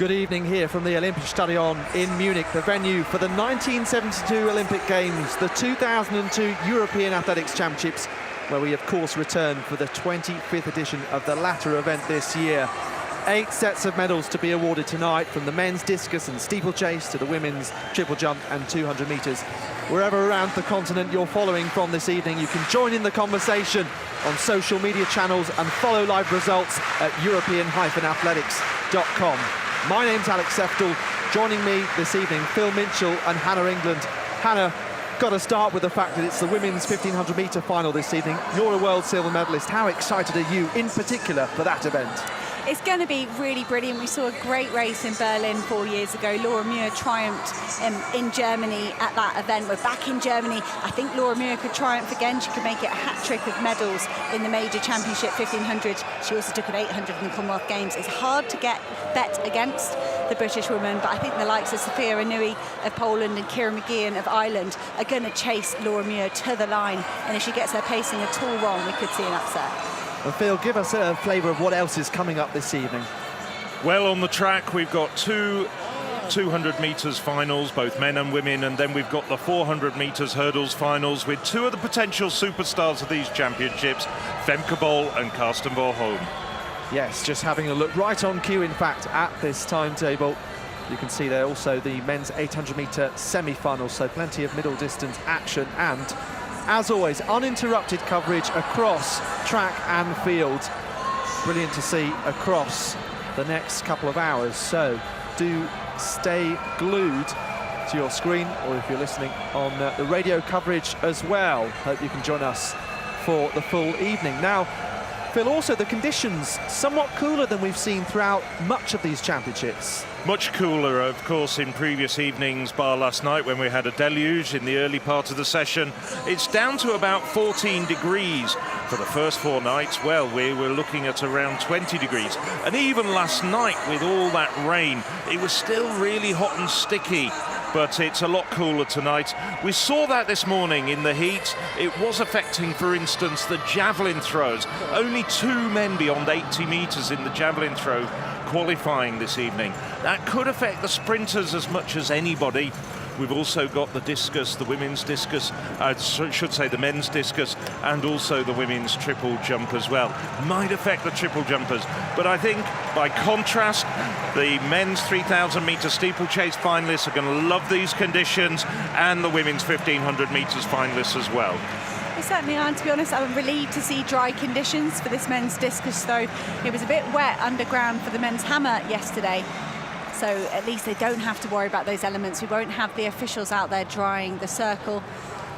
Good evening here from the Olympic Stadion in Munich, the venue for the 1972 Olympic Games, the 2002 European Athletics Championships, where we of course return for the 25th edition of the latter event this year. 8 sets of medals to be awarded tonight, from the men's discus and steeplechase to the women's triple jump and 200 metres. Wherever around the continent you're following from this evening, you can join in the conversation on social media channels and follow live results at European-athletics.com. My name's Alex Seftel. Joining me this evening, Phil Minchell and Hannah England. Hannah, got to start with the fact that it's the women's 1500 metre final this evening. You're a world silver medalist. How excited are you in particular for that event? It's going to be really brilliant. We saw a great race in Berlin 4 years ago. Laura Muir triumphed in Germany at that event. We're back in Germany. I think Laura Muir could triumph again. She could make it a hat-trick of medals in the major championship 1500. She also took an 800 in the Commonwealth Games. It's hard to bet against the British women, but I think the likes of Sophia Inouye of Poland and Kira McGeehan of Ireland are going to chase Laura Muir to the line. And if she gets her pacing at all wrong, we could see an upset. And Phil, give us a flavour of what else is coming up this evening. Well, on the track, we've got 2 200 metres finals, both men and women, and then we've got the 400 metres hurdles finals with 2 of the potential superstars of these championships, Femke Bol and Karsten Warholm. Yes, just having a look right on cue, in fact, at this timetable. You can see there also the men's 800 metre semi-finals, so plenty of middle distance action, and as always, uninterrupted coverage across track and field. Brilliant to see across the next couple of hours. So do stay glued to your screen, or if you're listening on the radio coverage as well. Hope you can join us for the full evening. Now, Phil, also the conditions somewhat cooler than we've seen throughout much of these championships. Much cooler, of course, in previous evenings, bar last night when we had a deluge in the early part of the session. It's down to about 14 degrees for the first 4 nights. Well, we were looking at around 20 degrees. And even last night, with all that rain, it was still really hot and sticky. But it's a lot cooler tonight. We saw that this morning in the heat. It was affecting, for instance, the javelin throws. Only 2 men beyond 80 metres in the javelin throw qualifying this evening. That could affect the sprinters as much as anybody. We've also got the discus, the women's discus, I should say the men's discus, and also the women's triple jump as well. Might affect the triple jumpers, but I think by contrast, the men's 3,000 metre steeplechase finalists are going to love these conditions, and the women's 1,500 metres finalists as well. They certainly are, and to be honest, I'm relieved to see dry conditions for this men's discus, though. It was a bit wet underground for the men's hammer yesterday, so at least they don't have to worry about those elements. We won't have the officials out there drying the circle.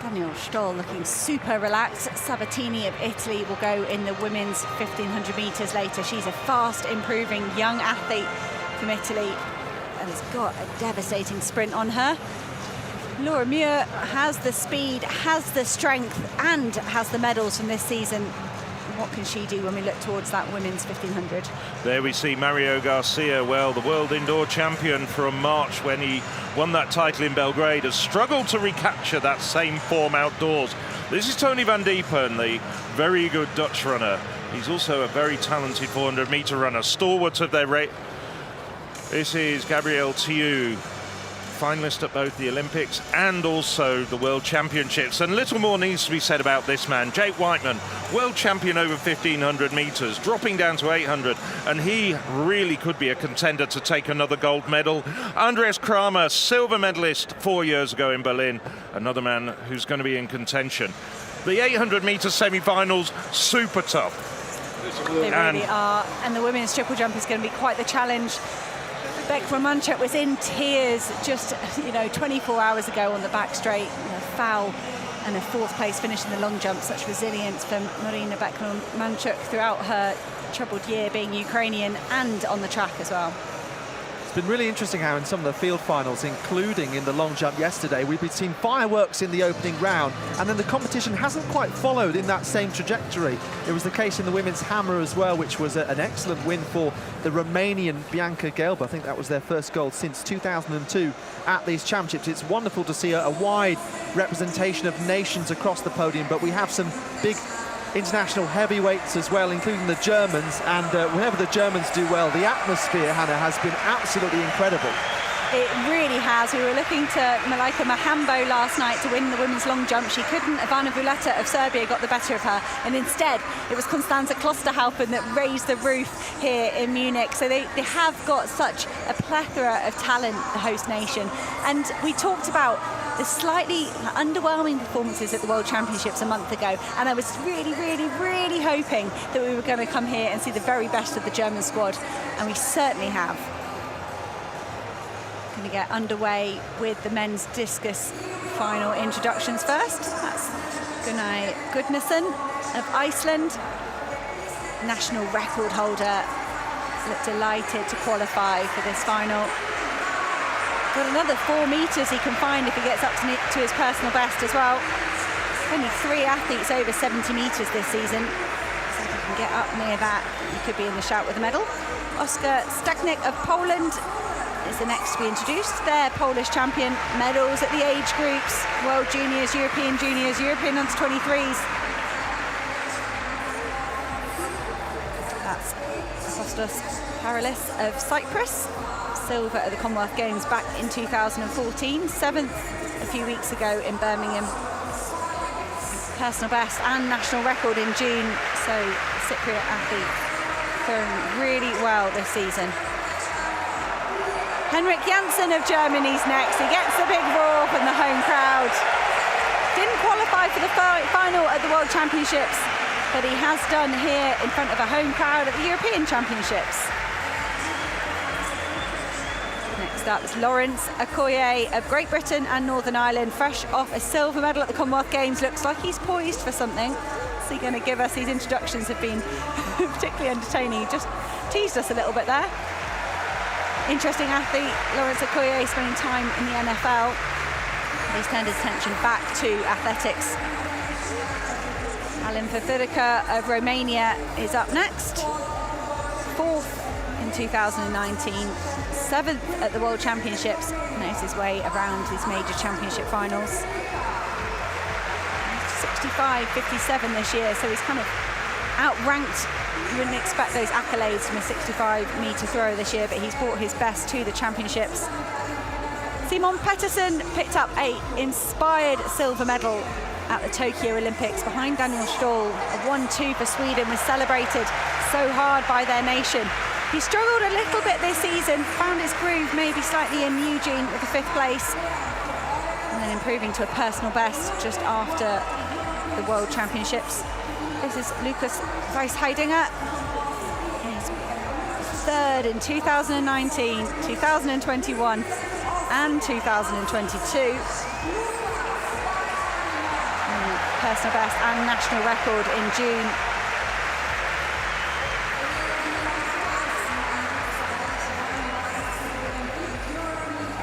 Daniel Stoll looking super relaxed. Sabatini of Italy will go in the women's 1,500 metres later. She's a fast improving young athlete from Italy and has got a devastating sprint on her. Laura Muir has the speed, has the strength, and has the medals from this season. What can she do when we look towards that women's 1,500? There we see Mario Garcia, well, the world indoor champion from March when he won that title in Belgrade, has struggled to recapture that same form outdoors. This is Tony van Diepen, the very good Dutch runner. He's also a very talented 400 metre runner, stalwart of their race. This is Gabrielle Thieu, finalist at both the Olympics and also the World Championships. And little more needs to be said about this man, Jake Whiteman, world champion over 1,500 metres, dropping down to 800, and he really could be a contender to take another gold medal. Andreas Kramer, silver medalist 4 years ago in Berlin, another man who's going to be in contention. The 800 metre semi-finals, super tough. They really are, and the women's triple jump is going to be quite the challenge. Beck Romanchuk was in tears just 24 hours ago on the back straight, foul, and a 4th place finish in the long jump. Such resilience from Marina Beck-Romanchuk throughout her troubled year being Ukrainian and on the track as well. It's been really interesting how in some of the field finals, including in the long jump yesterday, we've been seeing fireworks in the opening round, and then the competition hasn't quite followed in that same trajectory. It was the case in the women's hammer as well, which was an excellent win for the Romanian Bianca Gelb. I think that was their first gold since 2002 at these championships. It's wonderful to see a wide representation of nations across the podium, but we have some big international heavyweights as well, including the Germans. And whenever the Germans do well, the atmosphere, Hannah, has been absolutely incredible. It really has. We were looking to Malaika Mahambo last night to win the women's long jump. She couldn't. Ivana Vuleta of Serbia got the better of her. And instead, it was Constanze Klosterhalfen that raised the roof here in Munich. So they have got such a plethora of talent, the host nation. And we talked about the slightly underwhelming performances at the World Championships a month ago. And I was really, really, really hoping that we were going to come here and see the very best of the German squad. And we certainly have. Going to get underway with the men's discus final introductions first. That's Gunnar Gudnason of Iceland, national record holder. Looked delighted to qualify for this final. Got another 4 meters he can find if he gets up to his personal best as well. Only 3 athletes over 70 meters this season. So if he can get up near that, he could be in the shout with a medal. Oskar Stachnik of Poland is the next to be introduced. They're Polish champion. Medals at the age groups, World Juniors, European Juniors, European Under-23s. That's Kostas Paralis of Cyprus. Silver at the Commonwealth Games back in 2014. 7th a few weeks ago in Birmingham. Personal best and national record in June. So Cypriot athlete faring really well this season. Henrik Janssen of Germany's next. He gets a big roar from the home crowd. Didn't qualify for the final at the World Championships, but he has done here in front of a home crowd at the European Championships. Next up is Lawrence Okoye of Great Britain and Northern Ireland, fresh off a silver medal at the Commonwealth Games. Looks like he's poised for something. What's he going to give us? These introductions have been particularly entertaining. He just teased us a little bit there. Interesting athlete, Lawrence Okoye, spending time in the NFL. He's turned his attention back to athletics. Alin Fafilica of Romania is up next. 4th in 2019, 7th at the World Championships. Knows his way around these major championship finals. 65-57 this year, so he's kind of outranked. You wouldn't expect those accolades from a 65-meter thrower this year, but he's brought his best to the championships. Simon Pettersson picked up an inspired silver medal at the Tokyo Olympics behind Daniel Stoll. A 1-2 for Sweden was celebrated so hard by their nation. He struggled a little bit this season, found his groove maybe slightly in Eugene with the 5th place, and then improving to a personal best just after the World Championships. This is Lucas Weisheidinger. He's 3rd in 2019, 2021 and 2022. Personal best and national record in June.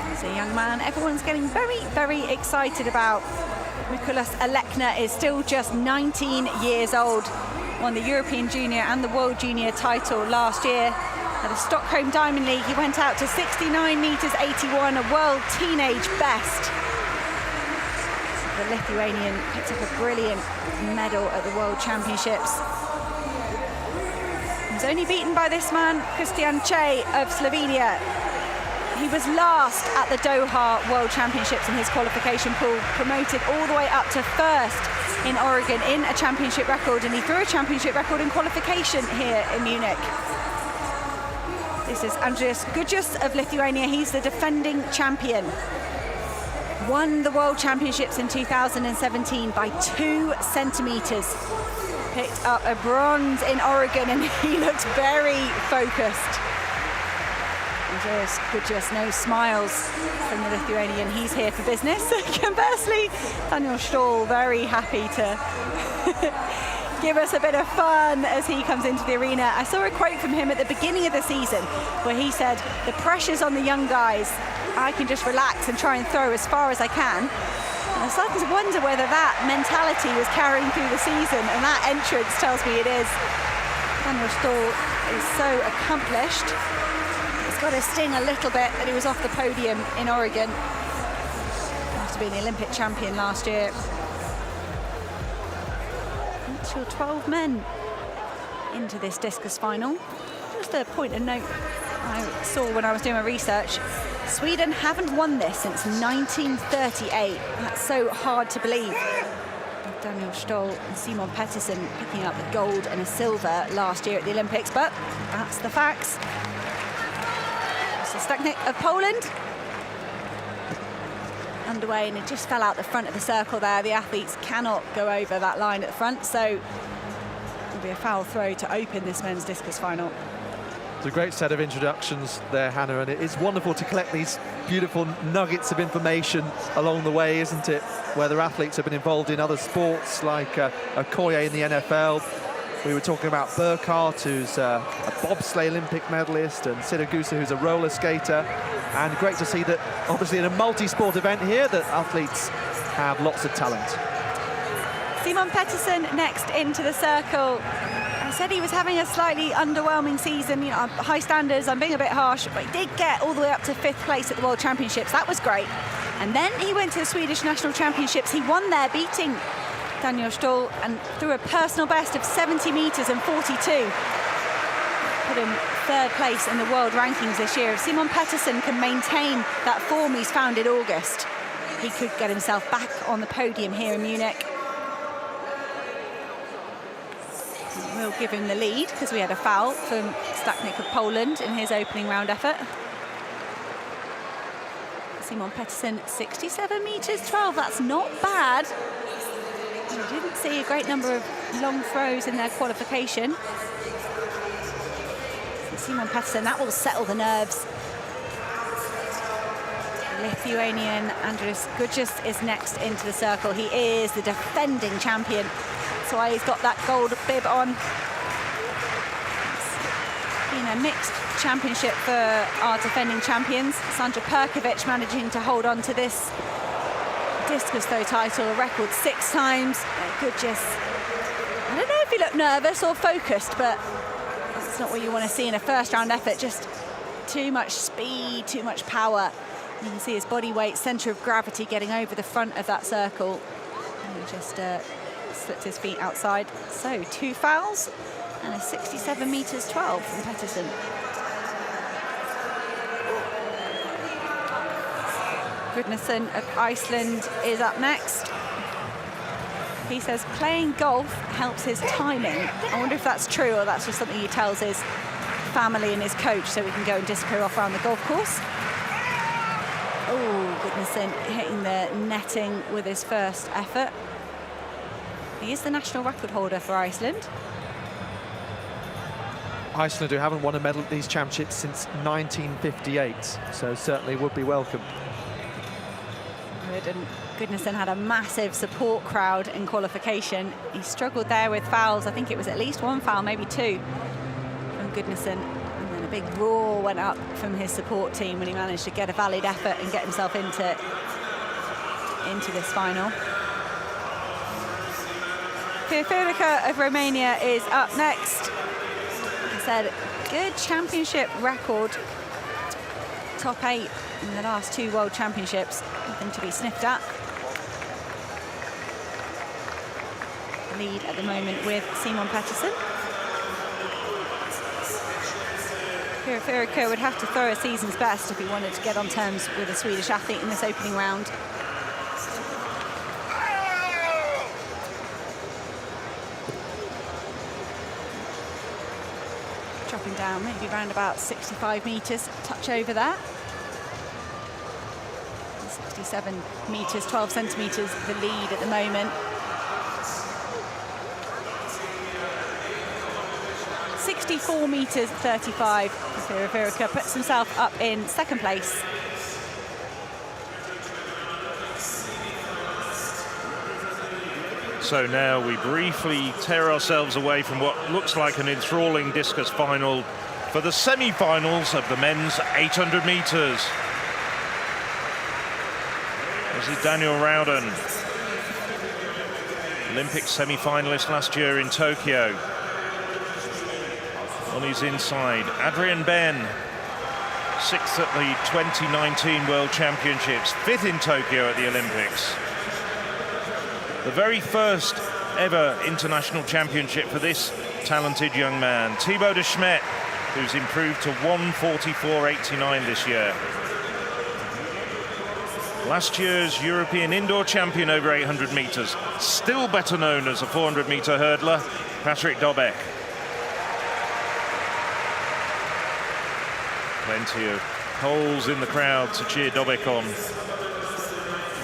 He's a young man everyone's getting very, very excited about. Mikulas Alekna is still just 19 years old. Won the European Junior and the World Junior title last year. At the Stockholm Diamond League, he went out to 69 meters 81, a world teenage best. The Lithuanian picked up a brilliant medal at the World Championships. He was only beaten by this man, Christian Che of Slovenia. He was last at the Doha World Championships in his qualification pool, promoted all the way up to 1st in Oregon in a championship record, and he threw a championship record in qualification here in Munich. This is Andrius Gudžius of Lithuania. He's the defending champion. Won the World Championships in 2017 by 2 centimeters. Picked up a bronze in Oregon, and he looks very focused. Andrius Gudžius, no smiles from the Lithuanian. He's here for business. Conversely, Daniel Stoll very happy to give us a bit of fun as he comes into the arena. I saw a quote from him at the beginning of the season where he said, "The pressure's on the young guys. I can just relax and try and throw as far as I can." And I'm starting to wonder whether that mentality was carrying through the season, and that entrance tells me it is. Daniel Stoll is so accomplished. It's got to sting a little bit that he was off the podium in Oregon after being the Olympic champion last year. That's your 12 men into this discus final. Just a point of note I saw when I was doing my research. Sweden haven't won this since 1938. That's so hard to believe. Daniel Stoll and Simon Pettersson picking up a gold and a silver last year at the Olympics, but that's the facts. So Stachnik of Poland underway, and it just fell out the front of the circle there. The athletes cannot go over that line at the front, so it'll be a foul throw to open this men's discus final. It's a great set of introductions there, Hannah, and it is wonderful to collect these beautiful nuggets of information along the way, isn't it? Whether athletes have been involved in other sports like Okoye in the NFL. We were talking about Burkhardt, who's a bobsleigh Olympic medalist, and Siragusa, who's a roller skater. And great to see that, obviously, in a multi-sport event here, that athletes have lots of talent. Simon Pettersson next into the circle. I said he was having a slightly underwhelming season, you know, high standards, I'm being a bit harsh, but he did get all the way up to 5th place at the World Championships. That was great. And then he went to the Swedish National Championships. He won there, beating Daniel Stoll, and threw a personal best of 70 metres and 42. Put him 3rd place in the world rankings this year. If Simon Pettersson can maintain that form he's found in August, he could get himself back on the podium here in Munich. We'll give him the lead because we had a foul from Stachnik of Poland in his opening round effort. Simon Pettersson, 67 metres 12, that's not bad. We didn't see a great number of long throws in their qualification. Simon Pettersson, that will settle the nerves. Lithuanian Andrius Gudžius is next into the circle. He is the defending champion. That's why he's got that gold bib on. It's been a mixed championship for our defending champions. Sandra Perkovic managing to hold on to this discus throw title, a record 6 times. Gudžius, I don't know if he looked nervous or focused, but that's not what you want to see in a first round effort. Just too much speed, too much power. You can see his body weight, centre of gravity getting over the front of that circle. And he just slipped his feet outside. So 2 fouls and a 67 metres 12 from Pettersson. Gudnason of Iceland is up next. He says playing golf helps his timing. I wonder if that's true or that's just something he tells his family and his coach so he can go and disappear off around the golf course. Oh, Gudnason hitting the netting with his first effort. He is the national record holder for Iceland. Iceland, who haven't won a medal at these championships since 1958, so certainly would be welcome. And Gudnason had a massive support crowd in qualification. He struggled there with fouls. I think it was at least 1 foul, maybe 2 from Gudnason. And then a big roar went up from his support team when he managed to get a valid effort and get himself into this final. Firfirica of Romania is up next. He said, good championship record. Top 8 in the last 2 World Championships. Nothing to be sniffed at. Lead at the moment with Simon Pettersson. Firfirica would have to throw a season's best if he wanted to get on terms with a Swedish athlete in this opening round. Dropping down, maybe around about 65 metres, touch over there. 67 metres, 12 centimetres, the lead at the moment. 64 metres, 35. Firfirica puts himself up in 2nd place. So now we briefly tear ourselves away from what looks like an enthralling discus final for the semi-finals of the men's 800 metres. This is Daniel Rowden, Olympic semi-finalist last year in Tokyo. On his inside, Adrian Ben, 6th at the 2019 World Championships, 5th in Tokyo at the Olympics. The very first ever international championship for this talented young man. Thibaut de Smet, who's improved to 1:44.89 this year. Last year's European indoor champion over 800 metres, still better known as a 400-metre hurdler, Patrick Dobek. Plenty of holes in the crowd to cheer Dobek on.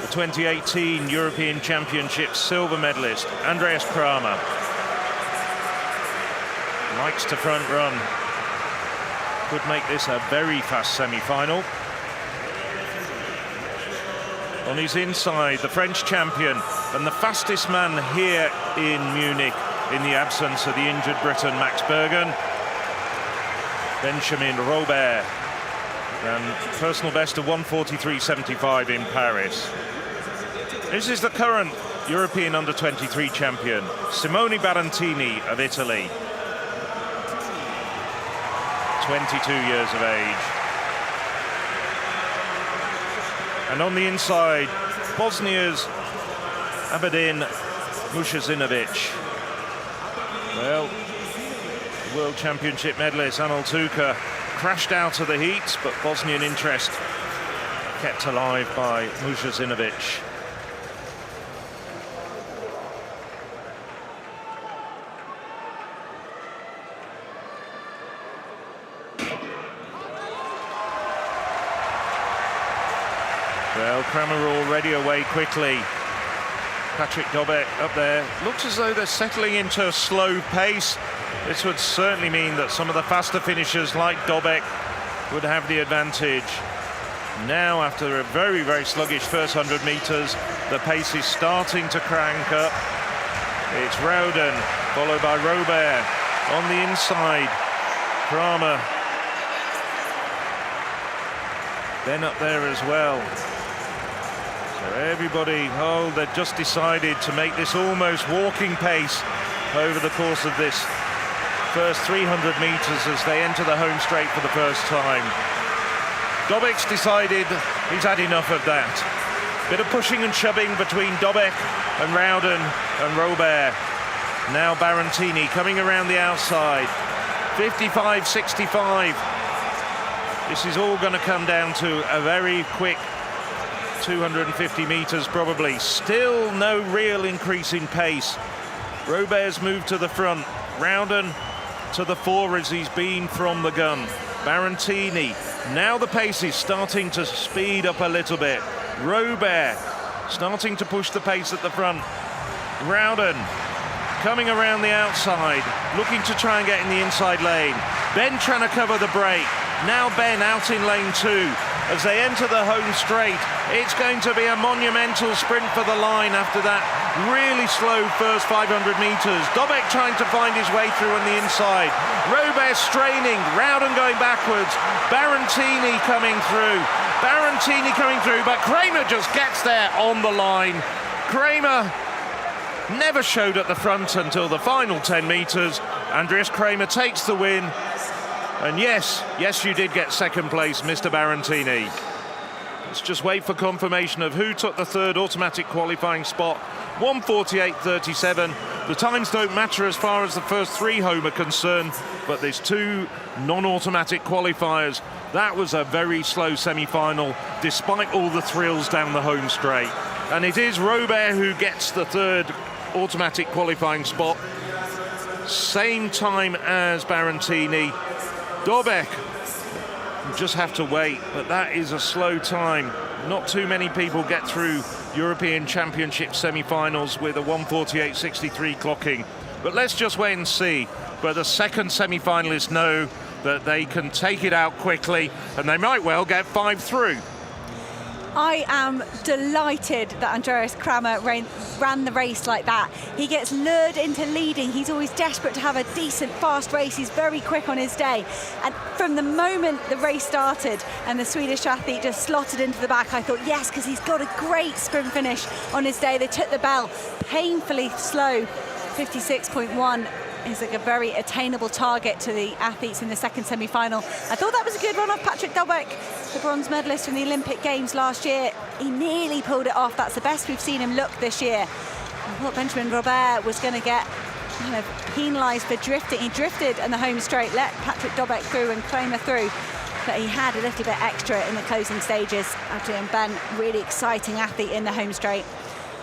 The 2018 European Championships silver medalist, Andreas Kramer. Likes to front run. Could make this a very fast semi-final. On his inside, the French champion and the fastest man here in Munich in the absence of the injured Briton Max Bergen. Benjamin Robert, and personal best of 1:43.75 in Paris. This is the current European under-23 champion, Simone Barantini of Italy. 22 years of age. And on the inside, Bosnia's Abedin Mušezinović. Well, World Championship medalist Anil Tuka crashed out of the heats, but Bosnian interest kept alive by Mušezinović. Well, Kramer already away quickly. Patrick Dobek up there. Looks as though they're settling into a slow pace. This would certainly mean that some of the faster finishers like Dobek would have the advantage. Now, after a very, very sluggish first 100 metres, the pace is starting to crank up. It's Rowden, followed by Robert. On the inside, Kramer. Then up there as well. So everybody, they've just decided to make this almost walking pace over the course of this first 300 metres as they enter the home straight for the first time. Dobek's decided he's had enough of that. Bit of pushing and shoving between Dobek and Rowden and Robert. Now Barantini coming around the outside. 55.65. This is all going to come down to a very quick 250 metres probably. Still no real increase in pace. Robert's moved to the front. Rowden to the fore as he's been from the gun. Barantini. Now the pace is starting to speed up a little bit. Robert starting to push the pace at the front. Rowden coming around the outside, looking to try and get in the inside lane. Ben trying to cover the break. Now Ben out in lane 2 as they enter the home straight. It's going to be a monumental sprint for the line after that really slow first 500 metres. Dobek trying to find his way through on the inside. Robert straining, Rowden going backwards. Barantini coming through. But Kramer just gets there on the line. Kramer never showed at the front until the final 10 metres. Andreas Kramer takes the win. And yes, you did get second place, Mr. Barantini. Let's just wait for confirmation of who took the third automatic qualifying spot. 1:48.37. The times don't matter as far as the first 3 home are concerned, but there's 2 non-automatic qualifiers. That was a very slow semi-final, despite all the thrills down the home straight. And it is Robert who gets the third automatic qualifying spot. Same time as Barantini. Dobek, you just have to wait, but that is a slow time. Not too many people get through European Championship semi-finals with a 1:48.63 clocking. But let's just wait and see. But the second semi-finalists know that they can take it out quickly, and they might well get 5 through. I am delighted that Andreas Kramer ran the race like that. He gets lured into leading. He's always desperate to have a decent, fast race. He's very quick on his day. And from the moment the race started and the Swedish athlete just slotted into the back, I thought, yes, because he's got a great sprint finish on his day. They took the bell painfully slow. 56.1 is like a very attainable target to the athletes in the second semi-final. I thought that was a good run off Patrick Dobek, the bronze medalist from the Olympic Games last year. He nearly pulled it off. That's the best we've seen him look this year. I thought Benjamin Robert was going to get kind of penalised for drifting. He drifted in the home straight, let Patrick Dobek through and Kramer through, but he had a little bit extra in the closing stages. Adrian Ben, really exciting athlete in the home straight.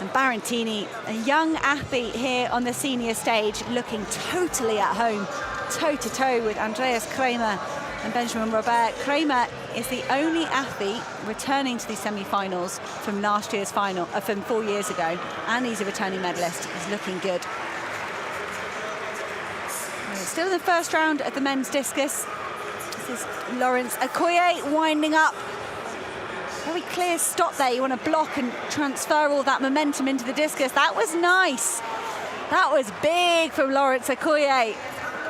And Barantini, a young athlete here on the senior stage, looking totally at home, toe-to-toe with Andreas Kramer and Benjamin Robert. Kramer is the only athlete returning to the semi-finals from last year's final, from 4 years ago, and he's a returning medalist. He's looking good. We're still in the first round of the men's discus. This is Lawrence Okoye winding up. Very clear stop there. You want to block and transfer all that momentum into the discus. That was nice. That was big from Lawrence Okoye.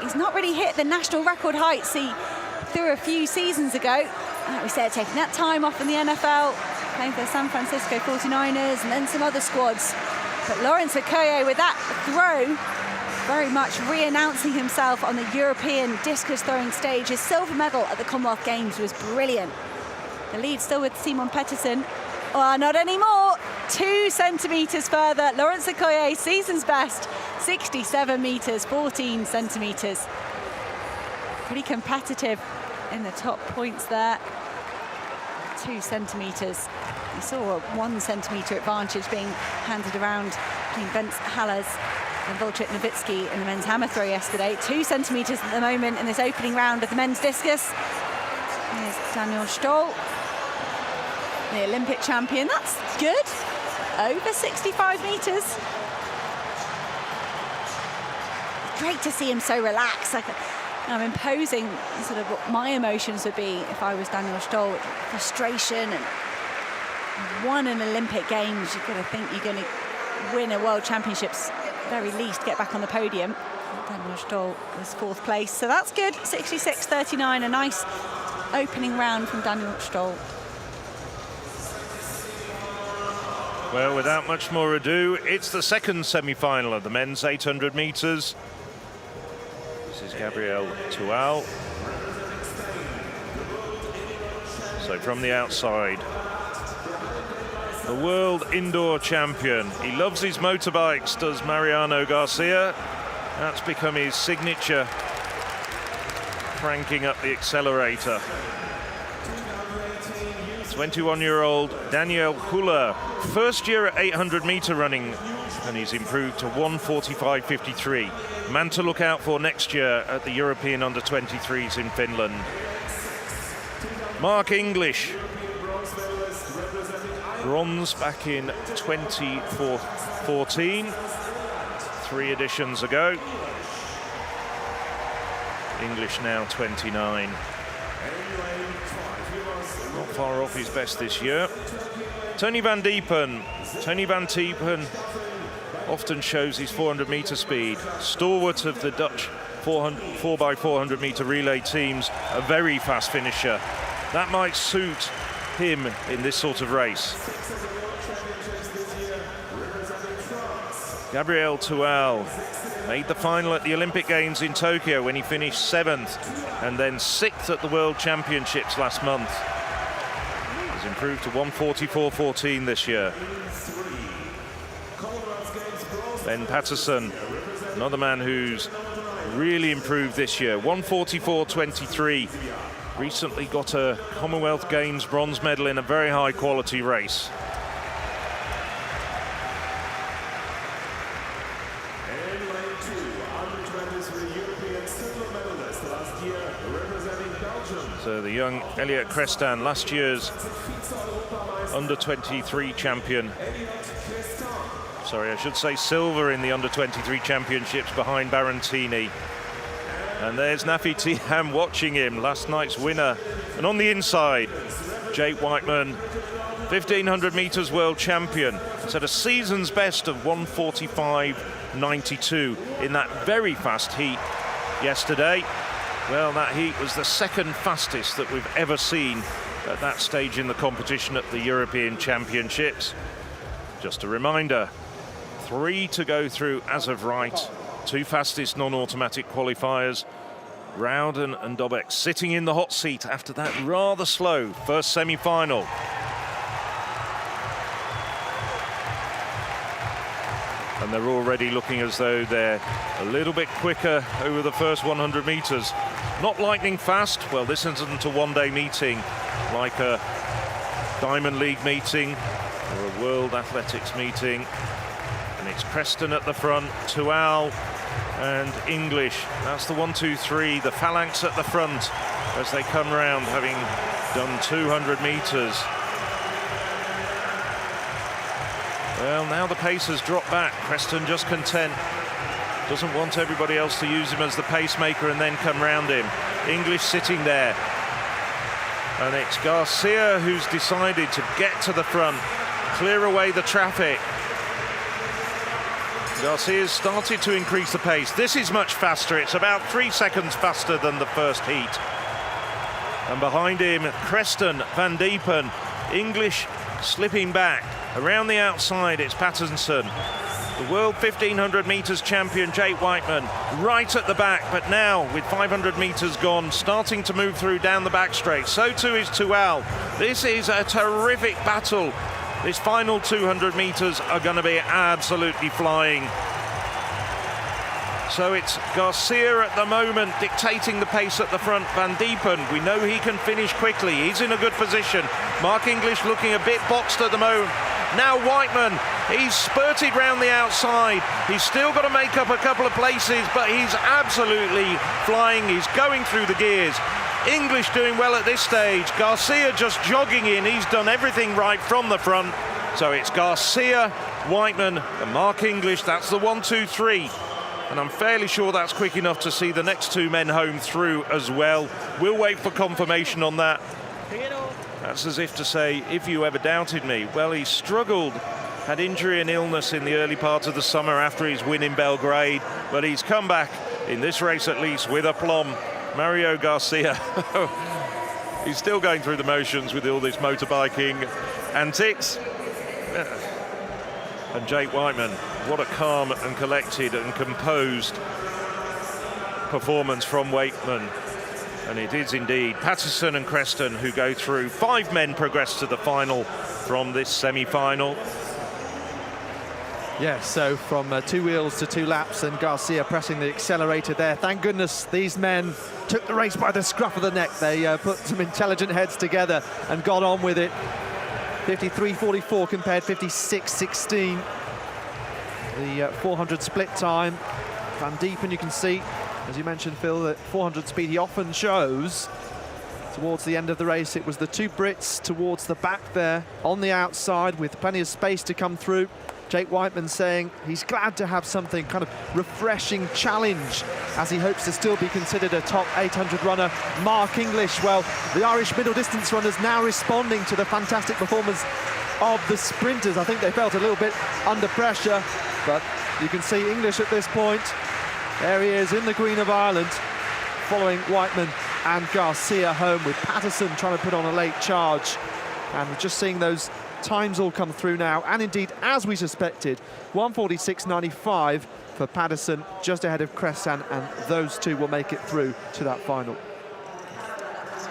He's not really hit the national record heights he threw a few seasons ago. Like we said, taking that time off in the NFL, playing for the San Francisco 49ers and then some other squads. But Lawrence Okoye with that throw, very much re-announcing himself on the European discus throwing stage. His silver medal at the Commonwealth Games was brilliant. The lead still with Simon Pettersson. Oh, not anymore. 2 centimetres further. Lawrence Okoye, season's best, 67 metres, 14 centimetres. Pretty competitive in the top points there. 2 centimetres. You saw a 1 centimetre advantage being handed around between Bence Hallers and Volchik Novitsky in the men's hammer throw yesterday. 2 centimetres at the moment in this opening round of the men's discus. Here's Daniel Stoll, the Olympic champion. That's good. Over 65 metres. Great to see him so relaxed. I'm imposing sort of what my emotions would be if I was Daniel Stoll. Frustration and won an Olympic Games. You've got to think you're going to win a World Championships, very least get back on the podium. Daniel Stoll was 4th place, so that's good. 66.39, a nice opening round from Daniel Stoll. Well, without much more ado, it's the second semi-final of the men's 800 metres. This is Gabriel Tual. So from the outside, the world indoor champion. He loves his motorbikes, does Mariano Garcia. That's become his signature, cranking up the accelerator. 21-year-old Daniel Huller, first year at 800-meter running, and he's improved to 1:45.53. Man to look out for next year at the European Under-23s in Finland. Mark English, bronze back in 2014, 3 editions ago. English now 29. Not far off his best this year. Tony van Diepen. Tony van Diepen often shows his 400-meter speed. Stalwart of the Dutch 4x400 meter relay teams, a very fast finisher. That might suit him in this sort of race. Gabriel Tual made the final at the Olympic Games in Tokyo when he finished 7th and then 6th at the World Championships last month. He's improved to 1:44.14 this year. Ben Patterson, another man who's really improved this year, 1:44.23. Recently got a Commonwealth Games bronze medal in a very high quality race. So the young Elliot Crestan, last year's under-23 champion. Sorry, I should say silver in the under-23 championships behind Barantini. And there's Nafi Tiham watching him, last night's winner. And on the inside, Jake Whiteman, 1,500 meters world champion. He's had a season's best of 1:45.92 in that very fast heat yesterday. Well, that heat was the second fastest that we've ever seen at that stage in the competition at the European Championships. Just a reminder, 3 to go through as of right. 2 fastest non-automatic qualifiers. Rowden and Dobek sitting in the hot seat after that rather slow first semi-final. and they're already looking as though they're a little bit quicker over the first 100 meters. Not lightning fast. Well, this isn't a one-day meeting like a Diamond League meeting or a World Athletics meeting. And it's Creston at the front, Tual and English. That's the 1, 2, 3, the phalanx at the front as they come round, having done 200 meters. Well, now the pace has dropped back. Creston just content. Doesn't want everybody else to use him as the pacemaker and then come round him. English sitting there. And it's Garcia who's decided to get to the front, clear away the traffic. Garcia's started to increase the pace. This is much faster. It's about 3 seconds faster than the first heat. And behind him, Creston, Van Diepen, English slipping back. Around the outside, it's Patterson. The world 1500 meters champion, Jake Whiteman, right at the back, but now with 500 meters gone, starting to move through down the back straight. So too is Tual. This is a terrific battle. This final 200 meters are going to be absolutely flying. So it's Garcia at the moment dictating the pace at the front. Van Diepen, we know he can finish quickly. He's in a good position. Mark English looking a bit boxed at the moment. Now Whiteman, he's spurted round the outside. He's still got to make up a couple of places, but he's absolutely flying. He's going through the gears. English doing well at this stage. Garcia just jogging in. He's done everything right from the front. So it's Garcia, Whiteman and Mark English. That's the 1, 2, 3. And I'm fairly sure that's quick enough to see the next two men home through as well. We'll wait for confirmation on that. That's as if to say, if you ever doubted me. Well, he struggled, had injury and illness in the early part of the summer after his win in Belgrade, but he's come back in this race at least with aplomb. Mario Garcia, he's still going through the motions with all this motorbiking antics. And Jake Whiteman, what a calm and collected and composed performance from Whiteman. And it is indeed Patterson and Creston who go through. 5 men progress to the final from this semi-final. Yeah, so from 2 wheels to 2 laps, and Garcia pressing the accelerator there. Thank goodness these men took the race by the scruff of the neck. They put some intelligent heads together and got on with it. 53.44 compared 56.16. The 400 split time. Van Diepen, you can see, as you mentioned, Phil, that 400 speed he often shows. Towards the end of the race, it was the 2 Brits towards the back there on the outside with plenty of space to come through. Jake Whiteman saying he's glad to have something kind of refreshing challenge as he hopes to still be considered a top 800 runner. Mark English, well, the Irish middle distance runners now responding to the fantastic performance of the sprinters. I think they felt a little bit under pressure, but you can see English at this point. There he is in the Green of Ireland, following Whiteman and Garcia home, with Patterson trying to put on a late charge. And we're just seeing those times all come through now, and indeed, as we suspected, 1:46.95 for Patterson, just ahead of Creston, and those two will make it through to that final.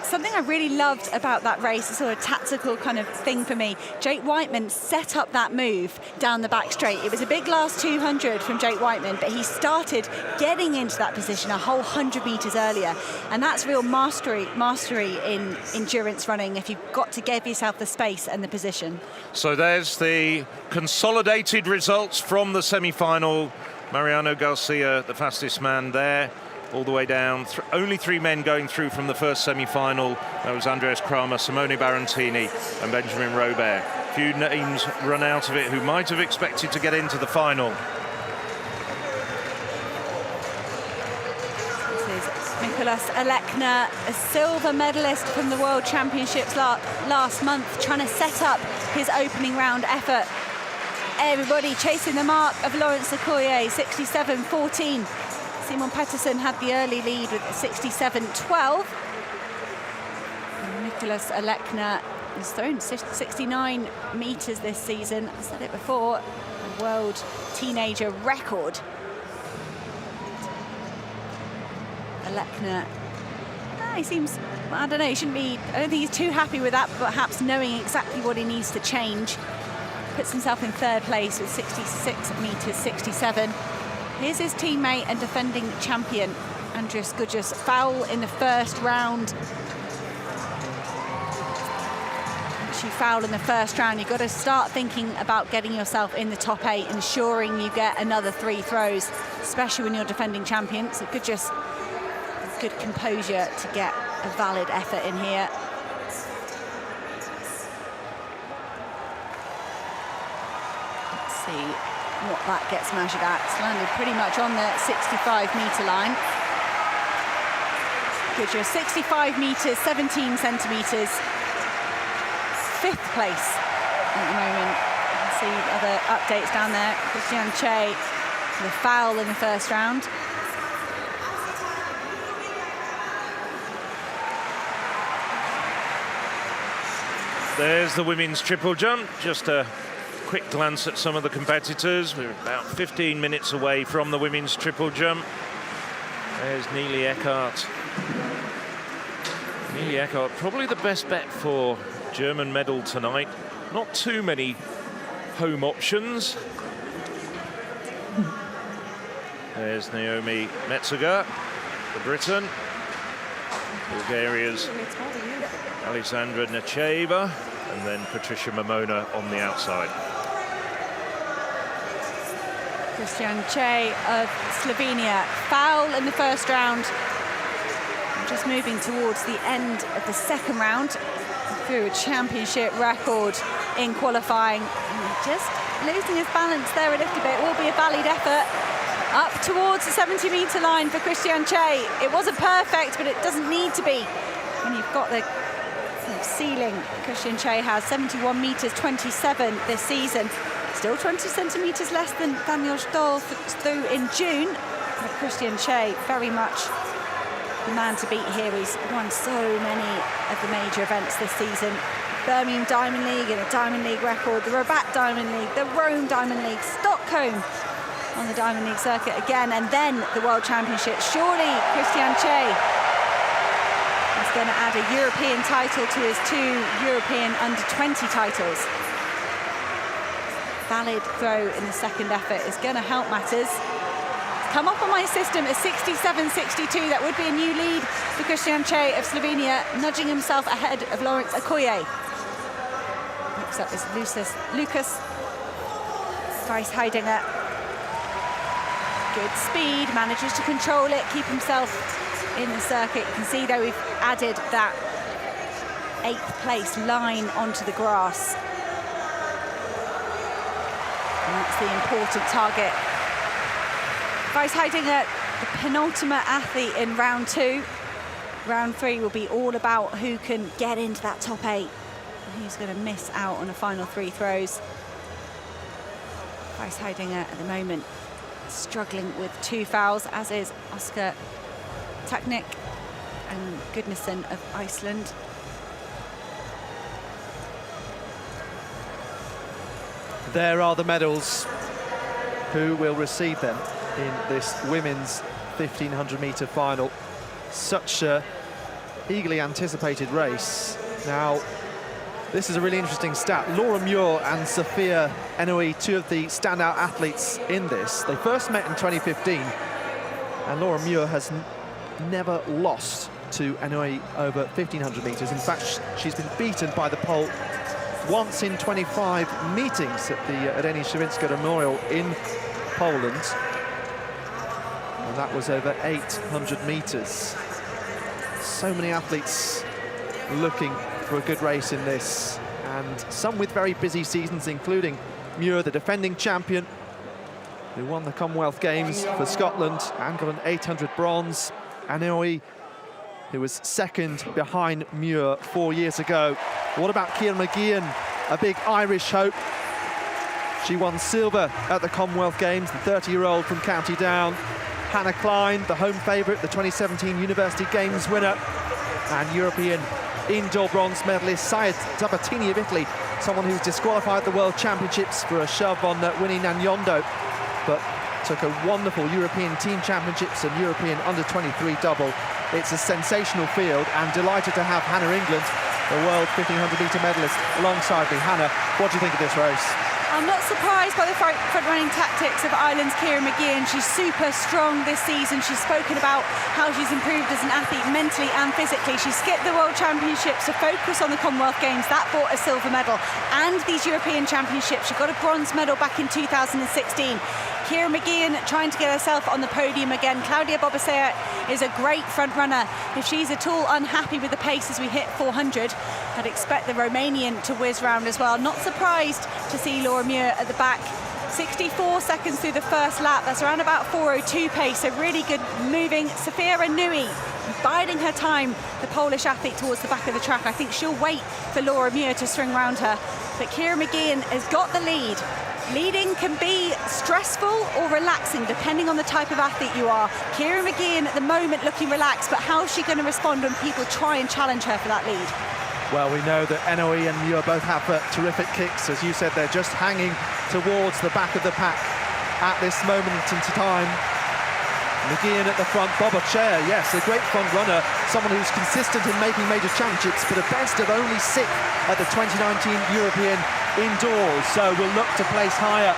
Something I really loved about that race, a sort of tactical kind of thing for me, Jake Whiteman set up that move down the back straight. It was a big last 200 from Jake Whiteman, but he started getting into that position a whole 100 metres earlier. And that's real mastery in endurance running, if you've got to give yourself the space and the position. So there's the consolidated results from the semi-final. Mariano Garcia, the fastest man there, all the way down. Only 3 men going through from the first semi-final. That was Andreas Kramer, Simone Barantini and Benjamin Robert. Few names run out of it who might have expected to get into the final. This is Nicholas Alekna, a silver medalist from the World Championships last month, trying to set up his opening round effort. Everybody chasing the mark of Laurent Secoyer, 67.14. Simon Patterson had the early lead with 67.12. Nicholas Alekna has thrown 69 metres this season. I said it before, a world teenager record. Alekna, he seems, I don't know, he shouldn't be, I don't think he's too happy with that, but perhaps knowing exactly what he needs to change. puts himself in third place with 66 metres 67. Here's his teammate and defending champion, Andrius Gudžius. Foul in the first round. Actually, foul in the first round. You've got to start thinking about getting yourself in the top 8, ensuring you get another 3 throws, especially when you're defending champion. So Gudžius, good composure to get a valid effort in here. Let's see what that gets measured at. It's landed pretty much on the 65-metre line. Gudžius, 65 metres, 17 centimetres. 5th place at the moment. You can see other updates down there. Christian Che, the foul in the first round. There's the women's triple jump. Just a quick glance at some of the competitors. We're about 15 minutes away from the women's triple jump. There's Neely Eckhardt. Neely Eckhardt, probably the best bet for German medal tonight. Not too many home options. There's Naomi Metsuga, the Briton. Bulgaria's Alexandra Necheva, and then Patricia Momona on the outside. Christian Che of Slovenia. Foul in the first round. Just moving towards the end of the second round. Through a championship record in qualifying. And just losing his balance there a little bit. Will be a valid effort. Up towards the 70-metre line for Christian Che. It wasn't perfect, but it doesn't need to be when you've got the ceiling Christian Che has. 71 metres 27 this season. Still 20 centimetres less than Daniel Stoll through in June. But Christian Che very much the man to beat here. He's won so many of the major events this season. Birmingham Diamond League and a Diamond League record, the Rabat Diamond League, the Rome Diamond League, Stockholm on the Diamond League circuit again, and then the World Championship. Surely Christian Che is going to add a European title to his 2 European under-20 titles. Valid throw in the second effort is going to help matters. Come up on my system at 67.62. That would be a new lead for Christian Che of Slovenia, nudging himself ahead of Lawrence Okoye. Next up is Lucas Weiss-Heidinger. Good speed, manages to control it, keep himself in the circuit. You can see, though, we've added that 8th place line onto the grass. And that's the important target. Weiss-Heidinger, the penultimate athlete in round 2. Round 3 will be all about who can get into that top 8. Who's going to miss out on the final 3 throws. Weiss-Heidinger at the moment struggling with 2 fouls, as is Oscar Taknik and Gudnason of Iceland. There are the medals. Who will receive them in this women's 1500-metre final? Such a eagerly anticipated race. Now, this is a really interesting stat. Laura Muir and Sophia Enoui, 2 of the standout athletes in this. They first met in 2015, and Laura Muir has never lost to Enoui over 1500 metres. In fact, she's been beaten by the pole once in 25 meetings at the Eleni Shevchenko Memorial in Poland. And that was over 800 metres. So many athletes looking for a good race in this, and some with very busy seasons, including Muir, the defending champion, who won the Commonwealth Games for Scotland and got an 800 bronze. Enoui, who was second behind Muir 4 years ago. What about Ciara McGeehan, a big Irish hope? She won silver at the Commonwealth Games, the 30-year-old from County Down. Hannah Klein, the home favourite, the 2017 University Games winner, and European indoor bronze medalist Syed Zabatini of Italy, someone who's disqualified at the World Championships for a shove on Winnie Nyanyondo, but took a wonderful European Team Championships and European under-23 double. It's a sensational field, and delighted to have Hannah England, the world 1500-metre medalist, alongside me. Hannah, what do you think of this race? I'm not surprised by the front-running tactics of Ireland's Ciara McGeehan. She's super strong this season. She's spoken about how she's improved as an athlete mentally and physically. She skipped the World Championships to focus on the Commonwealth Games. That brought a silver medal. And these European Championships. She got a bronze medal back in 2016. Ciara McGeehan trying to get herself on the podium again. Claudia Bobasea is a great front runner. If she's at all unhappy with the pace as we hit 400, I'd expect the Romanian to whiz round as well. Not surprised to see Laura Muir at the back. 64 seconds through the first lap. That's around about 4:02 pace, so really good moving. Sofia Nui biding her time, the Polish athlete, towards the back of the track. I think she'll wait for Laura Muir to swing round her. But Ciara McGeehan has got the lead. Leading can be stressful or relaxing, depending on the type of athlete you are. Ciara McGeehan at the moment looking relaxed, but how is she going to respond when people try and challenge her for that lead? Well, we know that Nui and Muir both have terrific kicks. As you said, they're just hanging towards the back of the pack at this moment in time. McGeehan at the front, Bobacea, yes, a great front runner, someone who's consistent in making major championships, but a best of only 6th at the 2019 European Indoors, so we'll look to place higher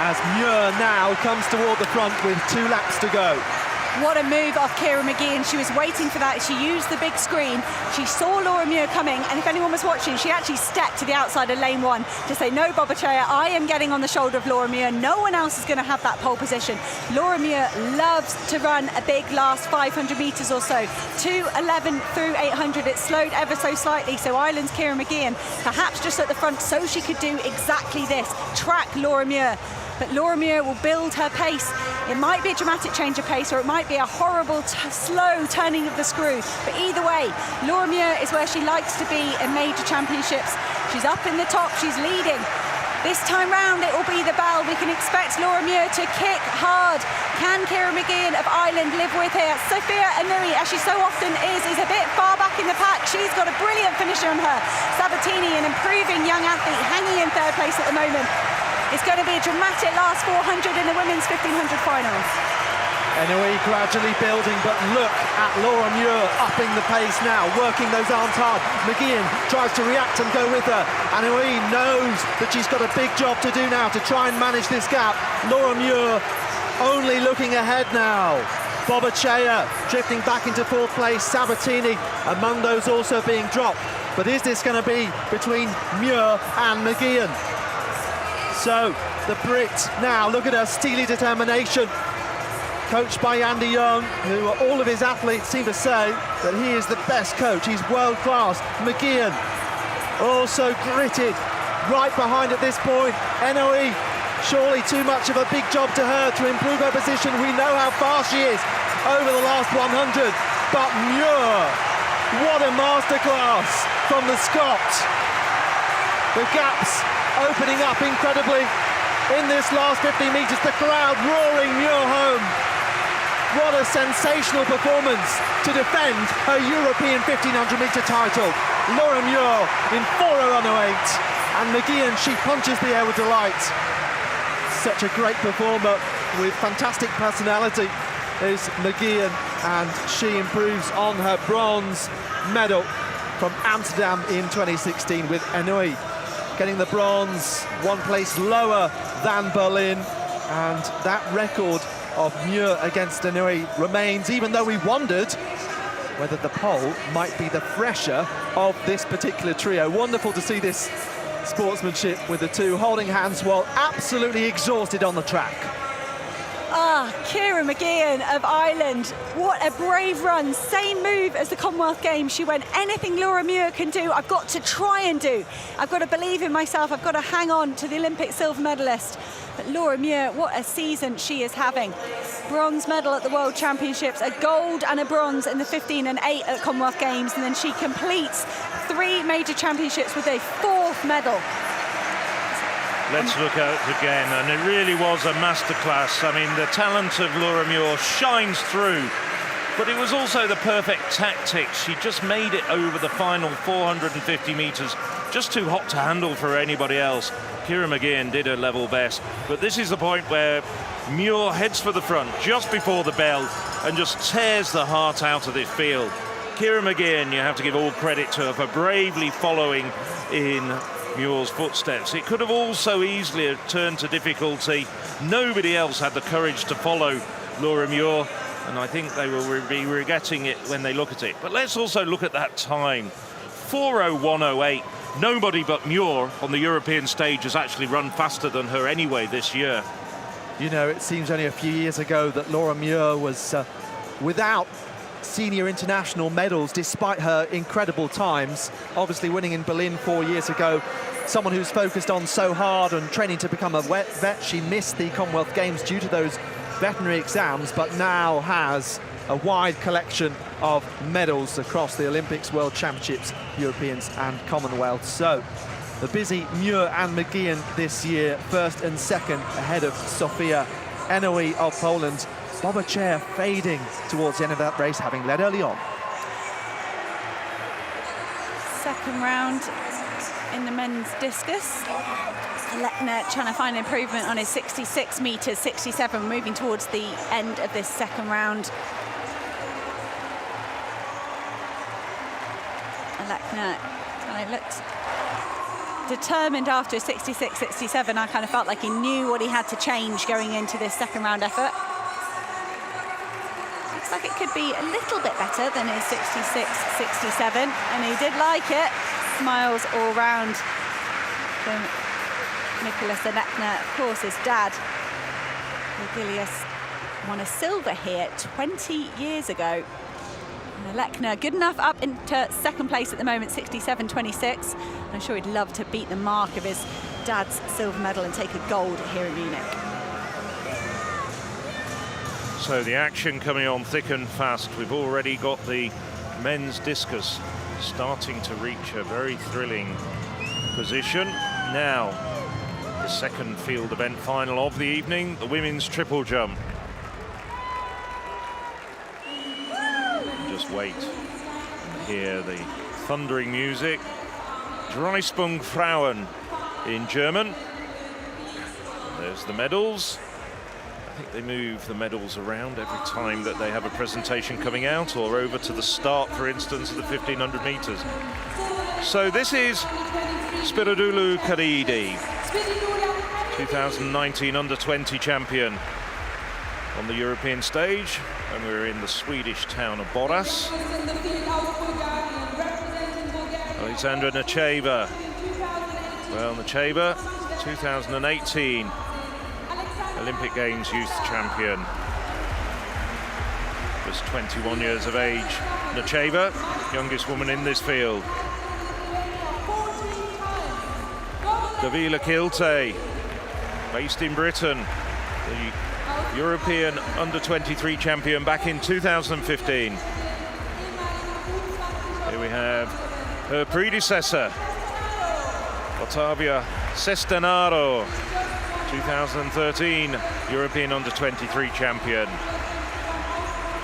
as Muir now comes toward the front with 2 laps to go. What a move off Ciara McGeehan. She was waiting for that. She used the big screen. She saw Laura Muir coming, and if anyone was watching, she actually stepped to the outside of lane 1 to say, no, Bobacea, I am getting on the shoulder of Laura Muir. No one else is going to have that pole position. Laura Muir loves to run a big last 500 metres or so. 2:11 through 800. It slowed ever so slightly, so Ireland's Ciara McGeehan perhaps just at the front so she could do exactly this, track Laura Muir. But Laura Muir will build her pace. It might be a dramatic change of pace, or it might be a horrible, slow turning of the screw. But either way, Laura Muir is where she likes to be in major championships. She's up in the top, she's leading. This time round, it will be the bell. We can expect Laura Muir to kick hard. Can Ciara McGeehan of Ireland live with here? Sofia Nui, as she so often is a bit far back in the pack. She's got a brilliant finisher on her. Sabatini, an improving young athlete, hanging in 3rd place at the moment. It's going to be a dramatic last 400 in the women's 1500 finals. Nui gradually building, but look at Laura Muir upping the pace now, working those arms hard. McGeehan tries to react and go with her. Nui knows that she's got a big job to do now to try and manage this gap. Laura Muir only looking ahead now. Bobacea drifting back into 4th place. Sabatini among those also being dropped. But is this going to be between Muir and McGeehan? So the Brit now, look at her steely determination, coached by Andy Young, who all of his athletes seem to say that he is the best coach. He's world class. McGeehan also gritted right behind at this point. Nui, surely too much of a big job to her to improve her position. We know how fast she is over the last 100, but Muir, what a masterclass from the Scot. The gaps opening up incredibly in this last 50 metres. The crowd roaring Muir home. What a sensational performance to defend her European 1500-metre title. Laura Muir in 4:01.08, and McGeehan, she punches the air with delight. Such a great performer with fantastic personality is McGeehan, and she improves on her bronze medal from Amsterdam in 2016 with Nui getting the bronze, 1 place lower than Berlin, and that record of Muir against Nui remains, even though we wondered whether the pole might be the fresher of this particular trio. Wonderful to see this sportsmanship with the two holding hands while absolutely exhausted on the track. Ciara McGeehan of Ireland, what a brave run. Same move as the Commonwealth Games. She went, anything Laura Muir can do, I've got to try and do. I've got to believe in myself. I've got to hang on to the Olympic silver medalist. But Laura Muir, what a season she is having. Bronze medal at the World Championships, a gold and a bronze in the 15 and 8 at Commonwealth Games, and then she completes 3 major championships with a 4th medal. Let's look at it again, and it really was a masterclass. I mean, the talent of Laura Muir shines through, but it was also the perfect tactics. She just made it over the final 450 metres, just too hot to handle for anybody else. Ciara McGeehan did her level best, but this is the point where Muir heads for the front just before the bell and just tears the heart out of this field. Ciara McGeehan, you have to give all credit to her for bravely following in Muir's footsteps. It could have also easily turned to difficulty. Nobody else had the courage to follow Laura Muir, and I think they will be regretting it when they look at it. But let's also look at that time. 4:01.08. Nobody but Muir on the European stage has actually run faster than her anyway this year. You know, it seems only a few years ago that Laura Muir was without senior international medals despite her incredible times. Obviously winning in Berlin 4 years ago. Someone who's focused on so hard and training to become a vet. She missed the Commonwealth Games due to those veterinary exams, but now has a wide collection of medals across the Olympics, World Championships, Europeans and Commonwealth. So the busy Muir and McGeehan this year, first and second ahead of Sofia Enoe of Poland. Bobachair fading towards the end of that race, having led early on. Second round in the men's discus. Lechner trying to find improvement on his 66 metres, 67, moving towards the end of this second round. Lechner kind of looked determined after 66, 67. I kind of felt like he knew what he had to change going into this second round effort. Looks like it could be a little bit better than his 66, 67, and he did like it. Smiles all round from Nicholas Lechner. Of course, his dad, Virgilius, won a silver here 20 years ago. And Lechner, good enough up into second place at the moment, 67.26. I'm sure he'd love to beat the mark of his dad's silver medal and take a gold here in Munich. So the action coming on thick and fast. We've already got the men's discus starting to reach a very thrilling position. Now, the second field event final of the evening, the women's triple jump. Just wait and hear the thundering music. Dreisprung-Frauen in German. There's the medals. I think they move the medals around every time that they have a presentation coming out, or over to the start, for instance, of the 1500 meters. So this is Spiridoulou Karidi, 2019 under-20 champion on the European stage, and we're in the Swedish town of Borås. Alexandra Necheva. Well, Necheva, 2018 Olympic Games youth champion. Just 21 years of age. Necheva, youngest woman in this field. Davila Kilte, based in Britain, the European under-23 champion back in 2015. Here we have her predecessor, Ottavia Sestenaro, 2013 European under-23 champion.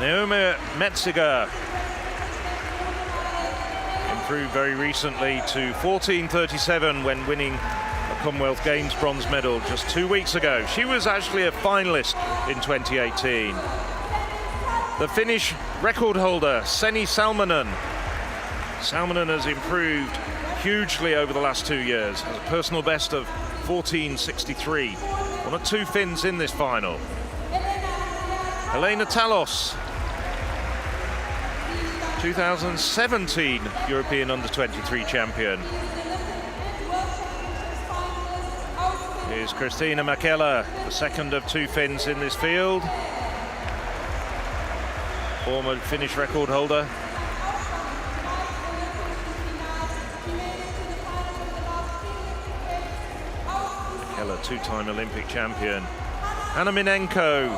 Naomi Metziger improved very recently to 14:37 when winning a Commonwealth Games bronze medal just 2 weeks ago. She was actually a finalist in 2018. The Finnish record holder, Seni Salminen. Salminen has improved hugely over the last 2 years. Has a personal best of 14:63. One of two Finns in this final. Helena Talos, 2017 European under-23 champion. Here's Christina Mäkelä, the second of two Finns in this field. Former Finnish record holder. Mäkelä, two-time Olympic champion. Anna Minenko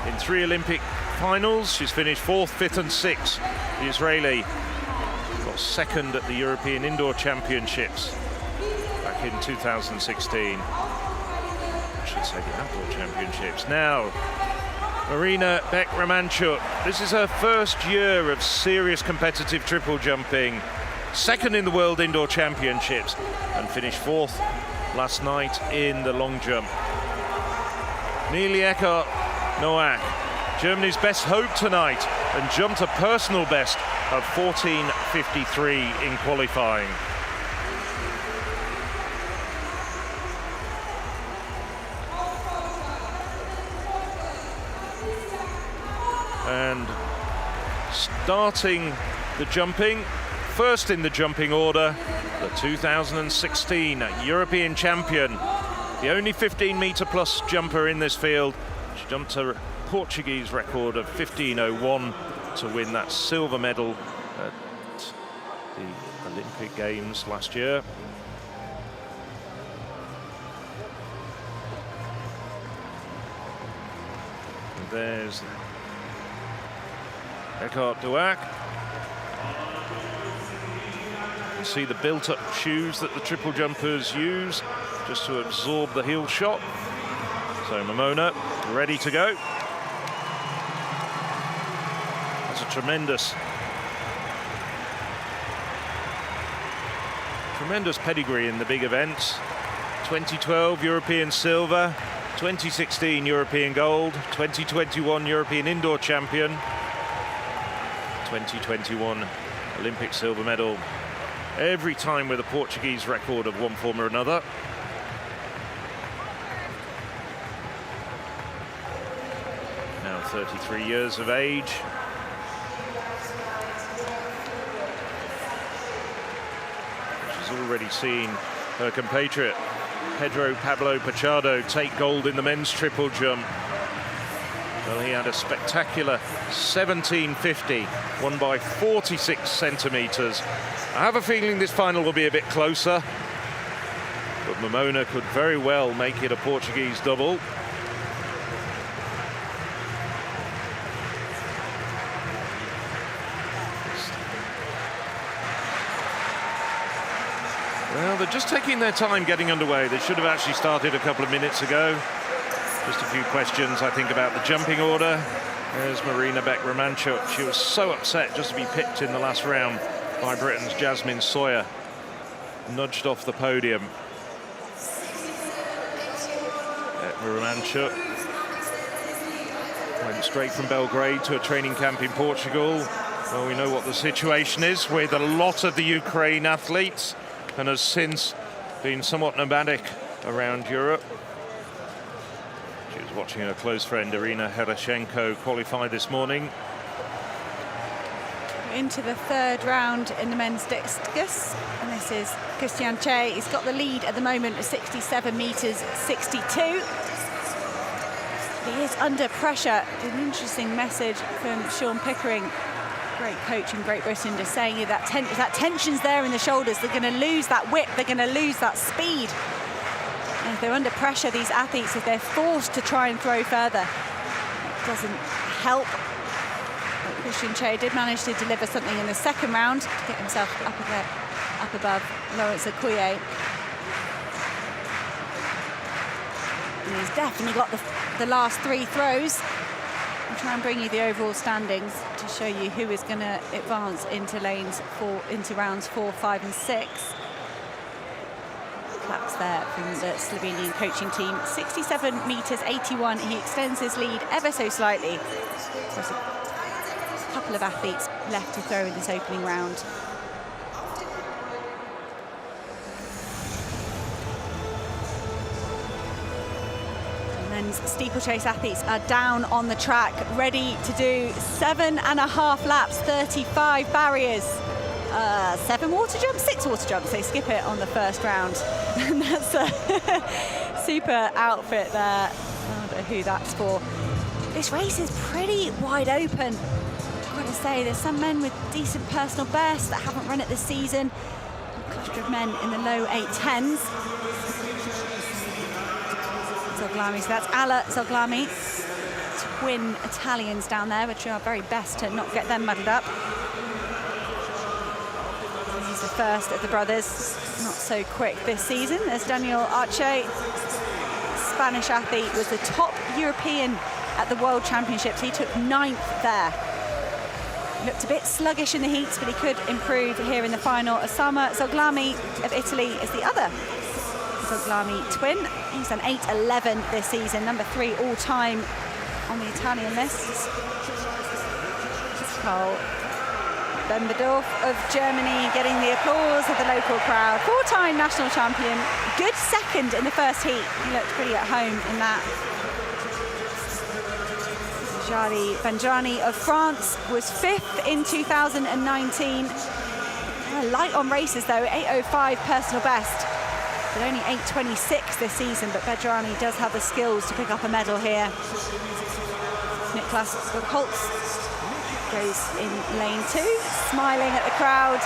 in 3 Olympic finals. She's finished 4th, 5th and 6th. The Israeli got second at the European Indoor Championships back in 2016. I should say the Outdoor Championships. Now, Marina Beck-Romanchuk. This is her first year of serious competitive triple jumping. Second in the World Indoor Championships and finished 4th last night in the long jump. Neely Eckhart Noack, Germany's best hope tonight, and jumped a personal best of 14:53 in qualifying. And starting the jumping, first in the jumping order, the 2016 European champion, the only 15-meter plus jumper in this field. She jumped a Portuguese record of 15:01 to win that silver medal at the Olympic Games last year. And there's Eckhart Duac. You can see the built-up shoes that the triple jumpers use just to absorb the heel shot. So Momona ready to go. That's a tremendous pedigree in the big events. 2012 European silver, 2016 European gold, 2021 European indoor champion, 2021 Olympic silver medal. Every time with a Portuguese record of one form or another. Now 33 years of age. She's already seen her compatriot Pedro Pablo Pachado take gold in the men's triple jump. Well, he had a spectacular 17.50, won by 46 centimeters. I have a feeling this final will be a bit closer, but Momona could very well make it a Portuguese double. Well, they're just taking their time getting underway. They should have actually started a couple of minutes ago. Just a few questions, I think, about the jumping order. There's Marina Beck-Romanchuk. She was so upset just to be picked in the last round by Britain's Jasmine Sawyer. Nudged off the podium. Romanchuk went straight from Belgrade to a training camp in Portugal. Well, we know what the situation is with a lot of the Ukraine athletes, and has since been somewhat nomadic around Europe. She was watching her close friend Irina Herashenko qualify this morning. Into the third round in the men's discus, and this is Christian Che. He's got the lead at the moment at 67 meters 62. He is under pressure. An interesting message from Sean Pickering, great coach in Great Britain, just saying that tension's there in the shoulders. They're going to lose that whip, they're going to lose that speed. And if they're under pressure, these athletes, if they're forced to try and throw further, it doesn't help. But Christian Che did manage to deliver something in the second round to get himself up above Lawrence Okoye. And he's definitely got the last three throws. I'll try and bring you the overall standings to show you who is going to advance into rounds 4, 5 and 6. Claps there from the Slovenian coaching team. 67 meters 81. He extends his lead ever so slightly. There's a couple of athletes left to throw in this opening round. Steeplechase athletes are down on the track, ready to do 7.5 laps, 35 barriers, 7 water jumps, 6 water jumps. They skip it on the first round. And that's a super outfit there. I don't know who that's for. This race is pretty wide open. I've got to say, there's some men with decent personal bests that haven't run it this season. A cluster of men in the low 8:10s. Zoglami, so that's Ala Zoglami, twin Italians down there. We'll try our very best to not get them muddled up. This is the first of the brothers, not so quick this season. There's Daniel Arce, Spanish athlete, was the top European at the World Championships. He took 9th there. Looked a bit sluggish in the heats, but he could improve here in the final. Osama Zoglami of Italy is the other Zoglami twin. He's done 8:11 this season, number 3 all-time on the Italian list. Karl Bemberdorf of Germany getting the applause of the local crowd. 4-time national champion, good second in the first heat. He looked pretty at home in that. Jari Benjani of France was 5th in 2019. Light on races though, 8:05 personal best, but only 8:26 this season. But Benjani does have the skills to pick up a medal here. Niklas Buchholz goes in lane 2, smiling at the crowd.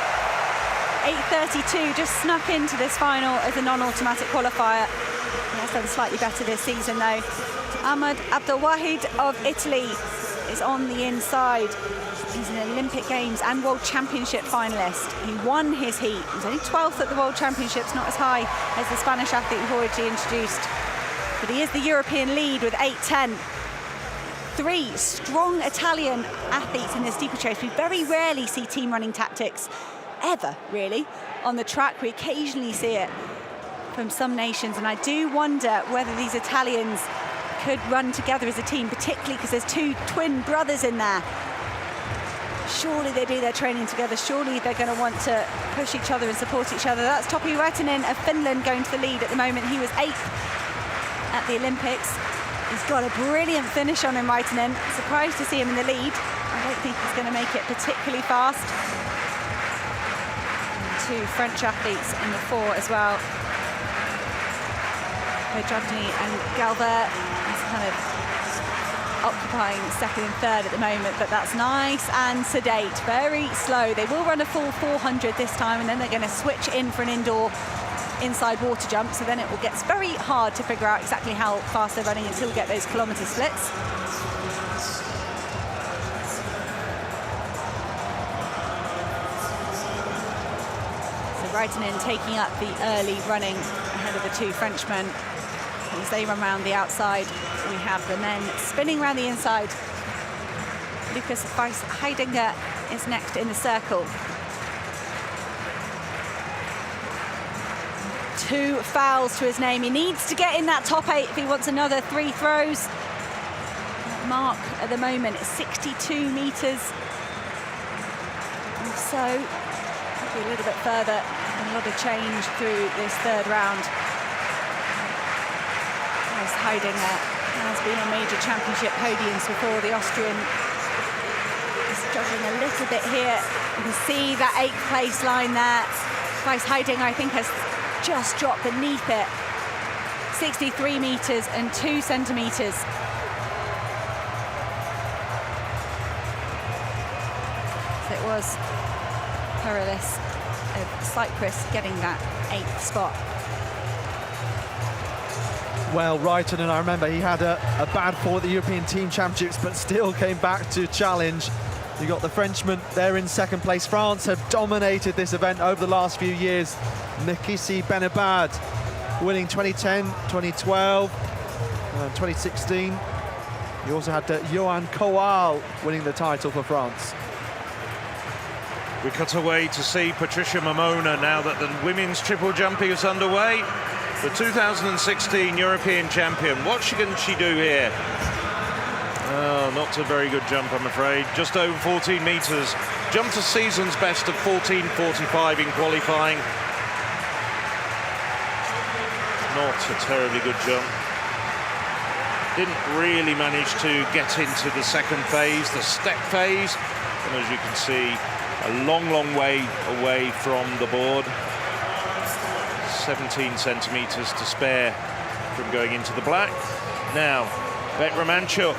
8:32, just snuck into this final as a non-automatic qualifier. He has done slightly better this season though. Ahmad Abdelwahid of Italy is on the inside. He's an Olympic Games and World Championship finalist. He won his heat. He was only 12th at the World Championships, not as high as the Spanish athlete we've already introduced. But he is the European lead with 8:10. 3 strong Italian athletes in this steeplechase. We very rarely see team running tactics, ever really, on the track. We occasionally see it from some nations, and I do wonder whether these Italians could run together as a team, particularly because there's 2 twin brothers in there. Surely they do their training together. Surely they're going to want to push each other and support each other. That's Topi Raitanen of Finland going to the lead at the moment. He was 8th at the Olympics. He's got a brilliant finish on him, Raitanen. Surprised to see him in the lead. I don't think he's going to make it particularly fast. And 2 French athletes in the 4 as well. Jardini and Galver is kind of occupying 2nd and 3rd at the moment, but that's nice and sedate, very slow. They will run a full 400 this time, and then they're going to switch in for an indoor inside water jump, so then it will get very hard to figure out exactly how fast they're running until we get those kilometre splits. So Raitanen taking up the early running ahead of the 2 Frenchmen. As they run around the outside, we have the men spinning around the inside. Lucas Weiss-Heidinger is next in the circle. 2 fouls to his name. He needs to get in that top 8 if he wants another 3 throws. That mark at the moment is 62 metres. And so, maybe a little bit further, and a lot of change through this 3rd round. Heidinger has been on major championship podiums before. The Austrian is struggling a little bit here. You can see that 8th place line there. Weiss-Heidinger, I think, has just dropped beneath it. 63 metres and 2 centimetres. So it was Perelis of Cyprus getting that 8th spot. Well, Raitanen, I remember he had a bad fall at the European Team Championships, but still came back to challenge. You got the Frenchman there in 2nd place. France have dominated this event over the last few years. Nekisi Benabad winning 2010, 2012, 2016. You also had Johan Koal winning the title for France. We cut away to see Patricia Momona now that the women's triple jumping is underway. The 2016 European champion. What can she do here? Oh, not a very good jump, I'm afraid. Just over 14 metres. Jumped a season's best of 14.45 in qualifying. Not a terribly good jump. Didn't really manage to get into the 2nd phase, the step phase. And as you can see, a long, long way away from the board. 17 centimetres to spare from going into the black. Now, Bet Romanchuk,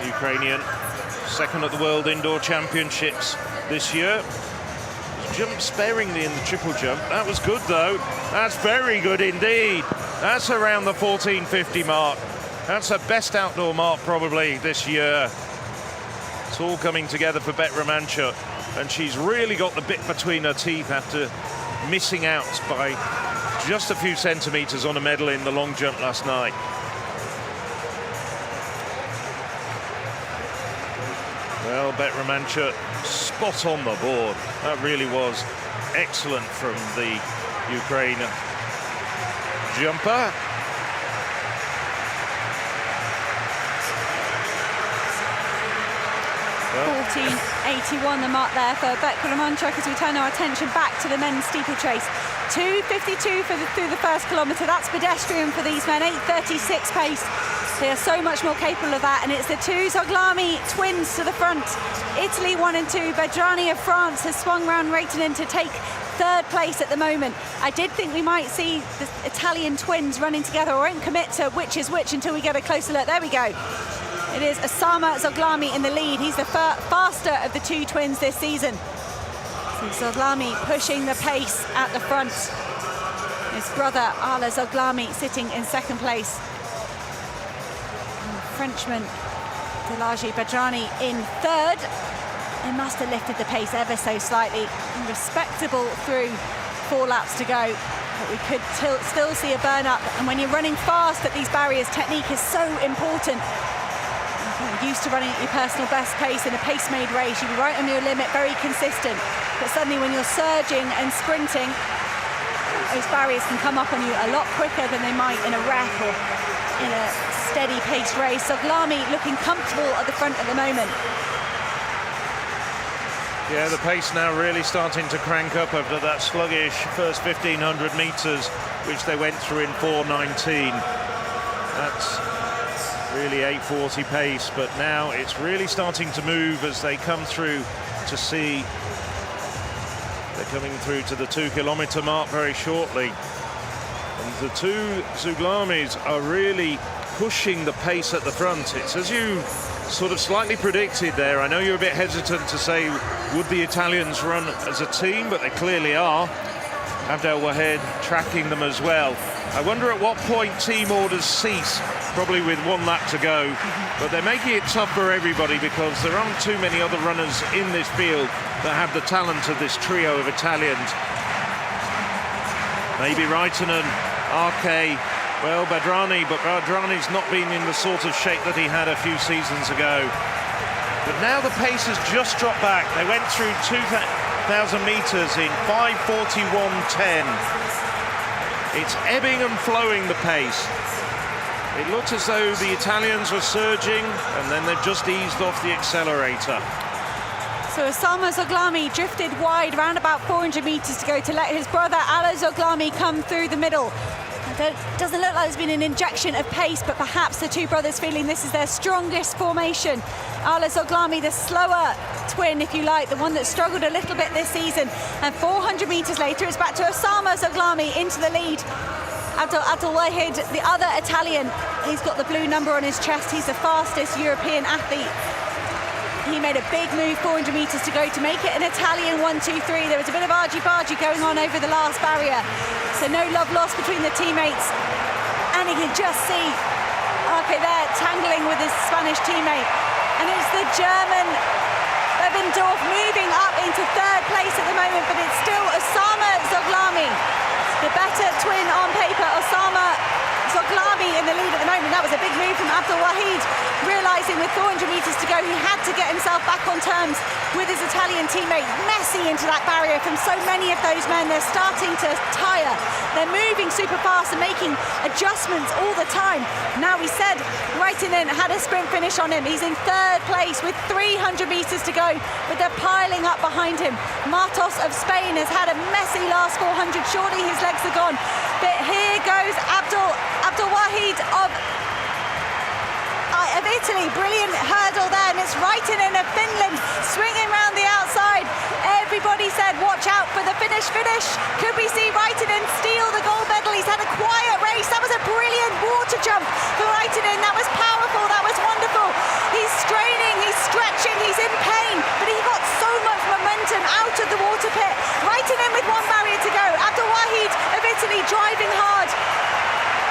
Ukrainian, 2nd at the World Indoor Championships this year. Jumped sparingly in the triple jump. That was good, though. That's very good indeed. That's around the 14.50 mark. That's her best outdoor mark probably this year. It's all coming together for Bet Romanchuk. And she's really got the bit between her teeth after missing out by just a few centimetres on a medal in the long jump last night. Well, Bet Romanchuk spot on the board. That really was excellent from the Ukraine jumper. 14.81 the mark there for Bekulamanchuk as we turn our attention back to the men's steeplechase. 2.52 through the first kilometre. That's pedestrian for these men. 8.36 pace. They are so much more capable of that, and it's the two Zoglami twins to the front. Italy 1 and 2. Bedrani of France has swung round Raitanen to take third place at the moment. I did think we might see the Italian twins running together. I won't commit to which is which until we get a closer look. There we go. It is Osama Zoglami in the lead. He's the faster of the two twins this season. So Zoglami pushing the pace at the front. His brother Ala Zoglami sitting in second place. And the Frenchman Delaji Bedrani in third. They must have lifted the pace ever so slightly. Respectable through 4 laps to go. But we could still see a burn up. And when you're running fast at these barriers, technique is so important. You're used to running at your personal best pace in a pace-made race. You'll be right on your limit, very consistent. But suddenly when you're surging and sprinting, those barriers can come up on you a lot quicker than they might in a rep or in a steady paced race. Zoglami looking comfortable at the front at the moment. Yeah, the pace now really starting to crank up after that sluggish first 1,500 metres, which they went through in 4:19. That's really 8:40 pace, but now it's really starting to move as they come through to see. They're coming through to the 2 kilometre mark very shortly. And the two Zoglamis are really pushing the pace at the front. It's as you sort of slightly predicted there. I know you're a bit hesitant to say, would the Italians run as a team, but they clearly are. Abdel Wahed tracking them as well. I wonder at what point team orders cease, probably with 1 lap to go. But they're making it tough for everybody because there aren't too many other runners in this field that have the talent of this trio of Italians. Maybe Raitanen, RK, well, Bedrani, but Bedrani's not been in the sort of shape that he had a few seasons ago. But now the pace has just dropped back. They went through 2,000 metres in 5:41.10. It's ebbing and flowing, the pace. It looked as though the Italians were surging, and then they've just eased off the accelerator. So Osama Zoglami drifted wide, around about 400 metres to go to let his brother Ala Zoglami come through the middle. It doesn't look like there's been an injection of pace, but perhaps the two brothers feeling this is their strongest formation. Ala Zoglami, the slower twin, if you like, the one that struggled a little bit this season. And 400 metres later, it's back to Osama Zoglami into the lead. Abdel Wahed, the other Italian, he's got the blue number on his chest. He's the fastest European athlete. He made a big move, 400 metres to go to make it an Italian 1-2-3. There was a bit of argy-bargy going on over the last barrier. So no love lost between the teammates. And you can just see Arke there tangling with his Spanish teammate. And it's the German Bevendorf moving up into third place at the moment, but it's still Osama Zoglami. The better twin on paper, Osama Zoglami in the lead at the moment. That was a big move from Abdel Wahed, realising with 400 metres to go he had to get himself back on terms with his Italian teammate. Messy into that barrier from so many of those men. They're starting to tire. They're moving super fast and making adjustments all the time. Now, we said Raitanen had a sprint finish on him. He's in third place with 300 metres to go, but they're piling up behind him. Martos of Spain has had a messy last 400. Surely his legs are gone. But here goes Abdel Wahed of Italy. Brilliant hurdle there, and it's Raitanen of Finland swinging round the outside. Everybody said watch out for the finish. Could we see Raitanen steal the gold medal? He's had a quiet race. That was a brilliant water jump for Raitanen. That was powerful, that was wonderful. He's straining, he's stretching, he's in pain, but he got so much momentum out of the water pit. Raitanen with 1 barrier to go. Abdel Wahed of Italy driving hard.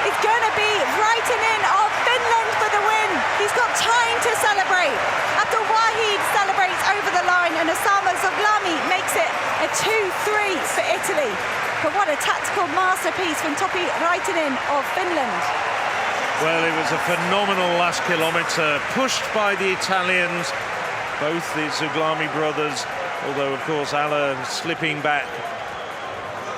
It's going to be Raitanen of Finland for the win. He's got time to celebrate. Abdel Wahed celebrates over the line, and Osama Zoglami makes it a 2-3 for Italy. But what a tactical masterpiece from Topi Raitanen of Finland. Well, it was a phenomenal last kilometre, pushed by the Italians, both the Zoglami brothers, although, of course, Ala slipping back.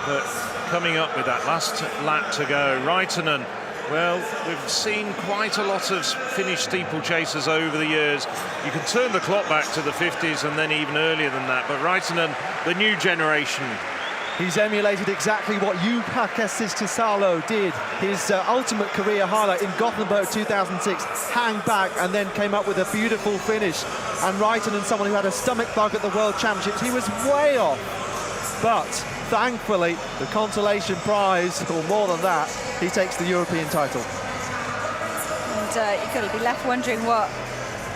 But coming up with that last lap to go, Raitanen Well, we've seen quite a lot of Finnish steeplechasers over the years. You can turn the clock back to the 50s and then even earlier than that, but Raitanen, the new generation. He's emulated exactly what Jukka Kestisalo did. His ultimate career highlight in Gothenburg 2006, hang back and then came up with a beautiful finish. And Raitanen, someone who had a stomach bug at the World Championships, he was way off. But thankfully, the consolation prize, or more than that, he takes the European title. And you've got to be left wondering what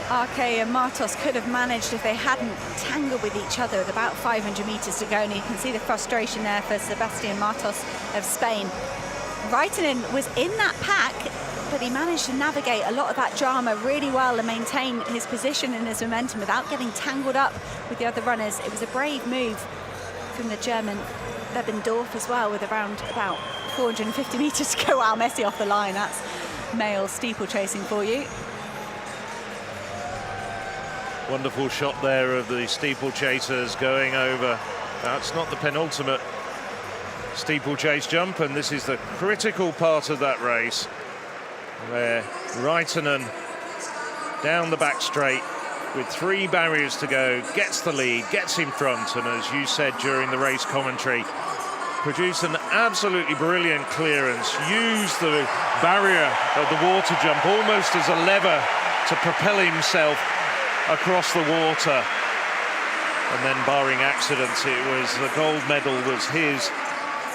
Arke and Martos could have managed if they hadn't tangled with each other with about 500 metres to go. And you can see the frustration there for Sebastian Martos of Spain. Raitanen was in that pack, but he managed to navigate a lot of that drama really well and maintain his position and his momentum without getting tangled up with the other runners. It was a brave move from the German Bebendorf as well, with around about 450 metres to go. Wow, Messi off the line. That's male steeplechasing for you. Wonderful shot there of the steeplechasers going over. That's not the penultimate steeplechase jump, and this is the critical part of that race where Raitanen down the back straight with 3 barriers to go, gets the lead, gets in front, and as you said during the race commentary, produced an absolutely brilliant clearance, used the barrier of the water jump almost as a lever to propel himself across the water. And then, barring accidents, it was the gold medal was his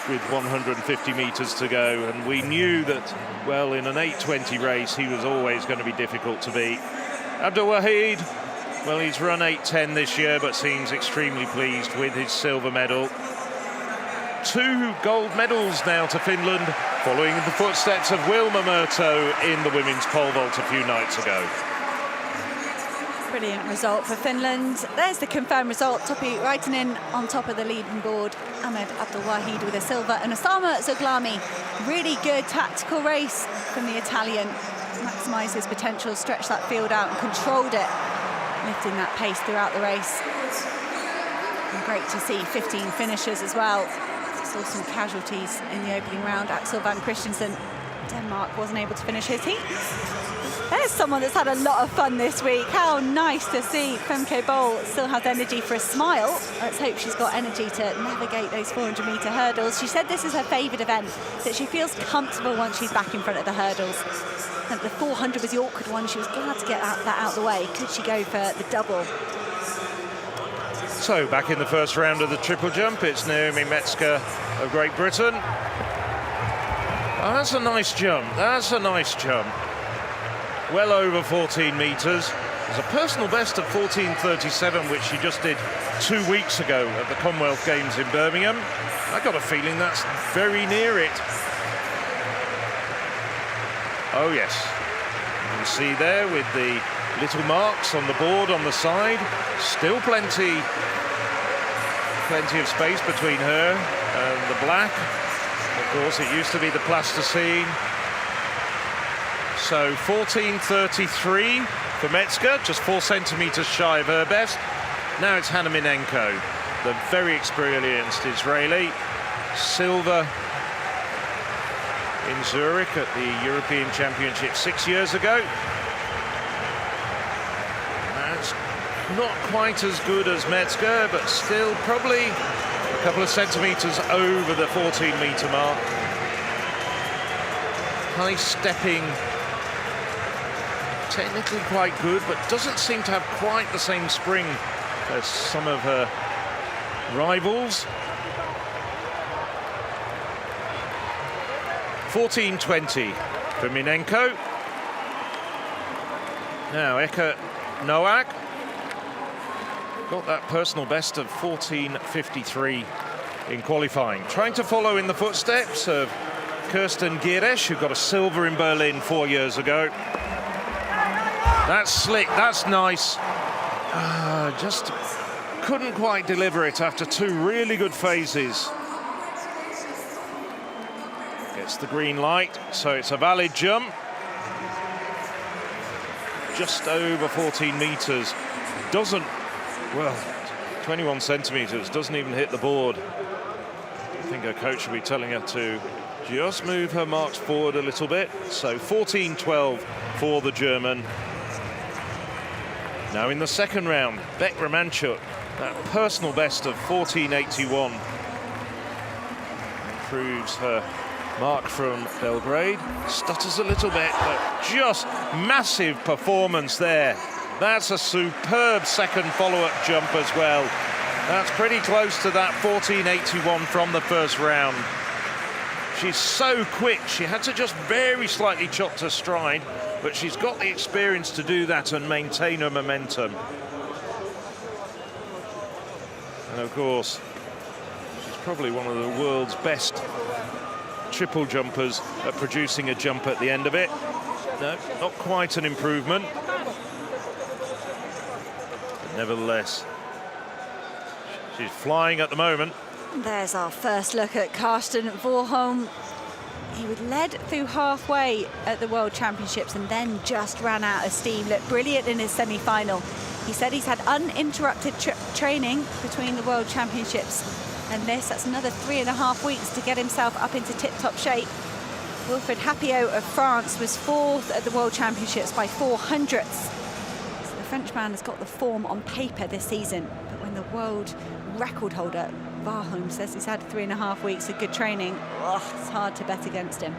with 150 metres to go. And we knew that, well, in an 8:20 race, he was always going to be difficult to beat. Abdelwahid, well, he's run 8:10 this year, but seems extremely pleased with his silver medal. 2 gold medals now to Finland, following in the footsteps of Wilma Murto in the women's pole vault a few nights ago. Brilliant result for Finland. There's the confirmed result. Topi Raitanen on top of the leading board. Ahmed Abdelwahid with a silver, and Osama Zoglami. Really good tactical race from the Italian. Maximised his potential, stretched that field out and controlled it, lifting that pace throughout the race. And great to see 15 finishers as well. Saw some casualties in the opening round. Axel van Christensen, Denmark, wasn't able to finish his heat. There's someone that's had a lot of fun this week. How nice to see Femke Bol still has energy for a smile. Let's hope she's got energy to navigate those 400-metre hurdles. She said this is her favourite event, that she feels comfortable once she's back in front of the hurdles. And the 400 was the awkward one. She was glad to get that out of the way. Could she go for the double? So back in the first round of the triple jump, it's Naomi Metzger of Great Britain. Oh, that's a nice jump. That's a nice jump. Well over 14 metres. There's a personal best of 14:37, which she just did 2 weeks ago at the Commonwealth Games in Birmingham. I got a feeling that's very near it. Oh yes, you can see there with the little marks on the board on the side. Still plenty of space between her and the black. Of course, it used to be the plasticine. So 14:33 for Metzger, just 4 centimetres shy of her best. Now it's Hanna Minenko, the very experienced Israeli. Silver in Zurich at the European Championship 6 years ago. That's not quite as good as Metzger, but still probably a couple of centimetres over the 14-metre mark. High stepping, technically quite good, but doesn't seem to have quite the same spring as some of her rivals. 14:20 for Minenko. Now Eka Noack got that personal best of 14:53 in qualifying. Trying to follow in the footsteps of Kirsten Gieresch, who got a silver in Berlin 4 years ago. That's slick, that's nice. Just couldn't quite deliver it after 2 really good phases. Gets the green light, so it's a valid jump. Just over 14 metres. Doesn't, well, 21 centimetres, doesn't even hit the board. I think her coach will be telling her to just move her marks forward a little bit. So 14-12 for the German. Now in the second round, Beck Romanchuk, that personal best of 14.81. Improves her mark from Belgrade. Stutters a little bit, but just massive performance there. That's a superb second follow-up jump as well. That's pretty close to that 14.81 from the first round. She's so quick, she had to just very slightly chop her stride, but she's got the experience to do that and maintain her momentum. And of course, she's probably one of the world's best triple jumpers at producing a jump at the end of it. No, not quite an improvement. But nevertheless, she's flying at the moment. There's our first look at Karsten Warholm. He was led through halfway at the World Championships and then just ran out of steam. Looked brilliant in his semi-final. He said he's had uninterrupted training between the World Championships and this. That's another 3.5 weeks to get himself up into tip-top shape. Wilfried Hapiot of France was 4th at the World Championships by 400ths. So the Frenchman has got the form on paper this season, but when the world record holder Warholm says he's had 3.5 weeks of good training, it's hard to bet against him.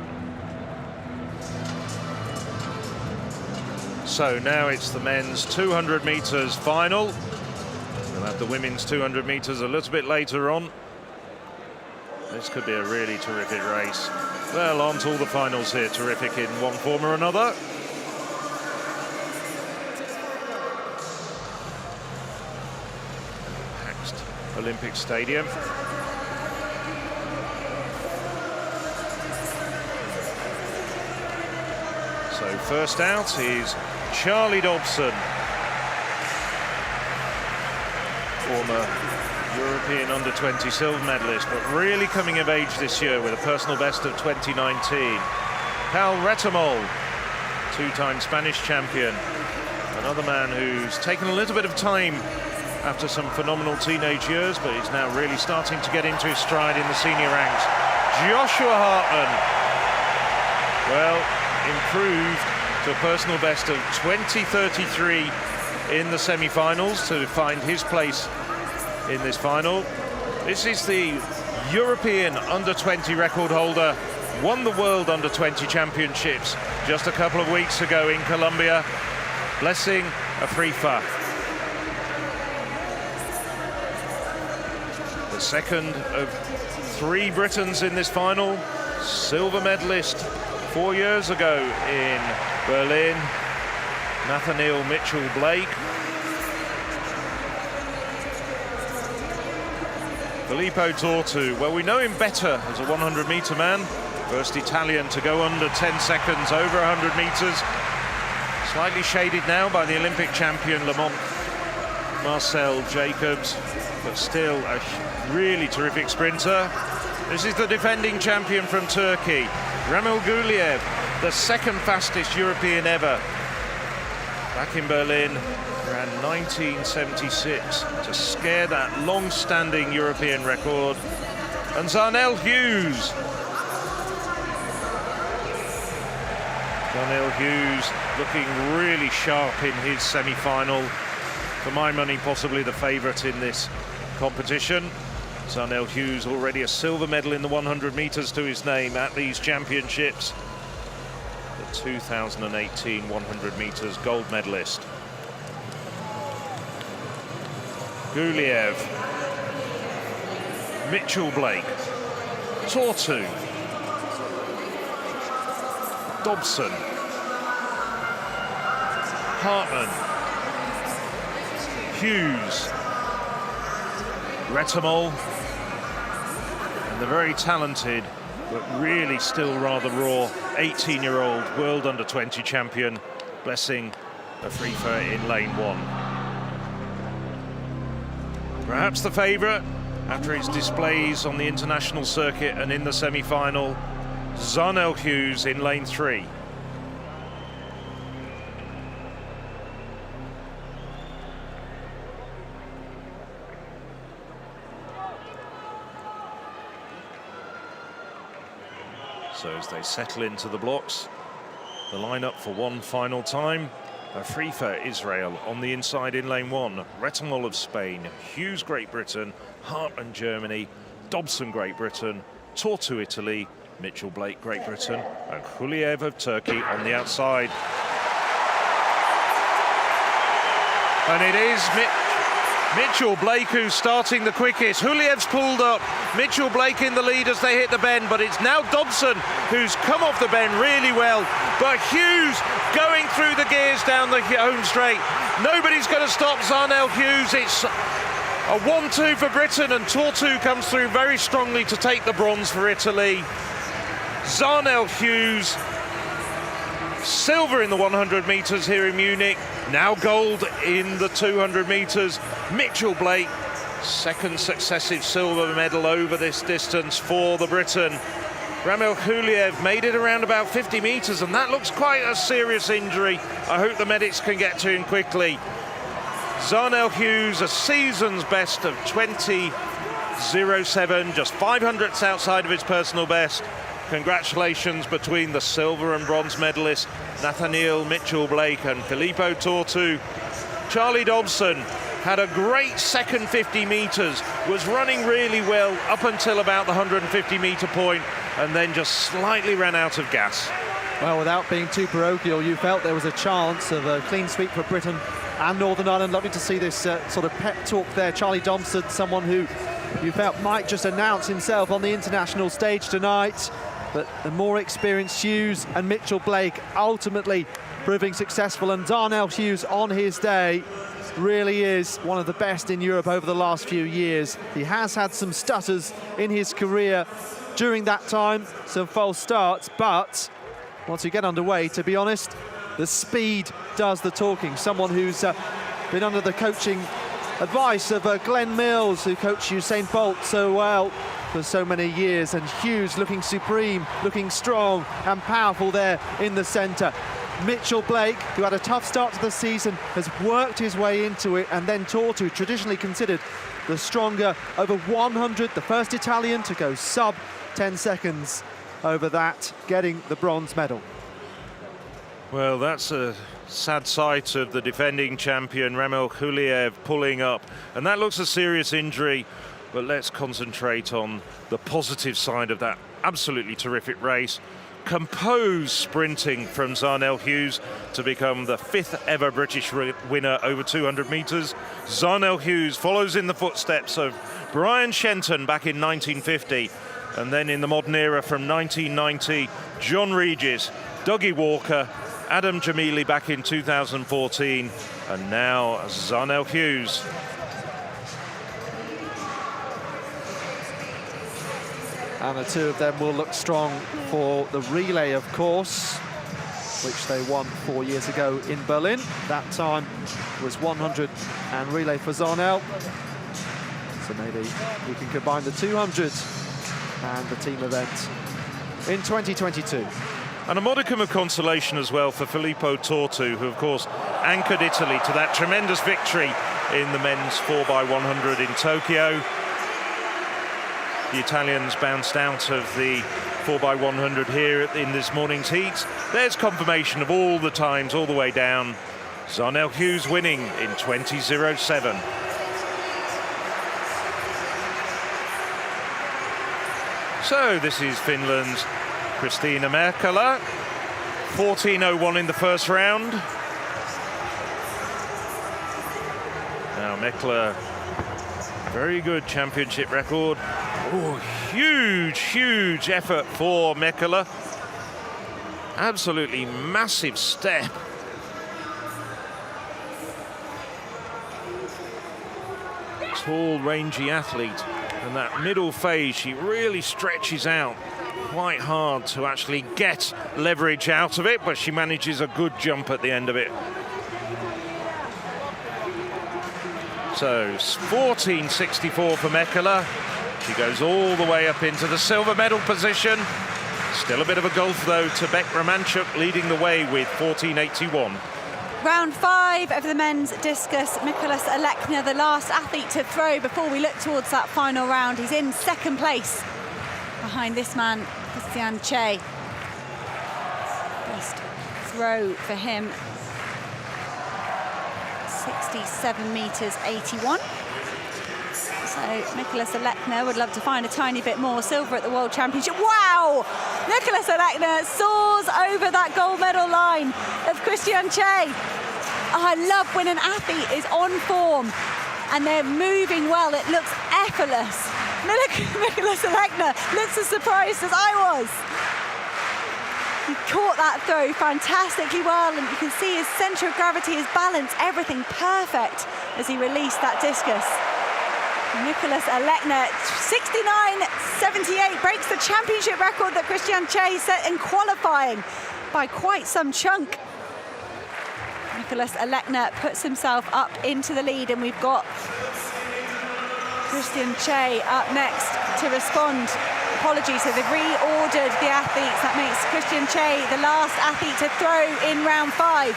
So now it's the men's 200 metres final. We'll have the women's 200 metres a little bit later on. This could be a really terrific race. Well, on to all the finals here, terrific in one form or another. Packed Olympic Stadium. So first out is Charlie Dobson, former European under-20 silver medalist, but really coming of age this year with a personal best of 2019. Pal Retamol, two-time Spanish champion, another man who's taken a little bit of time after some phenomenal teenage years, but he's now really starting to get into his stride in the senior ranks. Joshua Hartman, well, improved to a personal best of 20:33 in the semi-finals to find his place in this final. This is the European under-20 record holder, won the World Under-20 Championships just a couple of weeks ago in Colombia. Blessing Afrifa. The second of 3 Britons in this final, silver medalist 4 years ago in Berlin, Nathaniel Mitchell-Blake. Filippo Tortu, well, we know him better as a 100-metre man. First Italian to go under 10 seconds over 100 metres. Slightly shaded now by the Olympic champion Lamont Marcel Jacobs, but still a really terrific sprinter. This is the defending champion from Turkey, Ramil Guliev, the second fastest European ever. Back in Berlin, ran 1976 to scare that long-standing European record. And Zarnell Hughes. Zarnell Hughes looking really sharp in his semi-final. For my money, possibly the favourite in this competition. Zarnell Hughes already a silver medal in the 100 metres to his name at these championships. The 2018 100 metres gold medalist. Guliev, Mitchell-Blake, Tortu, Dobson, Hartman, Hughes, Retamol, and the very talented but really still rather raw 18-year-old world under-20 champion Blessing Afrifa in lane 1. Perhaps the favourite after its displays on the international circuit and in the semi-final, Zarnell Hughes in lane 3. So as they settle into the blocks, the lineup for one final time. Afrifa, Israel on the inside in lane 1. Retamol of Spain, Hughes, Great Britain, Hartman, Germany, Dobson, Great Britain, Tortu, Italy, Mitchell Blake, Great Britain, and Huliev of Turkey on the outside. And it is Mitchell Blake who's starting the quickest. Huliev's pulled up, Mitchell Blake in the lead as they hit the bend, but it's now Dobson who's come off the bend really well. But Hughes going through the gears down the home straight. Nobody's going to stop Zarnell Hughes. It's a 1-2 for Britain, and Tortu comes through very strongly to take the bronze for Italy. Zarnell Hughes, silver in the 100 metres here in Munich, now gold in the 200 metres. Mitchell Blake, second successive silver medal over this distance for the Briton. Ramil Huliev made it around about 50 metres, and that looks quite a serious injury. I hope the medics can get to him quickly. Zarnell Hughes, a season's best of 20.07, just 500ths outside of his personal best. Congratulations between the silver and bronze medalists, Nathaniel Mitchell Blake and Filippo Tortu. Charlie Dobson had a great second 50 metres, was running really well up until about the 150 metre point, and then just slightly ran out of gas. Well, without being too parochial, you felt there was a chance of a clean sweep for Britain and Northern Ireland. Lovely to see this sort of pep talk there. Charlie Dobson, someone who you felt might just announce himself on the international stage tonight. But the more experienced Hughes and Mitchell Blake ultimately proving successful, and Darnell Hughes on his day really is one of the best in Europe over the last few years. He has had some stutters in his career during that time, some false starts, but once you get underway, to be honest, the speed does the talking. Someone who's been under the coaching advice of Glenn Mills, who coached Usain Bolt so well for so many years, and Hughes looking supreme, looking strong and powerful there in the centre. Mitchell Blake, who had a tough start to the season, has worked his way into it, and then Tortu, traditionally considered the stronger over 100, the first Italian to go sub 10 seconds over that, getting the bronze medal. Well, that's a sad sight of the defending champion Ramil Huliev pulling up, and that looks a serious injury. But let's concentrate on the positive side of that absolutely terrific race. Composed sprinting from Zarnell Hughes to become the 5th ever British winner over 200 metres. Zarnell Hughes follows in the footsteps of Brian Shenton back in 1950, and then in the modern era from 1990, John Regis, Dougie Walker, Adam Jamili back in 2014, and now Zarnell Hughes. And the two of them will look strong for the relay, of course, which they won 4 years ago in Berlin. That time was 100 and relay for Zarnell. So maybe we can combine the 200 and the team event in 2022. And a modicum of consolation as well for Filippo Tortu, who of course anchored Italy to that tremendous victory in the men's 4x100 in Tokyo. The Italians bounced out of the 4x100 here in this morning's heats. There's confirmation of all the times all the way down. Zarnell Hughes winning in 20.07. So this is Finland's Kristiina Merkala, 14.01 in the first round. Now Merkala, very good championship record. Oh, huge effort for Merkala. Absolutely massive step. Tall, rangy athlete. And that middle phase, she really stretches out quite hard to actually get leverage out of it, but she manages a good jump at the end of it. So 14.64 for Merkala. She goes all the way up into the silver medal position. Still a bit of a gulf though to Beck Romanchuk, leading the way with 14.81. Round 5 of the men's discus. Mikolas Alekna, the last athlete to throw before we look towards that final round. He's in second place behind this man, Christian Che. Best throw for him. 67 meters 81. So Nicholas Alekna would love to find a tiny bit more. Silver at the World Championship. Wow! Nicholas Alekna soars over that gold medal line of Christian Che. Oh, I love when an athlete is on form and they're moving well. It looks effortless. Nicholas Alekna looks as surprised as I was. He caught that throw fantastically well, and you can see his centre of gravity, his balance, everything perfect as he released that discus. Nicholas Alekna, 69.78, breaks the championship record that Christian Che set in qualifying by quite some chunk. Nicholas Alekna puts himself up into the lead, and we've got Christian Che up next to respond. Apologies, so they've reordered the athletes. That makes Christian Che the last athlete to throw in round 5.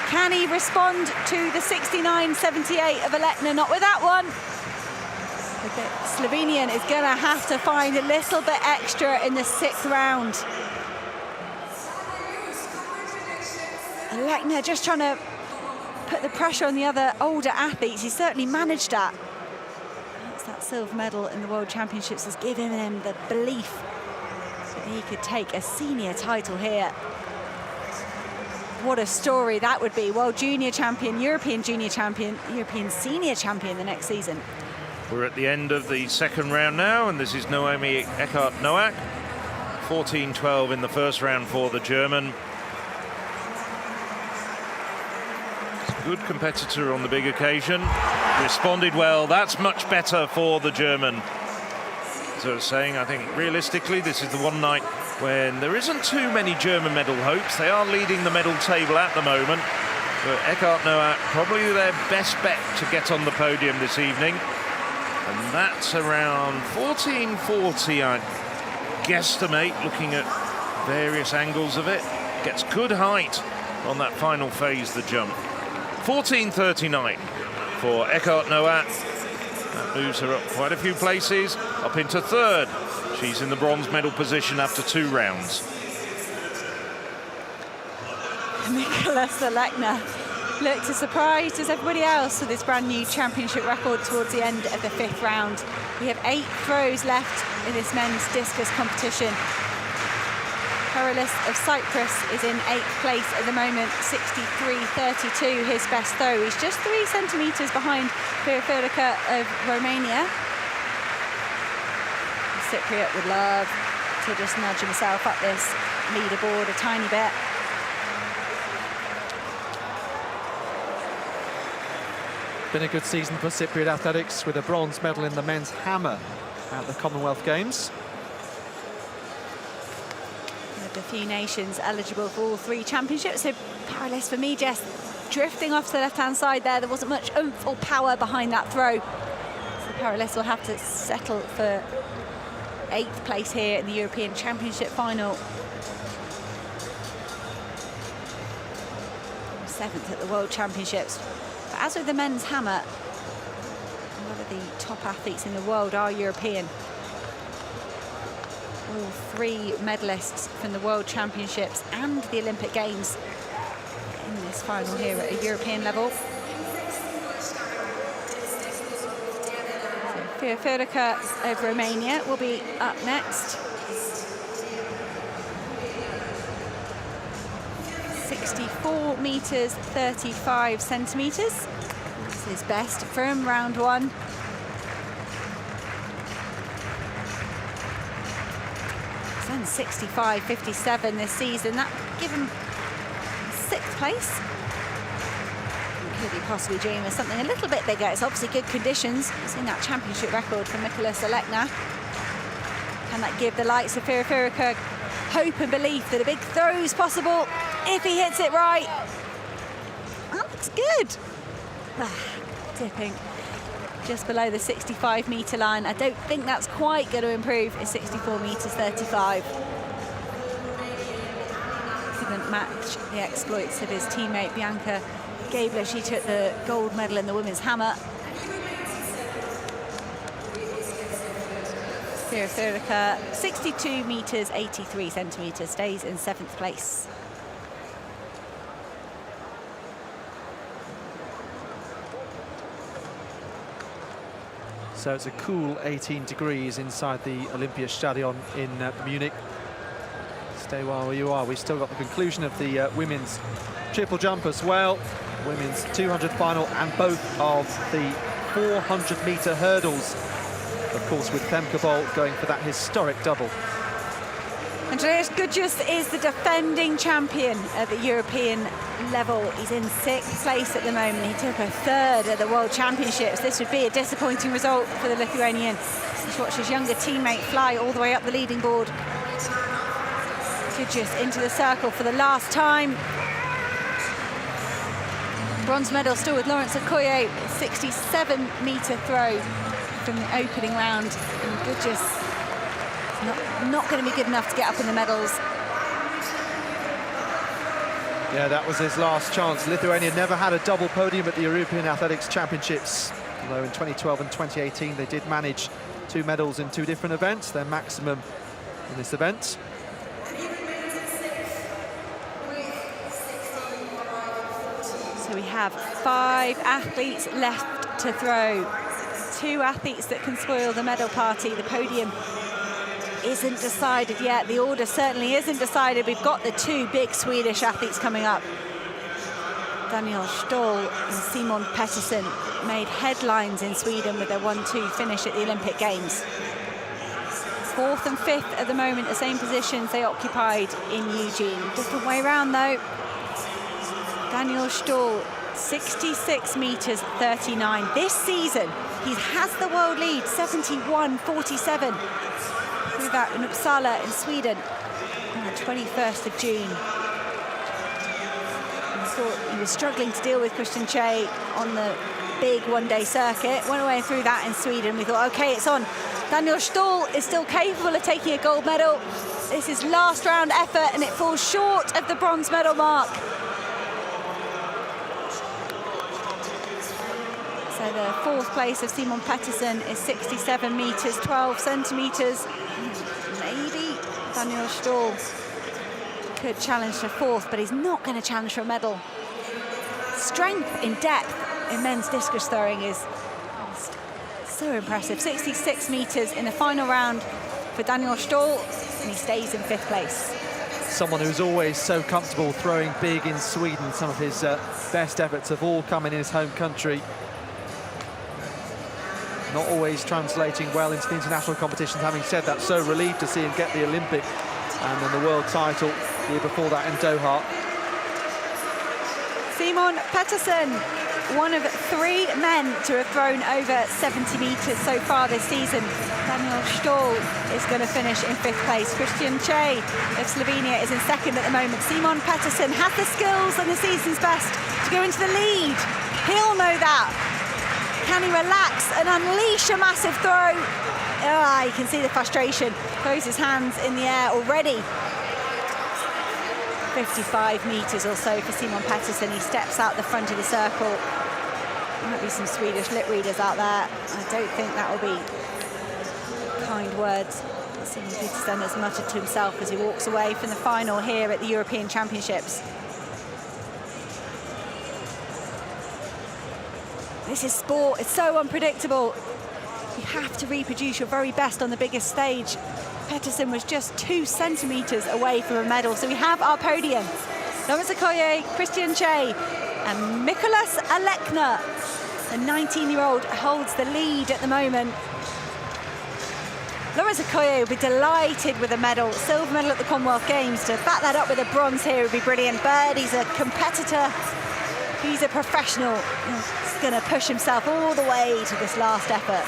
Can he respond to the 69.78 of Alekna? Not with that one. The Slovenian is going to have to find a little bit extra in the 6th round. Alekna just trying to put the pressure on the other older athletes. He certainly managed that. That's that silver medal in the World Championships has given him the belief that he could take a senior title here. What a story that would be. World Junior Champion, European Junior Champion, European Senior Champion the next season. We're at the end of the 2nd round now, and this is Noemi Eckart-Noack. 14-12 in the 1st round for the German. Good competitor on the big occasion. Responded well. That's much better for the German. So saying, I think realistically, this is the one night when there isn't too many German medal hopes. They are leading the medal table at the moment. But Eckart-Noack, probably their best bet to get on the podium this evening. And that's around 14.40, I'd guesstimate, looking at various angles of it. Gets good height on that final phase, the jump. 14.39 for Eckart-Noack. That moves her up quite a few places, up into 3rd. She's in the bronze medal position after 2 rounds. Nicholas Alekna looked as surprised as everybody else with his brand new championship record towards the end of the 5th round. We have 8 throws left in this men's discus competition. Perilis of Cyprus is in 8th place at the moment, 63.32, his best throw. He's just 3 centimetres behind Firfirca of Romania. The Cypriot would love to just nudge himself up this leaderboard a tiny bit. Been a good season for Cypriot athletics with a bronze medal in the men's hammer at the Commonwealth Games. A few nations eligible for all 3 championships. So Perilis, for me, just drifting off to the left-hand side there. There wasn't much oomph or power behind that throw. So Perilis will have to settle for 8th place here in the European Championship final. 7th at the World Championships. But as with the men's hammer, a lot of the top athletes in the world are European. All 3 medalists from the World Championships and the Olympic Games in this final here at a European level. So Firfirca of Romania will be up next. 64 meters 35 centimeters. This is his best from round 1. He's done 65.57 this season. That would give him 6th place. Could he possibly dream of something a little bit bigger? It's obviously good conditions. We've seen that championship record from Nicholas Alekna. Can that give the likes of Firfirca hope and belief that a big throw is possible if he hits it right? That looks good. Dipping just below the 65-metre line. I don't think that's quite going to improve. It's 64 metres 35. Couldn't match the exploits of his teammate Bianca Gabler. She took the gold medal in the women's hammer. Filica, 62 meters, 83 centimeters, stays in 7th place. So it's a cool 18 degrees inside the Olympiastadion in Munich. Stay where you are. We've still got the conclusion of the women's triple jump as well. Women's 200 final and both of the 400-meter hurdles. Of course, with Femke Bol going for that historic double. Andreas Gudjus is the defending champion at the European level. He's in 6th place at the moment. He took a 3rd at the World Championships. This would be a disappointing result for the Lithuanian. He's watched his younger teammate fly all the way up the leading board. Gudjus into the circle for the last time. Bronze medal still with Lawrence Okoye, 67-meter throw from the opening round. And Gudjus not going to be good enough to get up in the medals. Yeah, that was his last chance. Lithuania never had a double podium at the European Athletics Championships, although in 2012 and 2018 they did manage 2 medals in 2 different events, their maximum in this event. So we have 5 athletes left to throw. 2 athletes that can spoil the medal party. The podium isn't decided yet. The order certainly isn't decided. We've got the 2 big Swedish athletes coming up. Daniel Stoll and Simon Pettersson made headlines in Sweden with their 1-2 finish at the Olympic Games. 4th and 5th at the moment, the same positions they occupied in Eugene. Different way around though. Daniel Stoll, 66 meters 39. This season, he has the world lead, 71.47. Through that in Uppsala in Sweden on the 21st of June. And thought he was struggling to deal with Christian Che on the big one-day circuit. Went away through that in Sweden. We thought, okay, it's on. Daniel Stoll is still capable of taking a gold medal. This is last round effort and it falls short of the bronze medal mark. So the 4th place of Simon Pettersson is 67 meters, 12 centimeters. Maybe Daniel Stoll could challenge for 4th, but he's not going to challenge for a medal. Strength in depth in men's discus throwing is so impressive. 66 meters in the final round for Daniel Stoll, and he stays in 5th place. Someone who's always so comfortable throwing big in Sweden. Some of his best efforts have all come in his home country. Not always translating well into the international competitions. Having said that, so relieved to see him get the Olympic and then the world title the year before that in Doha. Simon Pettersson, one of 3 men to have thrown over 70 meters so far this season. Daniel Stoll is going to finish in 5th place. Christian Che of Slovenia is in 2nd at the moment. Simon Pettersson has the skills and the season's best to go into the lead. He'll know that. Can he relax and unleash a massive throw? You can see the frustration. Throws his hands in the air already. 55 meters or so for Simon Pettersson. He steps out the front of the circle. There might be some Swedish lip readers out there. I don't think that will be kind words that Simon Pettersson has muttered to himself as he walks away from the final here at the European Championships. This is sport, it's so unpredictable. You have to reproduce your very best on the biggest stage. Pettersson was just 2 centimeters away from a medal. So we have our podium. Lawrence Okoye, Christian Che, and Mikolas Alekna. The 19-year-old holds the lead at the moment. Lawrence Okoye will be delighted with a medal, silver medal at the Commonwealth Games. To back that up with a bronze here would be brilliant. But he's a competitor. He's a professional. He's going to push himself all the way to this last effort.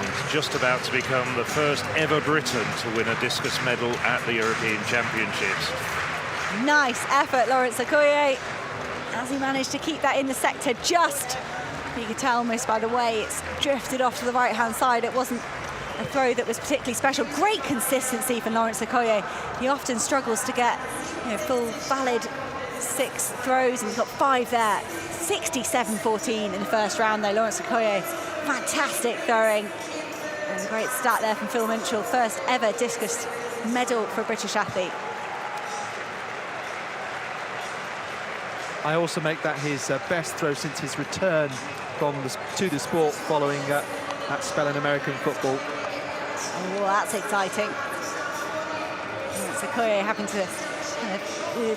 He's just about to become the first ever Briton to win a discus medal at the European Championships. Nice effort, Lawrence Okoye, as he managed to keep that in the sector just. You could tell almost by the way it's drifted off to the right-hand side. It wasn't a throw that was particularly special. Great consistency for Lawrence Okoye. He often struggles to get full valid 6 throws, and he's got 5 there. 67-14 in the first round though. Lawrence Okoye Fantastic throwing. And a great start there from Phil Minchell. First ever discus medal for a British athlete. I also make that his best throw since his return to the sport following that spell in American football. Oh, that's exciting. Sekoye having to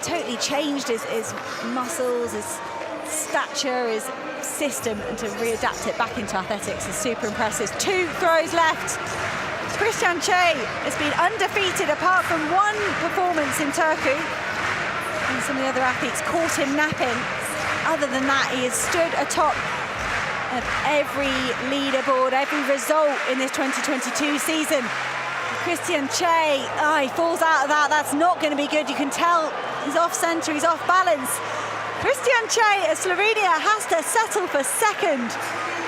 totally changed his muscles, his stature, his system, and to readapt it back into athletics is super impressive. 2 throws left. Christian Che has been undefeated apart from one performance in Turku. And some of the other athletes caught him napping. Other than that, he has stood atop of every leaderboard, every result in this 2022 season. Christian Che, he falls out of that. That's not going to be good. You can tell he's off centre, he's off balance. Christian Che of Slovenia has to settle for second.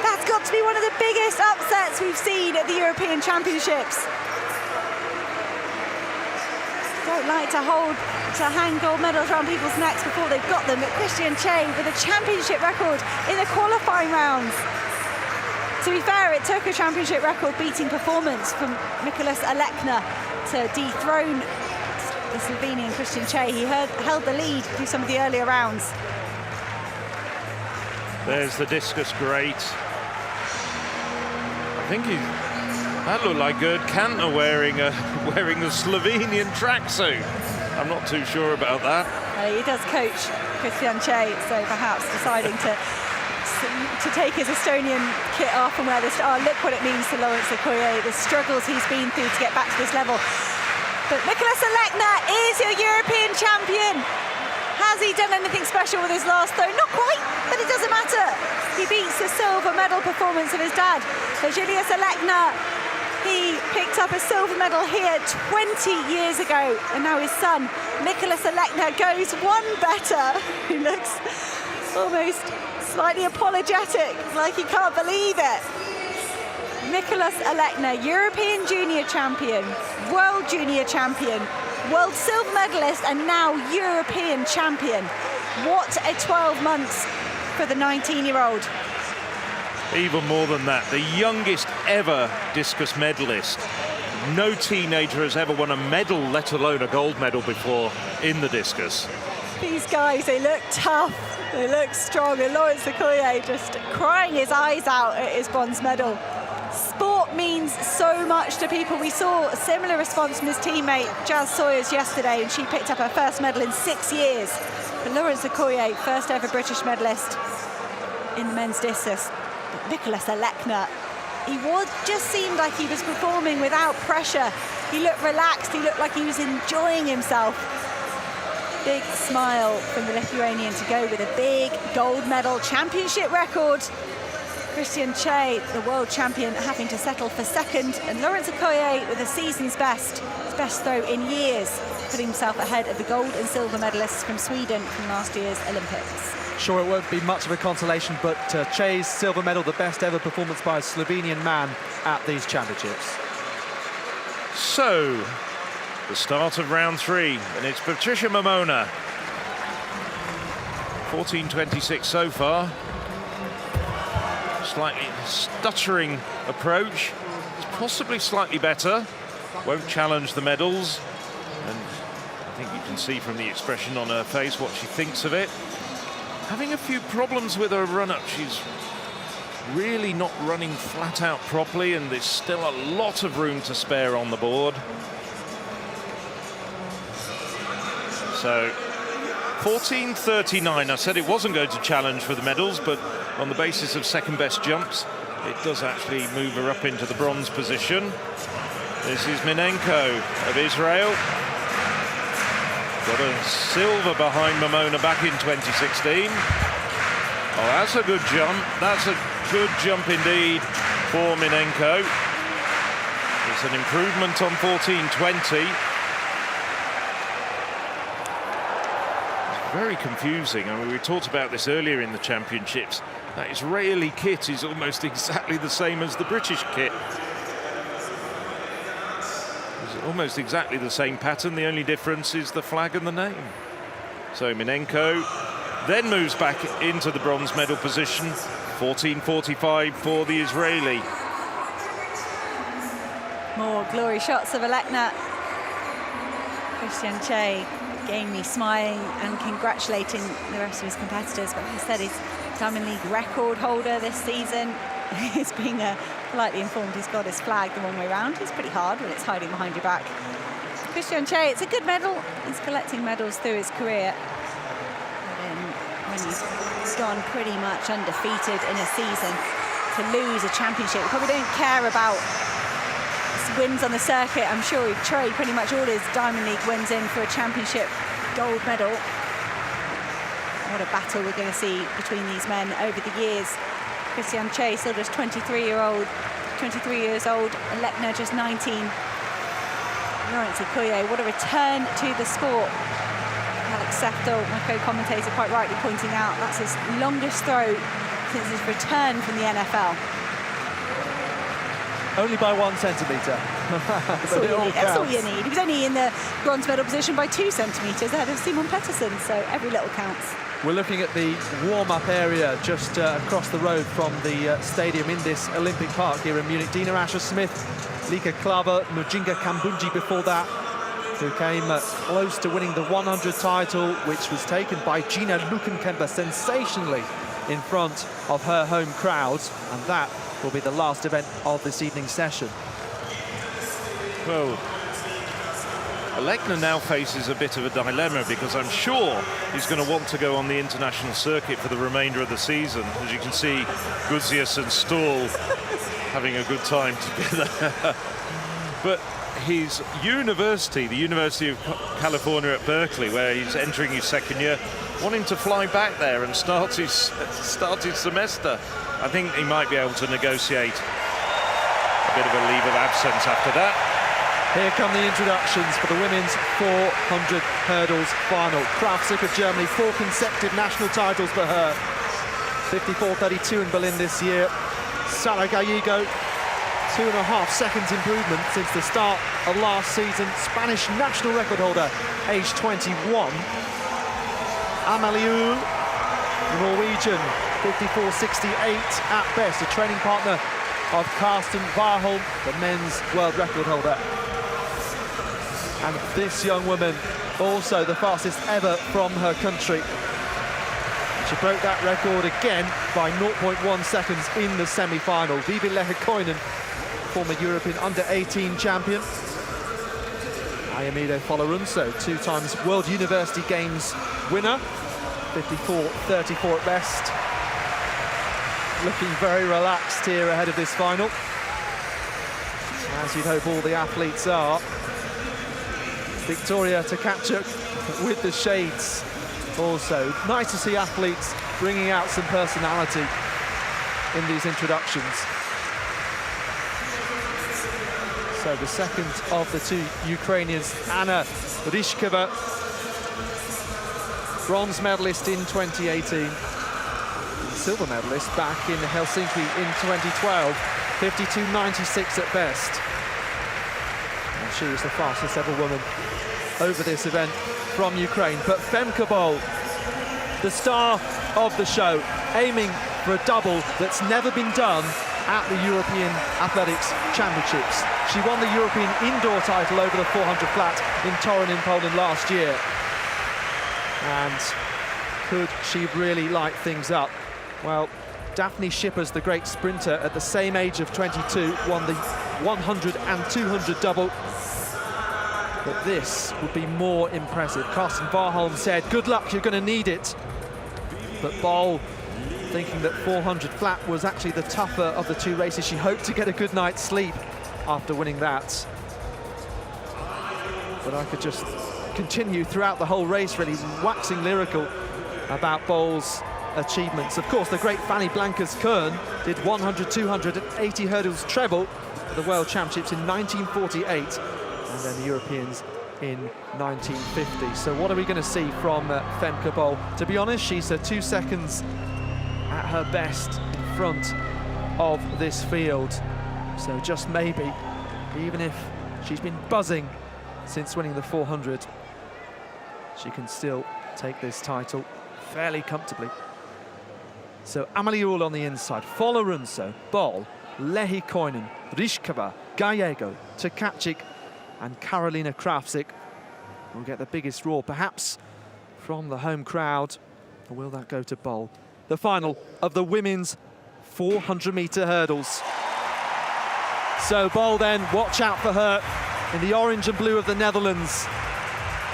That's got to be one of the biggest upsets we've seen at the European Championships. Don't like to hang gold medals around people's necks before they've got them, but Christian Che with a championship record in the qualifying rounds. To be fair, it took a championship record-beating performance from Mikolas Alekna to dethrone the Slovenian Christian Che. He held the lead through some of the earlier rounds. There's the discus great. I think that looked like Gerd Kantner wearing a Slovenian tracksuit. I'm not too sure about that. He does coach Christian Che, so perhaps deciding to take his Estonian kit off and wear this. Oh, look what it means to Lawrence Sekoye, the struggles he's been through to get back to this level. But Mikolas Alekna is your European champion. Has he done anything special with his last throw? Not quite, but it doesn't matter. He beats the silver medal performance of his dad. But Julius Alekna, he picked up a silver medal here 20 years ago, and now his son, Mikolas Alekna, goes one better. He looks almost slightly apologetic, like he can't believe it. Mikolas Alekna, European junior champion, world junior champion, world silver medalist, and now European champion. What a 12 months for the 19-year-old. Even more than that, the youngest ever discus medalist. No teenager has ever won a medal, let alone a gold medal before in the discus. These guys, they look tough, they look strong, and Lawrence Sekoye just crying his eyes out at his bronze medal. Sport means so much to people. We saw a similar response from his teammate Jazz Sawyers yesterday, and she picked up her first medal in 6 years. But Lawrence Sekoye, first ever British medalist in the men's discus. Mikolas Alekna, just seemed like he was performing without pressure. He looked relaxed, he looked like he was enjoying himself. Big smile from the Lithuanian to go with a big gold medal, championship record. Christian Che, the world champion, having to settle for second, and Lawrence Sekoye with a season's best, his best throw in years, putting himself ahead of the gold and silver medalists from Sweden from last year's Olympics. Sure, it won't be much of a consolation, but Che's silver medal, the best ever performance by a Slovenian man at these championships. So, the start of round 3, and it's Patricia Momona. 14:26 so far. Slightly stuttering approach. It's possibly slightly better. Won't challenge the medals. And I think you can see from the expression on her face what she thinks of it. Having a few problems with her run-up. She's really not running flat out properly, and there's still a lot of room to spare on the board. So 14:39. I said it wasn't going to challenge for the medals, but on the basis of second best jumps, it does actually move her up into the bronze position. This is Minenko of Israel. Got a silver behind Momona back in 2016. Oh, that's a good jump. That's a good jump indeed for Minenko. It's an improvement on 14:20. It's very confusing. I mean, we talked about this earlier in the championships. That Israeli kit is almost exactly the same as the British kit. It's almost exactly the same pattern. The only difference is the flag and the name. So Minenko then moves back into the bronze medal position. 14.45 for the Israeli. More glory shots of Alekna. Christian Che gamely smiling and congratulating the rest of his competitors. But he said his Diamond League record holder this season. He's being politely informed he's got his flag the wrong way around. It's pretty hard when it's hiding behind your back. Christian Che, it's a good medal. He's collecting medals through his career. When you've gone pretty much undefeated in a season, to lose a championship, you probably don't care about wins on the circuit. I'm sure he'd trade pretty much all his Diamond League wins in for a championship gold medal. What a battle we're going to see between these men over the years. Christian Che, still just 23 years old. Alekna just 19. Lawrence Ikoye, what a return to the sport. Alex Seftel, my co-commentator, quite rightly pointing out that's his longest throw since his return from the NFL. Only by 1 centimetre. That's all you need. He was only in the bronze medal position by 2 centimetres ahead of Simon Pettersson, so every little counts. We're looking at the warm-up area just across the road from the stadium in this Olympic Park here in Munich. Dina Asher-Smith, Lika Klaver, Mujinga Kambunji before that, who came close to winning the 100 title, which was taken by Gina Lukenkemper sensationally in front of her home crowds, and that will be the last event of this evening's session. Well, Alekna now faces a bit of a dilemma, because I'm sure he's going to want to go on the international circuit for the remainder of the season. As you can see, Guzius and Stahl having a good time together. But his university, the University of California at Berkeley, where he's entering his second year, want him to fly back there and start his semester. I think he might be able to negotiate a bit of a leave of absence after that. Here come the introductions for the women's 400 hurdles final. Kraftzucker, Germany, 4 consecutive national titles for her. 54.32 in Berlin this year. Sara Gallego, 2.5 seconds improvement since the start of last season. Spanish national record holder, age 21. Amaliu, Norwegian, 54.68 at best, a training partner of Karsten Warholm, the men's world record holder. And this young woman, also the fastest ever from her country. She broke that record again by 0.1 seconds in the semi-final. Vivi Lehikoinen, former European under-18 champion. Ayamide Folorunso, 2 times World University Games winner. 54.34 at best. Looking very relaxed here ahead of this final, as you'd hope all the athletes are. Victoria Tkachuk with the shades also. Nice to see athletes bringing out some personality in these introductions. So the second of the 2 Ukrainians, Anna Ryshkova, bronze medalist in 2018, silver medalist back in Helsinki in 2012, 52.96 at best. And she is the fastest ever woman over this event from Ukraine. But Femke Bol, the star of the show, aiming for a double that's never been done at the European Athletics Championships. She won the European indoor title over the 400 flat in Torun in Poland last year. And could she really light things up? Well, Daphne Schippers, the great sprinter, at the same age of 22, won the 100 and 200 double. But this would be more impressive. Karsten Warholm said, good luck, you're going to need it. But Bol, thinking that 400 flat was actually the tougher of the 2 races, she hoped to get a good night's sleep after winning that. But I could just continue throughout the whole race, really waxing lyrical about Bol's achievements. Of course, the great Fanny Blankers-Koen did 100, 200 and 80 hurdles treble at the World Championships in 1948, and then the Europeans in 1950. So what are we going to see from Femke Bol? To be honest, she's 2 seconds at her best in front of this field. So just maybe, even if she's been buzzing since winning the 400, she can still take this title. fairly comfortably. So Amaliul on the inside, Folorunso, Bol, Lehikoinen, Ryskova, Gallego, Tkaczyk and Karolina Krawczyk will get the biggest roar, perhaps from the home crowd. Or will that go to Bol? The final of the women's 400-metre hurdles. So Bol then, watch out for her in the orange and blue of the Netherlands.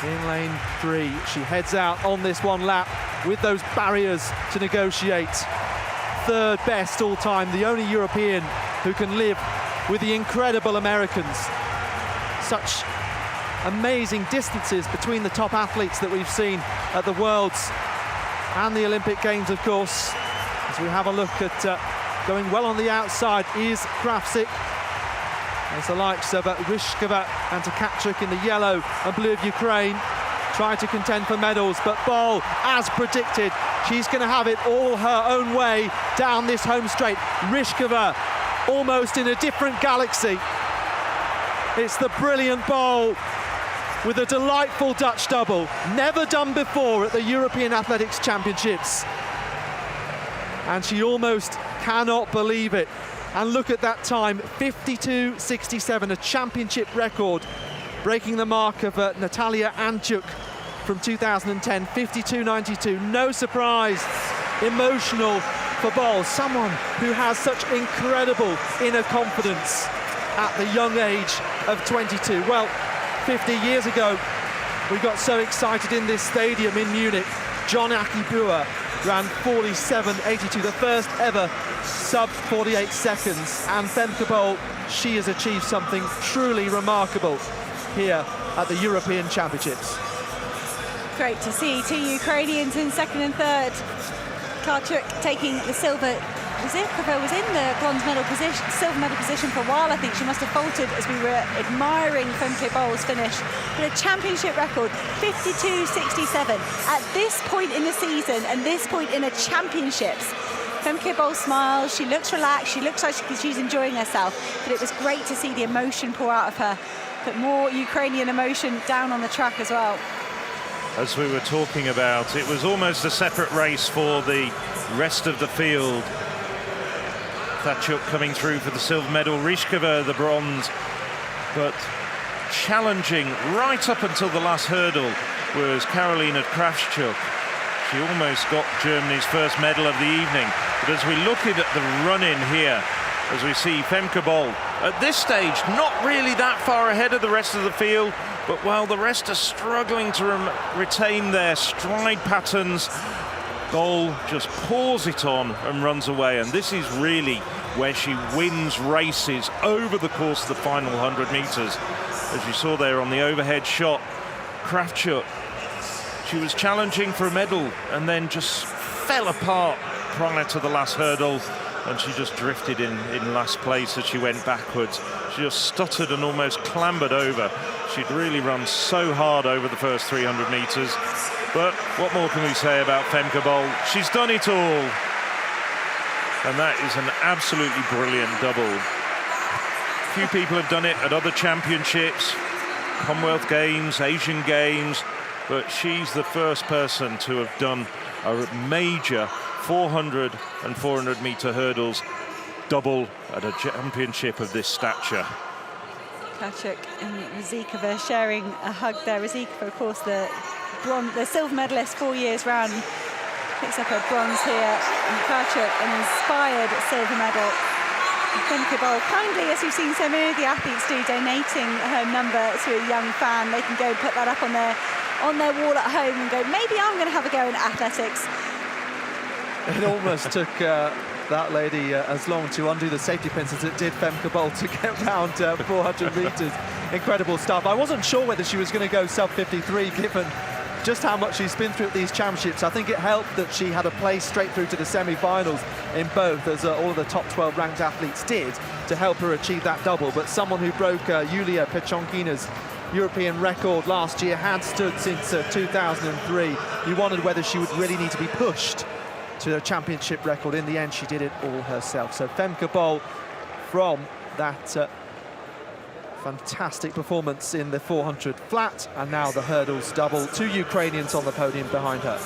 In lane 3, she heads out on this one lap with those barriers to negotiate. Third best all time, the only European who can live with the incredible Americans. Such amazing distances between the top athletes that we've seen at the Worlds and the Olympic Games, of course. As we have a look at going well on the outside is Krawczyk. There's the likes of Ryskova and Tkaczyk in the yellow and blue of Ukraine, trying to contend for medals, but Bol, as predicted, she's going to have it all her own way down this home straight. Ryskova almost in a different galaxy. It's the brilliant Bol with a delightful Dutch double, never done before at the European Athletics Championships. And she almost cannot believe it. And look at that time, 52.67, a championship record, breaking the mark of Natalia Anchuk from 2010, 52.92. No surprise, emotional for Bol, someone who has such incredible inner confidence at the young age of 22. Well, 50 years ago, we got so excited in this stadium in Munich. John Akibua ran 47.82, the first ever sub 48 seconds. And Femke Bol, she has achieved something truly remarkable here at the European Championships. Great to see two Ukrainians in second and third. Krawczyk taking the silver. Zyskova was in the bronze medal position, silver medal position for a while. I think she must have faltered as we were admiring Femke Bol's finish. But a championship record, 52.67. At this point in the season and this point in the championships, Femke Bol smiles, she looks relaxed, she looks like she's enjoying herself. But it was great to see the emotion pour out of her. But more Ukrainian emotion down on the track as well. As we were talking about, it was almost a separate race for the rest of the field. Tkaczyk coming through for the silver medal, Ryskova the bronze, but challenging right up until the last hurdle was Karolina Krawczyk. She almost got Germany's first medal of the evening. But as we look at the run-in here, as we see Femke Bol, at this stage, not really that far ahead of the rest of the field, but while the rest are struggling to retain their stride patterns, Bol just pours it on and runs away. And this is really where she wins races over the course of the final 100 metres. As you saw there on the overhead shot, Krawczyk, she was challenging for a medal and then just fell apart prior to the last hurdle, and she just drifted in last place as she went backwards. She just stuttered and almost clambered over. She'd really run so hard over the first 300 metres. But what more can we say about Femke Bol? She's done it all. And that is an absolutely brilliant double. Few people have done it at other championships, Commonwealth Games, Asian Games, but she's the first person to have done a major 400 and 400 metre hurdles double at a championship of this stature. Krawczyk and Zyskova sharing a hug there. Zyskova, of course, the silver medalist 4 years round, picks up a bronze here, and Krawczyk an inspired silver medal. Femke Bol, kindly, as we've seen so many of the athletes do, donating her number to a young fan. They can go put that up on their wall at home and go, maybe I'm going to have a go in athletics. It almost took that lady as long to undo the safety pins as it did Femke Bol to get round 400 metres. Incredible stuff. I wasn't sure whether she was going to go sub 53 given just how much she's been through at these championships. I think it helped that she had a place straight through to the semi-finals in both, as all of the top 12 ranked athletes did, to help her achieve that double. But someone who broke Yulia Pechonkina's European record last year, had stood since 2003. You wondered whether she would really need to be pushed to a championship record. In the end, she did it all herself. So Femke Bol, from that fantastic performance in the 400 flat, and now the hurdles double. Two Ukrainians on the podium behind her.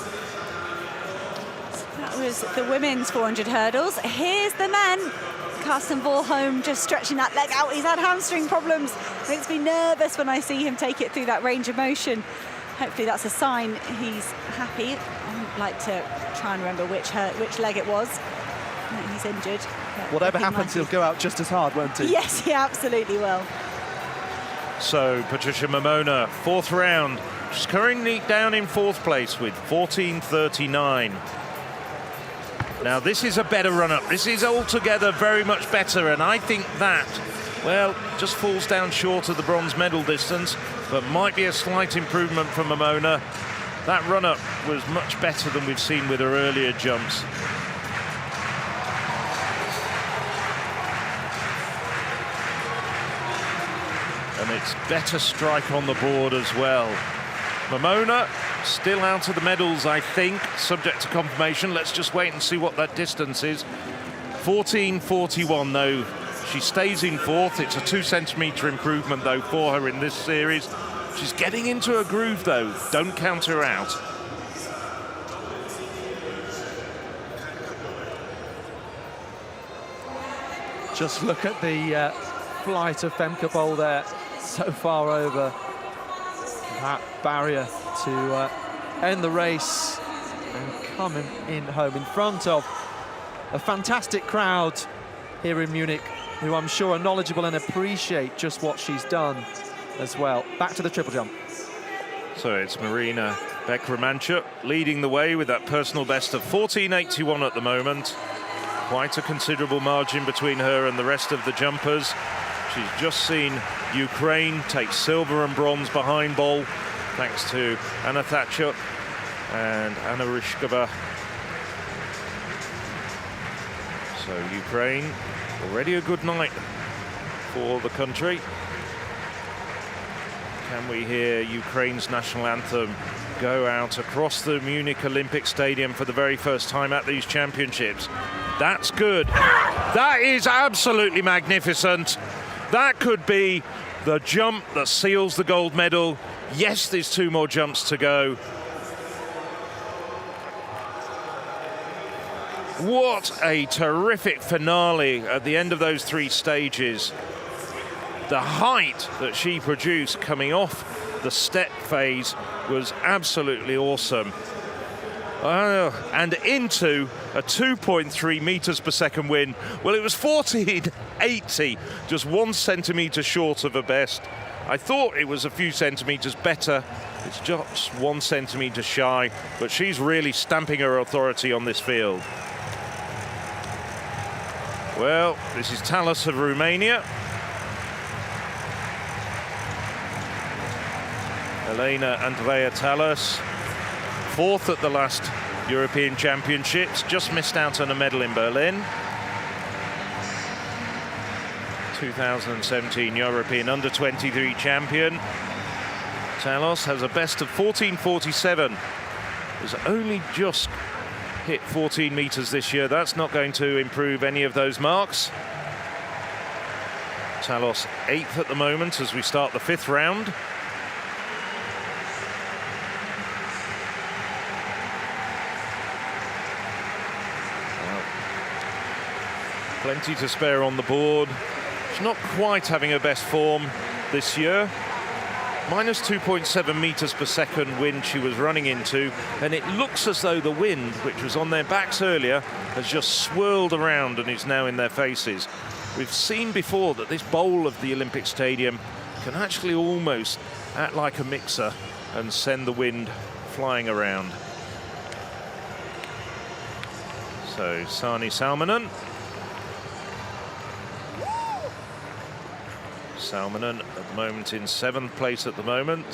That was the women's 400 hurdles. Here's the men. Carsten Warholm just stretching that leg out. He's had hamstring problems. Makes me nervous when I see him take it through that range of motion. Hopefully that's a sign he's happy. I'd like to try and remember which leg it was. He's injured. Whatever happens, he'll go out just as hard, won't he? Yes, he absolutely will. So Patricia Momona, fourth round. She's currently down in fourth place with 14:39. Now this is a better run-up. This is altogether very much better, and I think that, well, just falls down short of the bronze medal distance, but might be a slight improvement from Momona. That run-up was much better than we've seen with her earlier jumps. And it's better strike on the board as well. Momona still out of the medals, I think, subject to confirmation. Let's just wait and see what that distance is. 14:41 though. She stays in fourth. It's a 2 centimetre improvement though for her in this series. She's getting into a groove though. Don't count her out. Just look at the flight of Femke Bol there, so far over that barrier to end the race and come in home in front of a fantastic crowd here in Munich, who I'm sure are knowledgeable and appreciate just what she's done as well. Back to the triple jump. So it's Marina Beck-Romanchuk leading the way with that personal best of 14:81 at the moment. Quite a considerable margin between her and the rest of the jumpers. She's just seen Ukraine take silver and bronze behind Bol, thanks to Anna Thatchuk and Anna Ryshkova. So Ukraine, already a good night for the country. Can we hear Ukraine's national anthem go out across the Munich Olympic Stadium for the very first time at these championships? That's good. That is absolutely magnificent. That could be the jump that seals the gold medal. Yes, there's 2 more jumps to go. What a terrific finale at the end of those 3 stages. The height that she produced coming off the step phase was absolutely awesome. And into a 2.3 meters per second win. Well, it was 14.80, just 1 centimeter short of her best. I thought it was a few centimeters better. It's just 1 centimeter shy, but she's really stamping her authority on this field. Well, this is Talas of Romania. Elena Andreea Talas, 4th at the last European Championships, just missed out on a medal in Berlin. 2017 European Under-23 champion. Talas has a best of 14:47. Has only just hit 14 meters this year. That's not going to improve any of those marks. Talas 8th at the moment as we start the 5th round. Plenty to spare on the board. She's not quite having her best form this year. Minus 2.7 meters per second wind she was running into, and it looks as though the wind, which was on their backs earlier, has just swirled around and is now in their faces. We've seen before that this bowl of the Olympic Stadium can actually almost act like a mixer and send the wind flying around. So Sani Salminen. Salminen at the moment in 7th place at the moment.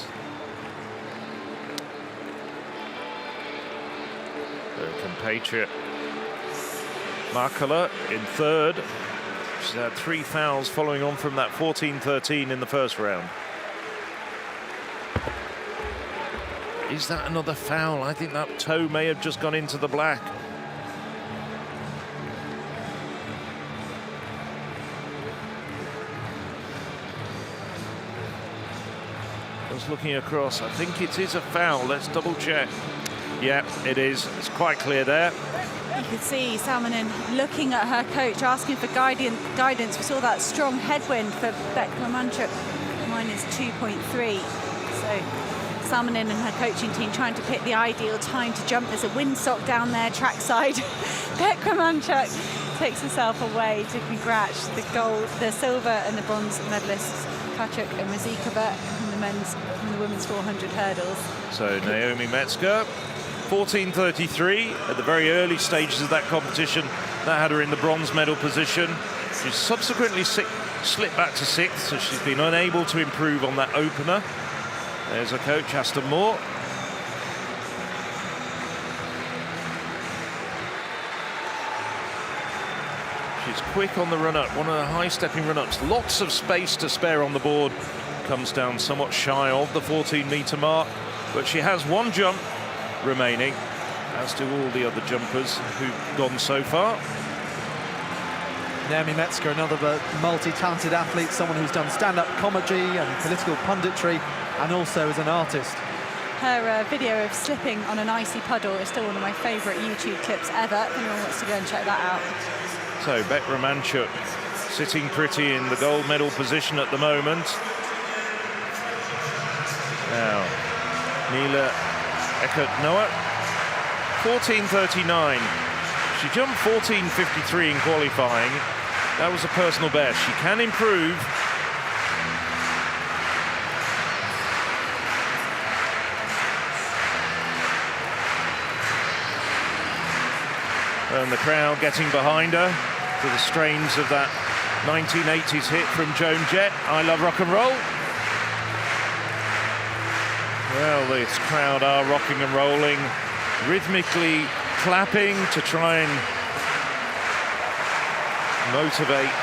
Their compatriot Markala in 3rd. She's had 3 fouls following on from that 14-13 in the first round. Is that another foul? I think that toe may have just gone into the black. Looking across, I think it is a foul. Let's double check. Yeah, it is. It's quite clear there. You could see Salmonen looking at her coach, asking for guidance. We saw that strong headwind for Beck Romanchuk, minus 2.3. So Salmonen and her coaching team trying to pick the ideal time to jump. There's a windsock down there, trackside. Beck Romanchuk takes herself away to congratulate the gold, the silver and the bronze medalists, Kachuk and Mazikova, in the men's and the women's 400 hurdles. So Naomi Metzger, 14:33 at the very early stages of that competition. That had her in the bronze medal position. She's subsequently slipped back to 6th, so she's been unable to improve on that opener. There's her coach, Aston Moore. She's quick on the run-up, one of the high-stepping run-ups. Lots of space to spare on the board. Comes down somewhat shy of the 14-metre mark, but she has one jump remaining, as do all the other jumpers who've gone so far. Naomi Metzger, another multi-talented athlete, someone who's done stand-up comedy and political punditry, and also as an artist. Her video of slipping on an icy puddle is still one of my favourite YouTube clips ever. If anyone wants to go and check that out. So Beck Romanchuk sitting pretty in the gold medal position at the moment. Now, Nila Eckert-Noah, 14:39. She jumped 14:53 in qualifying. That was a personal best. She can improve. And the crowd getting behind her to the strains of that 1980s hit from Joan Jett, I Love Rock and Roll. Well, this crowd are rocking and rolling, rhythmically clapping to try and motivate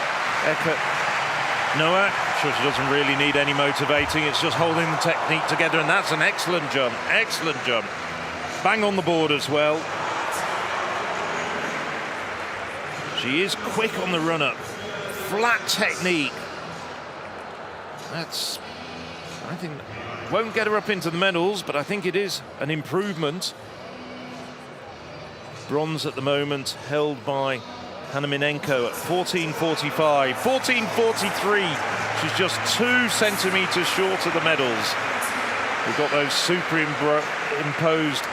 Eckert-Noah. Sure, she doesn't really need any motivating, it's just holding the technique together, and that's an excellent jump, excellent jump. Bang on the board as well. She is quick on the run-up, flat technique. That's, I think, won't get her up into the medals, but I think it is an improvement. Bronze at the moment held by Hanna Minenko at 14:45, 14:43. She's just 2 centimeters short of the medals. We've got those superimposed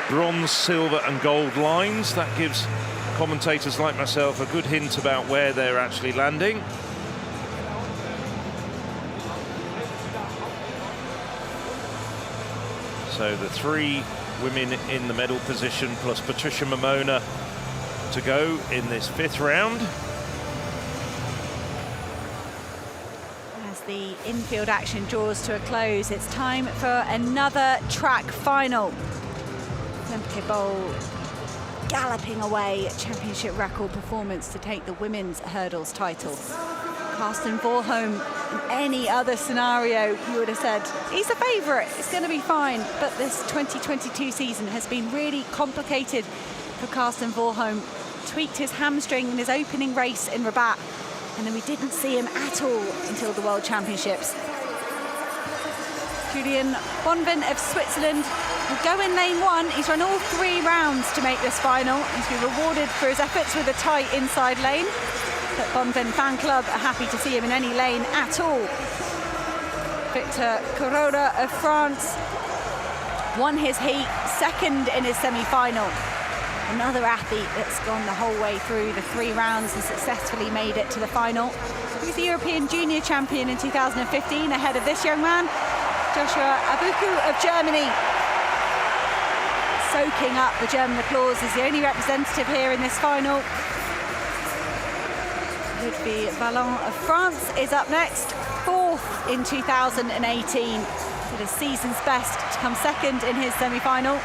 bronze, silver and gold lines. That gives commentators like myself a good hint about where they're actually landing. So the 3 women in the medal position plus Patricia Momona to go in this 5th round. As the infield action draws to a close, it's time for another track final. Lemke Bowl galloping away, championship record performance to take the women's hurdles title. Karsten Warholm, in any other scenario, you would have said, he's a favourite, it's going to be fine. But this 2022 season has been really complicated for Karsten Warholm. Tweaked his hamstring in his opening race in Rabat, and then we didn't see him at all until the World Championships. Julian Bonvin of Switzerland will go in lane 1. He's run all 3 rounds to make this final. He's been rewarded for his efforts with a tight inside lane. But Bonvin fan club are happy to see him in any lane at all. Victor Corona of France won his heat, 2nd in his semi-final. Another athlete that's gone the whole way through the 3 rounds and successfully made it to the final. He was the European Junior Champion in 2015, ahead of this young man, Joshua Abuku of Germany. Soaking up the German applause, is the only representative here in this final. Ludwig Vallon of France is up next, 4th in 2018. Did a season's best to come 2nd in his semi-final.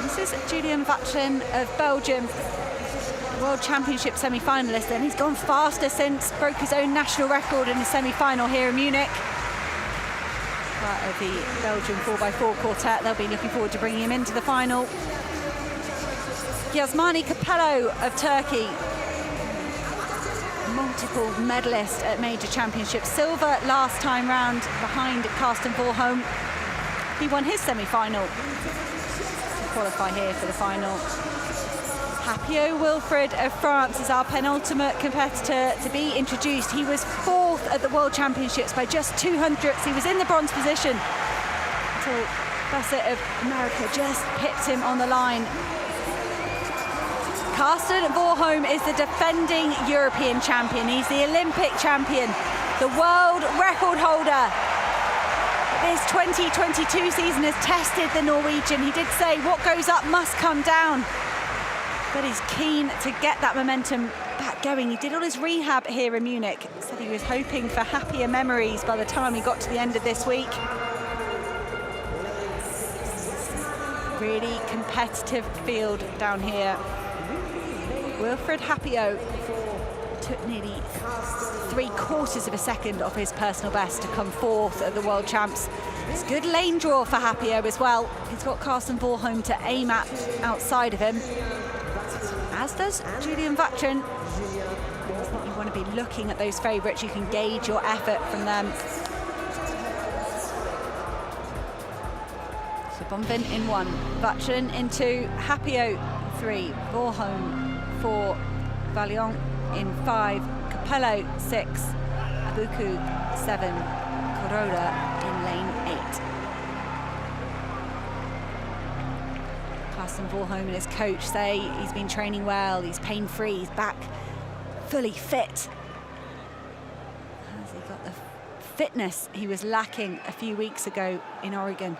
This is Julian Vachlin of Belgium, World Championship semi-finalist, and he's gone faster since, broke his own national record in his semi-final here in Munich. Part of the Belgian 4x4 quartet, they'll be looking forward to bringing him into the final. Yasmani Capello of Turkey, multiple medalist at major championships, silver last time round behind Karsten Warholm. He won his semi-final. qualify here for the final. Happio Wilfred of France is our penultimate competitor to be introduced. He was 4th at the World Championships by just 200ths. He was in the bronze position until Bassett of America just pipped him on the line. Carsten Warholm is the defending European champion. He's the Olympic champion, the world record holder. This 2022 season has tested the Norwegian. He did say what goes up must come down, but he's keen to get that momentum back going. He did all his rehab here in Munich. Said he was hoping for happier memories by the time he got to the end of this week. Really competitive field down here. Wilfred Happio took nearly 3/4 of a second off his personal best to come 4th at the World Champs. It's good lane draw for Happio as well. He's got Carsten Warholm to aim at outside of him, as does Julian Vatchen. You want to be looking at those favourites. You can gauge your effort from them. So Bonvin in 1, Vatchen in 2, Happio 3, Warholm 4, Valiant in 5, Capello 6, Abuku 7, Corolla in lane 8. Carsten Warholm and his coach say he's been training well, he's pain-free, he's back fully fit. Has he got the fitness he was lacking a few weeks ago in Oregon?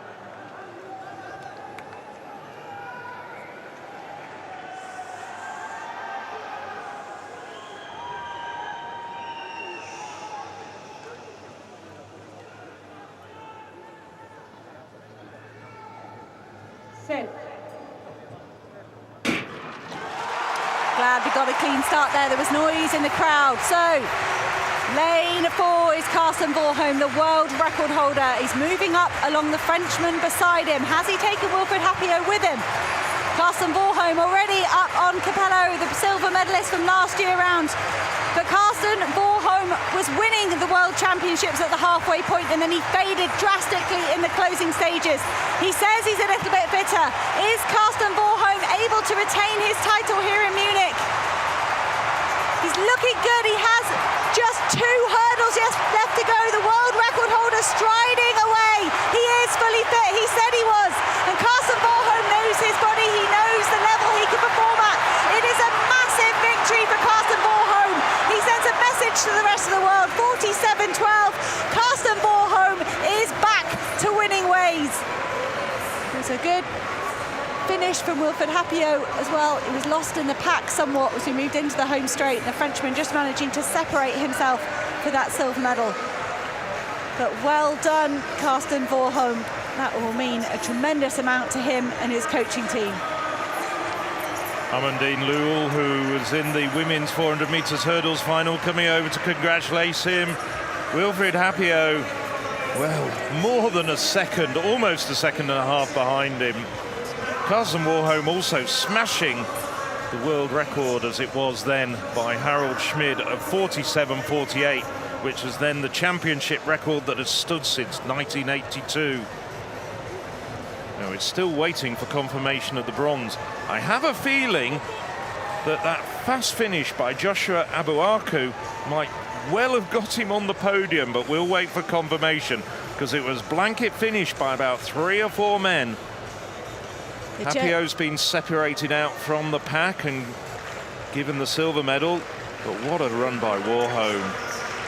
Glad we got a clean start there. There was noise in the crowd. So, lane 4 is Carsten Warholm, the world record holder. He's moving up along the Frenchman beside him. Has he taken Wilfred Happio with him? Carsten Warholm already up on Capello, the silver medalist from last year round. But Carsten Warholm was winning the World Championships at the halfway point, and then he faded drastically in the closing stages. He says he's a little bit fitter. Is Carsten Warholm able to retain his title here in Munich? He's looking good. He has just 2 hurdles left to go. The world record holder striding away. He is fully fit. He said he was. And Carsten Warholm knows his body. He knows the level he can perform at. It is a massive victory for Carsten Warholm. He sends a message to the rest of the world. 47-12. Carsten Warholm is back to winning ways. It was a good finish from Wilfred Happio as well. He was lost in the pack somewhat as we moved into the home straight. The Frenchman just managing to separate himself for that silver medal. But well done, Carsten Warholm. That will mean a tremendous amount to him and his coaching team. Amandine Lewell, who was in the women's 400 metres hurdles final, coming over to congratulate him. Wilfred Happio, well, more than a second, almost a second and a half behind him. Carsten Warholm also smashing the world record as it was then by Harold Schmid of 47.48, which was then the championship record that has stood since 1982. Now it's still waiting for confirmation of the bronze. I have a feeling that that fast finish by Joshua Abuaku might well have got him on the podium, but we'll wait for confirmation because it was blanket finish by about 3 or 4 men. Happio's been separated out from the pack and given the silver medal, but what a run by Warholm.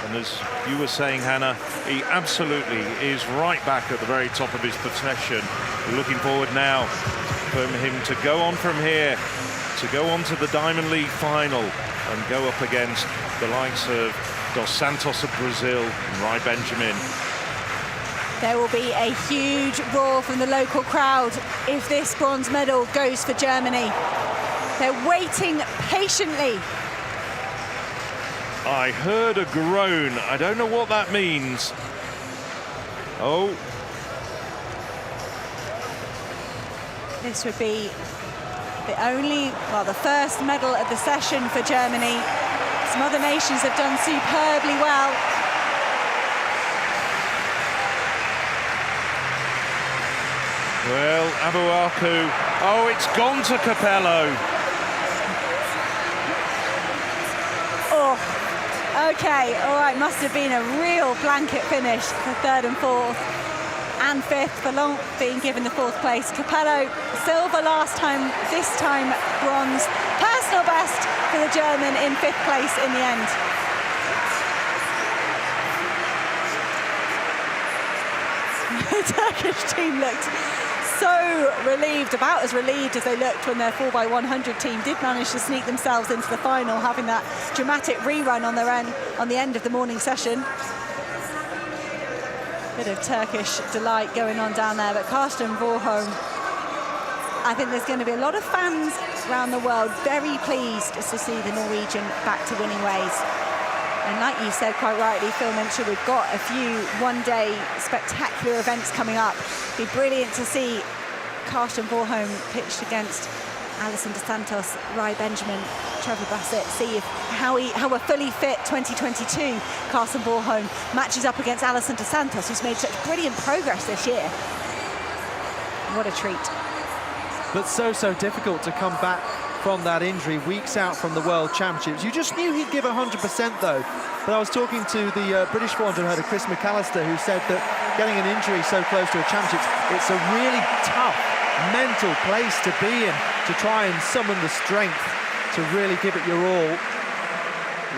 And as you were saying, Hannah, he absolutely is right back at the very top of his profession. We're looking forward now for him to go on from here, to go on to the Diamond League final and go up against the likes of Dos Santos of Brazil and Rai Benjamin. There will be a huge roar from the local crowd if this bronze medal goes for Germany. They're waiting patiently. I heard a groan. I don't know what that means. Oh. This would be the first medal of the session for Germany. Some other nations have done superbly well. Well, Abuaku, oh, it's gone to Capello. Oh, okay, all right, must have been a real blanket finish for third and fourth. And fifth for Long being given the fourth place. Capello, silver last time, this time bronze. Personal best for the German in fifth place in the end. The Turkish team looked so relieved, about as relieved as they looked when their 4x100 team did manage to sneak themselves into the final, having that dramatic rerun on the end of the morning session. Bit of Turkish delight going on down there, but Karsten Warholm, I think there's going to be a lot of fans around the world very pleased to see the Norwegian back to winning ways. And like you said quite rightly, Phil mentioned we've got a few one-day spectacular events coming up. It'd be brilliant to see Karsten Warholm pitched against Alison Dos Santos, Rai Benjamin, Trevor Bassett, see how a fully fit 2022 Karsten Warholm matches up against Alison Dos Santos, who's made such brilliant progress this year. What a treat. But so difficult to come back from that injury, weeks out from the World Championships. You just knew he'd give 100% though. But I was talking to the British 400 herder, Chris McAllister, who said that getting an injury so close to a championships, it's a really tough mental place to be in, to try and summon the strength to really give it your all.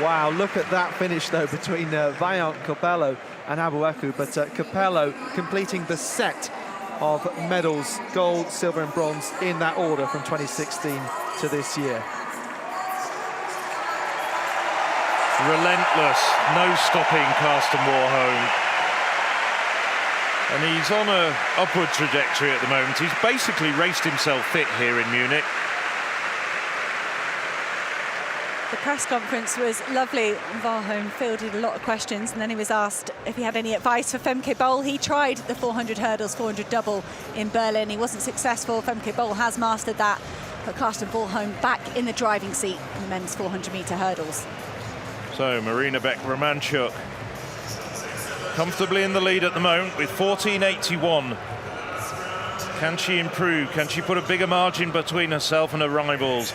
Wow, look at that finish though between Vaillant Capello and Abuaku, but Capello completing the set of medals, gold, silver and bronze in that order from 2016 to this year. Relentless, no stopping Karsten Warholm. And he's on an upward trajectory at the moment. He's basically raced himself fit here in Munich. The press conference was lovely. Warholm fielded a lot of questions, and then he was asked if he had any advice for Femke Bol. He tried the 400 hurdles, 400 double in Berlin. He wasn't successful. Femke Bol has mastered that, but Karsten Warholm back in the driving seat in the men's 400-meter hurdles. So Marina Beck-Romanchuk comfortably in the lead at the moment with 14.81. Can she improve? Can she put a bigger margin between herself and her rivals?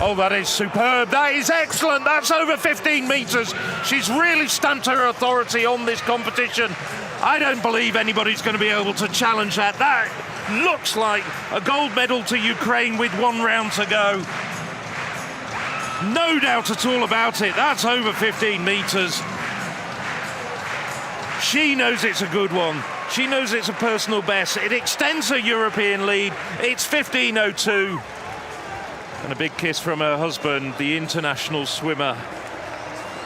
Oh, that is superb. That is excellent. That's over 15 metres. She's really stamped her authority on this competition. I don't believe anybody's going to be able to challenge that. That looks like a gold medal to Ukraine with 1 round to go. No doubt at all about it. That's over 15 metres. She knows it's a good one. She knows it's a personal best. It extends her European lead. It's 15.02. And a big kiss from her husband, the international swimmer,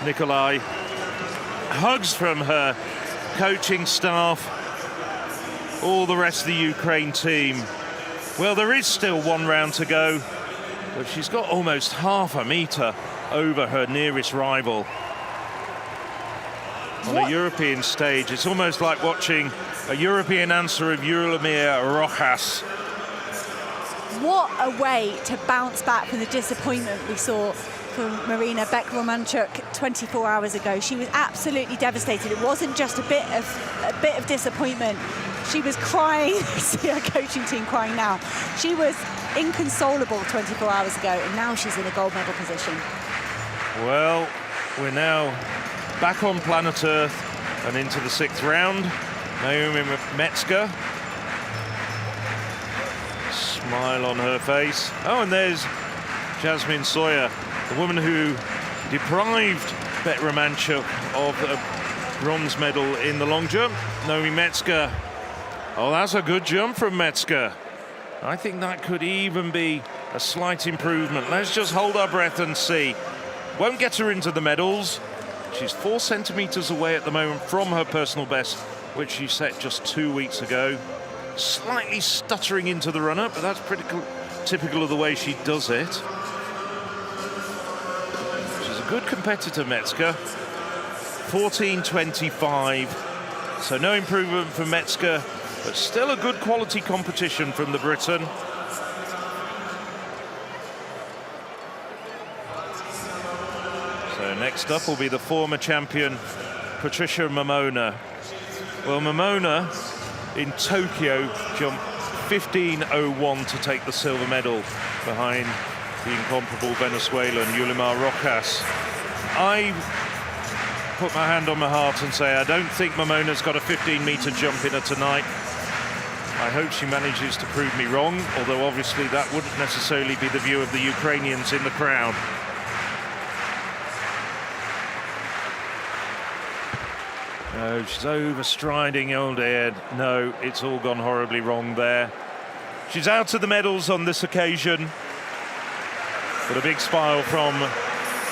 Nikolai. Hugs from her coaching staff, all the rest of the Ukraine team. Well, there is still 1 round to go, but she's got almost half a metre over her nearest rival. On a European stage, it's almost like watching a European answer of Yulimir Rojas. What a way to bounce back from the disappointment we saw from Marina Beck-Romanchuk 24 hours ago. She was absolutely devastated. It wasn't just a bit of disappointment. She was crying. See her coaching team crying now. She was inconsolable 24 hours ago, and now she's in a gold medal position. Well, we're now back on planet Earth and into the 6th round. Naomi Metzger. Smile on her face. Oh, and there's Jasmine Sawyer, the woman who deprived Beck-Romanchuk of a bronze medal in the long jump. Naomi Metzger. Oh, that's a good jump from Metzger. I think that could even be a slight improvement. Let's just hold our breath and see. Won't get her into the medals. She's 4 centimetres away at the moment from her personal best, which she set just 2 weeks ago. Slightly stuttering into the run-up, but that's pretty typical of the way she does it. She's a good competitor, Metzger. 14.25. So no improvement for Metzger, but still a good quality competition from the Briton. So next up will be the former champion, Patricia Momona. Well, Momona in Tokyo jumped 15:01 to take the silver medal behind the incomparable Venezuelan Yulimar Rojas. I put my hand on my heart and say I don't think Momona's got a 15-meter jump in her tonight. I hope she manages to prove me wrong, although obviously that wouldn't necessarily be the view of the Ukrainians in the crowd. No, she's overstriding old Ed. No, it's all gone horribly wrong there. She's out of the medals on this occasion. But a big smile from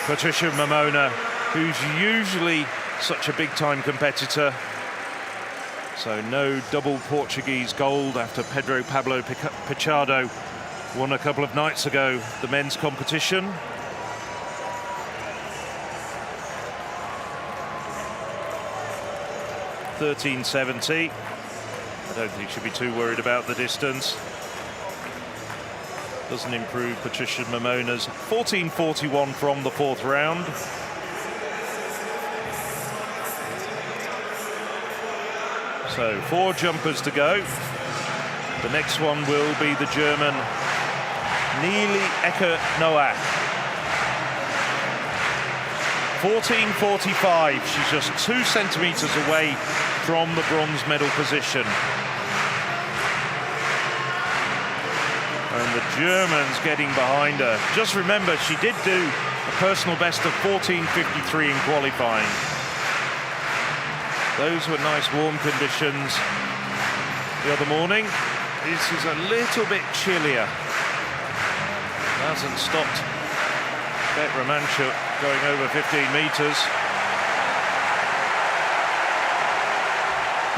Patricia Momona, who's usually such a big-time competitor. So no double Portuguese gold after Pedro Pablo Pichado won a couple of nights ago the men's competition. .13.70. I don't think she'll be too worried about the distance. Doesn't improve Patricia Momona's 14.41 from the fourth round. So 4 jumpers to go. The next one will be the German Nili Ecker-Noack. 14.45. She's just 2 centimeters away from the bronze medal position. And the Germans getting behind her. Just remember, she did do a personal best of 14.53 in qualifying. Those were nice warm conditions the other morning. This is a little bit chillier. Hasn't stopped Bet Romanchuk going over 15 meters.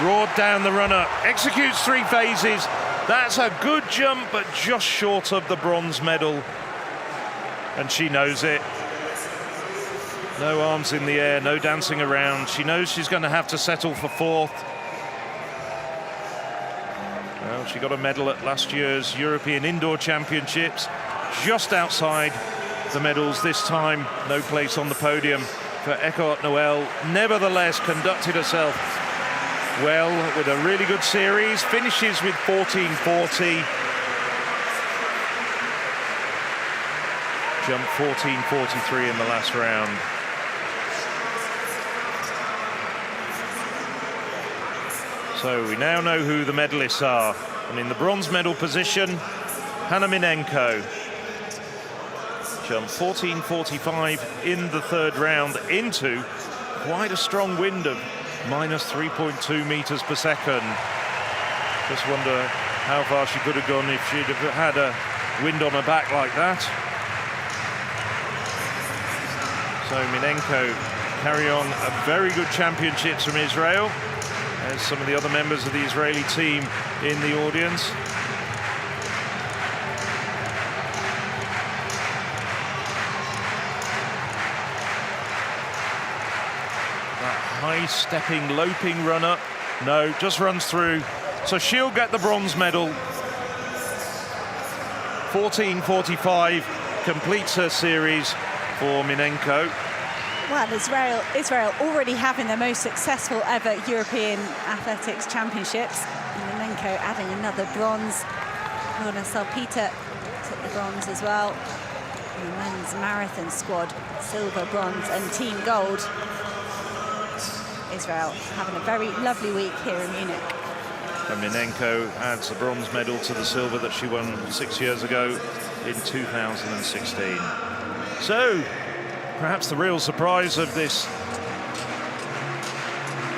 Roared down the runner, executes 3 phases. That's a good jump, but just short of the bronze medal. And she knows it. No arms in the air, no dancing around. She knows she's going to have to settle for 4th. Well, she got a medal at last year's European Indoor Championships, just outside the medals this time. No place on the podium for Eckert-Noel. Nevertheless, conducted herself well with a really good series. Finishes with 14.40. Jumped 14.43 in the last round. So we now know who the medalists are. And in the bronze medal position, Hanna Minenko. Jumped 14.45 in the 3rd round into quite a strong wind of minus 3.2 meters per second. Just wonder how far she could have gone if she'd have had a wind on her back like that. So Minenko carry on a very good championships from Israel. There's some of the other members of the Israeli team in the audience. High-stepping, loping runner. No, just runs through. So she'll get the bronze medal. 14.45 completes her series for Minenko. Well, Israel already having their most successful ever European Athletics Championships. And Minenko adding another bronze. Mona Salpeter took the bronze as well. And the men's marathon squad, silver, bronze and team gold. Israel having a very lovely week here in Munich. And Minenko adds the bronze medal to the silver that she won 6 years ago in 2016. So, perhaps the real surprise of this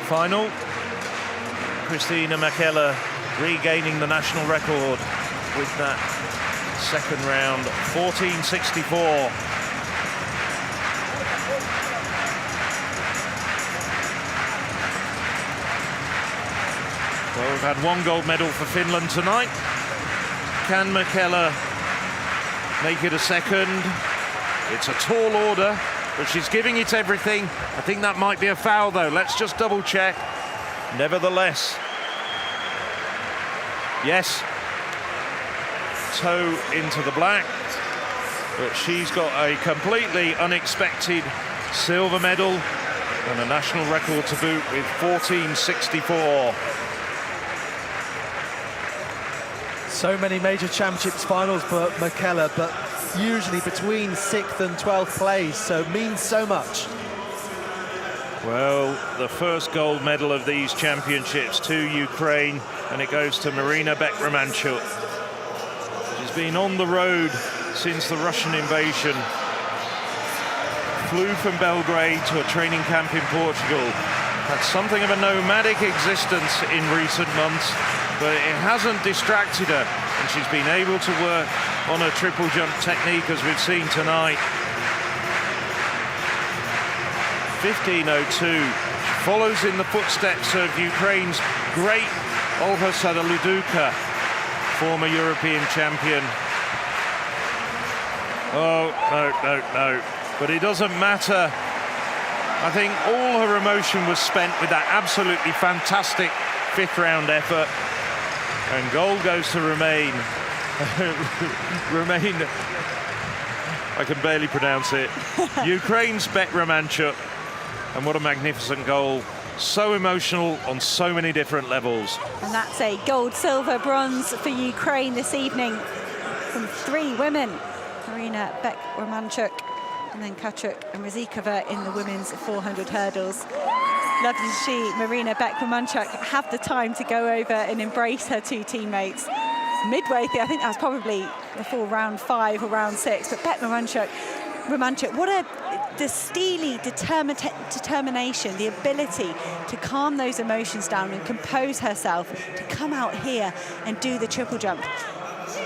final, Christina Mäkelä regaining the national record with that 2nd round, 14.64. Well, we've had 1 gold medal for Finland tonight. Can Mäkelä make it a 2nd? It's a tall order, but she's giving it everything. I think that might be a foul, though. Let's just double check. Nevertheless, yes, toe into the black, but she's got a completely unexpected silver medal and a national record to boot with 14.64. So many major championships finals for Michela, but usually between 6th and 12th place, so it means so much. Well, the first gold medal of these championships to Ukraine, and it goes to Marina Beck-Romanchuk. She's been on the road since the Russian invasion. Flew from Belgrade to a training camp in Portugal. Had something of a nomadic existence in recent months, but it hasn't distracted her, and she's been able to work on her triple jump technique as we've seen tonight. 15.02, follows in the footsteps of Ukraine's great Olga Sadaluduka, former European champion. Oh, no. But it doesn't matter. I think all her emotion was spent with that absolutely fantastic 5th round effort. And gold goes to Remain. I can barely pronounce it. Ukraine's Beck-Romanchuk. And what a magnificent goal. So emotional on so many different levels. And that's a gold, silver, bronze for Ukraine this evening from 3 women. Marina Beck-Romanchuk, and then Katruk and Rizikova in the women's 400 hurdles. Lovely to see Marina Beck-Romanchuk have the time to go over and embrace her 2 teammates. Midway through, I think that was probably before round 5 or round 6, but Beck-Romanchuk, what the steely determination, the ability to calm those emotions down and compose herself to come out here and do the triple jump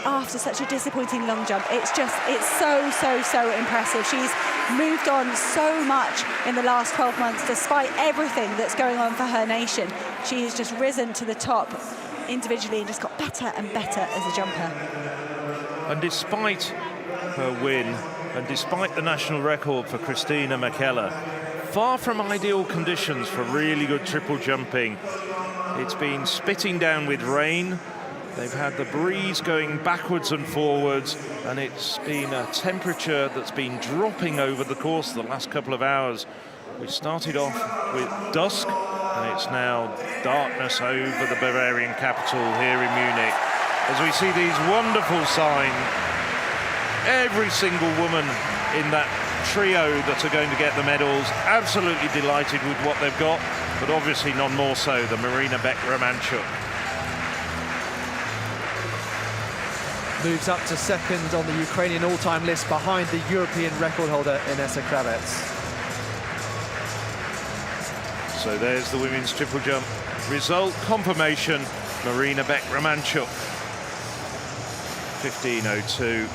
after such a disappointing long jump. It's so impressive. She's moved on so much in the last 12 months despite everything that's going on for her nation. She has just risen to the top individually and just got better and better as a jumper. And despite her win, and despite the national record for Christina Michela, far from ideal conditions for really good triple jumping. It's been spitting down with rain. They've had the breeze going backwards and forwards, and it's been a temperature that's been dropping over the course of the last couple of hours. We started off with dusk, and it's now darkness over the Bavarian capital here in Munich. As we see these wonderful signs, every single woman in that trio that are going to get the medals, absolutely delighted with what they've got, but obviously none more so than Marina Beck-Romanchuk. Moves up to 2nd on the Ukrainian all-time list behind the European record holder Inessa Kravets. So there's the women's triple jump result confirmation. Marina Beck-Romanchuk, 15.02.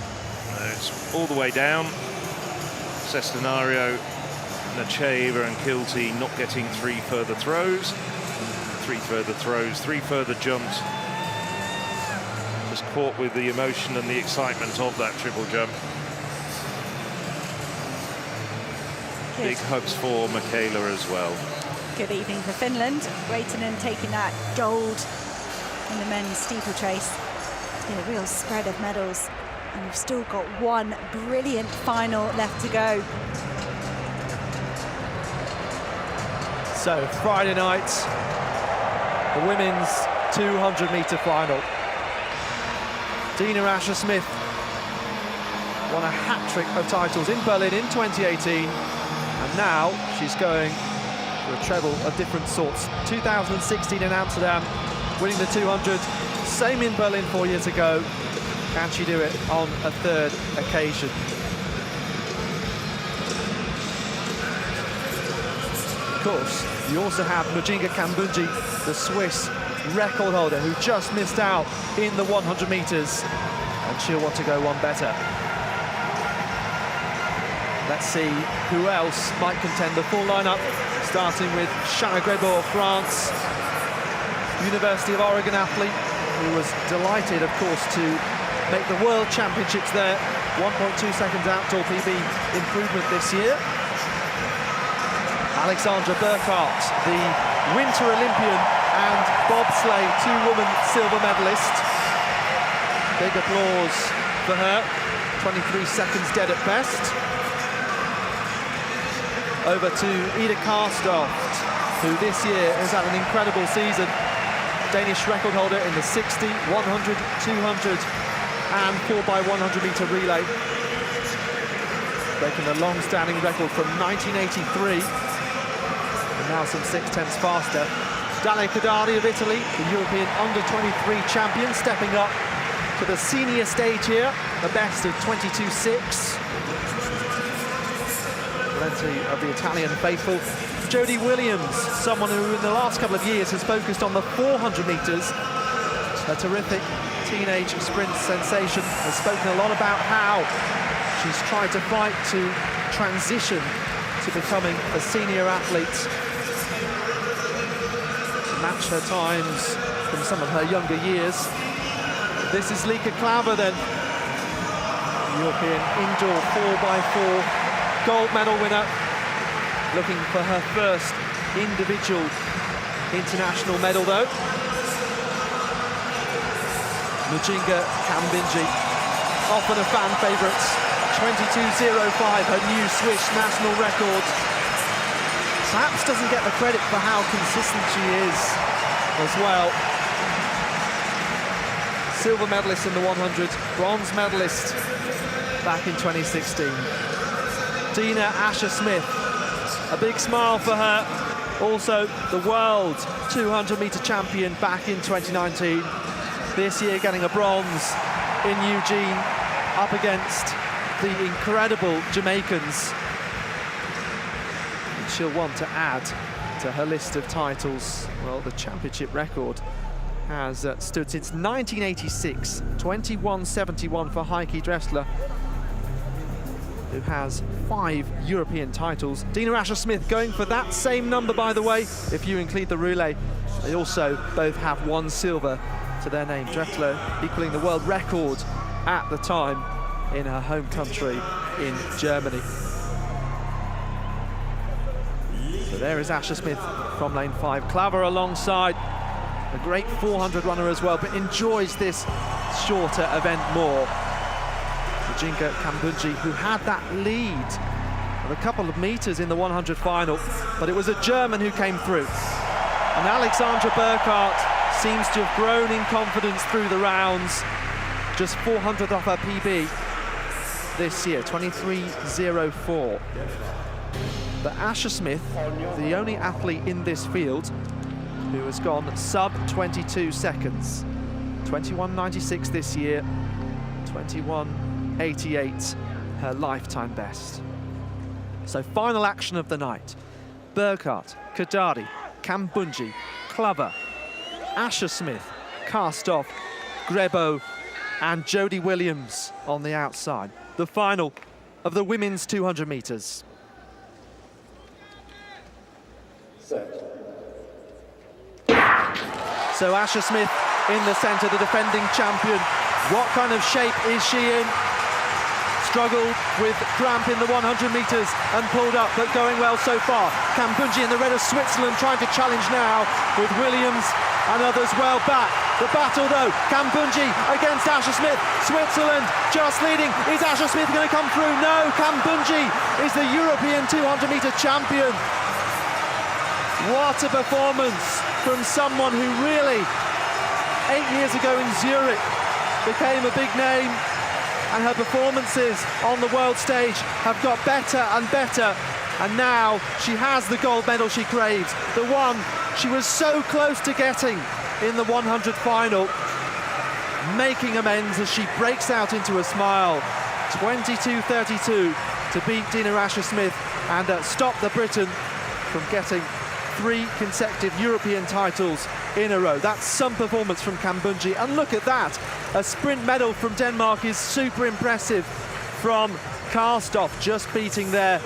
It's all the way down. Sestanario, Nacheva and Kilty not getting 3 further throws. 3 further throws, 3 further jumps. Just caught with the emotion and the excitement of that triple jump. Good. Big hugs for Michela as well. Good evening for Finland. Raitanen taking that gold in the men's steeplechase. Yeah, a real spread of medals. And we've still got 1 brilliant final left to go. So Friday night, the women's 200-meter final. Dina Asher-Smith won a hat-trick of titles in Berlin in 2018, and now she's going for a treble of different sorts. 2016 in Amsterdam, winning the 200, same in Berlin 4 years ago. Can she do it on a 3rd occasion? Of course, you also have Mujinga Kambunji, the Swiss record holder, who just missed out in the 100 meters, and she'll want to go one better. Let's see who else might contend. The full lineup, starting with Charles Grebor, France, University of Oregon athlete, who was delighted, of course, to make the World Championships there. 1.2 seconds outdoor PB improvement this year. Alexandra Burkhardt, the Winter Olympian and bobsleigh 2-woman silver medalist. Big applause for her. 23 seconds dead at best. Over to Ida Karstoft, who this year has had an incredible season. Danish record holder in the 60, 100, 200 and 4x100 meter relay. Breaking the long-standing record from 1983. And now some 6/10 faster. Dalia Codari of Italy, the European under-23 champion, stepping up to the senior stage here, the best of 22.6. Plenty of the Italian faithful. Jodie Williams, someone who in the last couple of years has focused on the 400 metres. A terrific teenage sprint sensation, has spoken a lot about how she's tried to fight to transition to becoming a senior athlete, to match her times from some of her younger years. This is Lieke Klaver then, European indoor 4x4 gold medal winner, looking for her first individual international medal though. Mujinga Kambinji, often a fan favourite, 22.05, her new Swiss national record. Perhaps doesn't get the credit for how consistent she is as well. Silver medalist in the 100, bronze medalist back in 2016. Dina Asher-Smith, a big smile for her. Also the world 200-metre champion back in 2019. This year getting a bronze in Eugene up against the incredible Jamaicans. And she'll want to add to her list of titles. Well, the championship record has stood since 1986, 21.71 for Heike Dressler, who has 5 European titles. Dina Asher-Smith going for that same number, by the way, if you include the relay. They also both have 1 silver to their name. Dressler equaling the world record at the time in her home country in Germany. So there is Asher-Smith from lane 5. Klaver alongside, a great 400 runner as well, but enjoys this shorter event more. Mujinga Kambinji, who had that lead of a couple of meters in the 100 final, but it was a German who came through. And Alexandra Burkhardt seems to have grown in confidence through the rounds. Just 400th off her PB this year, 23.04. But Asher-Smith, the only athlete in this field who has gone sub 22 seconds. 21.96 this year, 21.88 her lifetime best. So final action of the night. Burkhardt, Codari, Kambinji, Klaver, Asher-Smith, Karstoff, Grebo and Jodie Williams on the outside. The final of the women's 200 metres. So Asher-Smith in the centre, the defending champion. What kind of shape is she in? Struggled with cramp in the 100 metres and pulled up, but going well so far. Kambinji in the red of Switzerland trying to challenge now with Williams and others well back. The battle though, Kambinji against Asher-Smith. Switzerland just leading. Is Asher-Smith going to come through? No, Kambinji is the European 200-metre champion. What a performance from someone who really, 8 years ago in Zurich, became a big name. And her performances on the world stage have got better and better. And now she has the gold medal she craves, the one she was so close to getting in the 100 final. Making amends as she breaks out into a smile. 22.32 to beat Dina Asher-Smith and stop the Briton from getting 3 consecutive European titles in a row. That's some performance from Kambinji. And look at that, a sprint medal from Denmark is super impressive from Karstoff, just beating there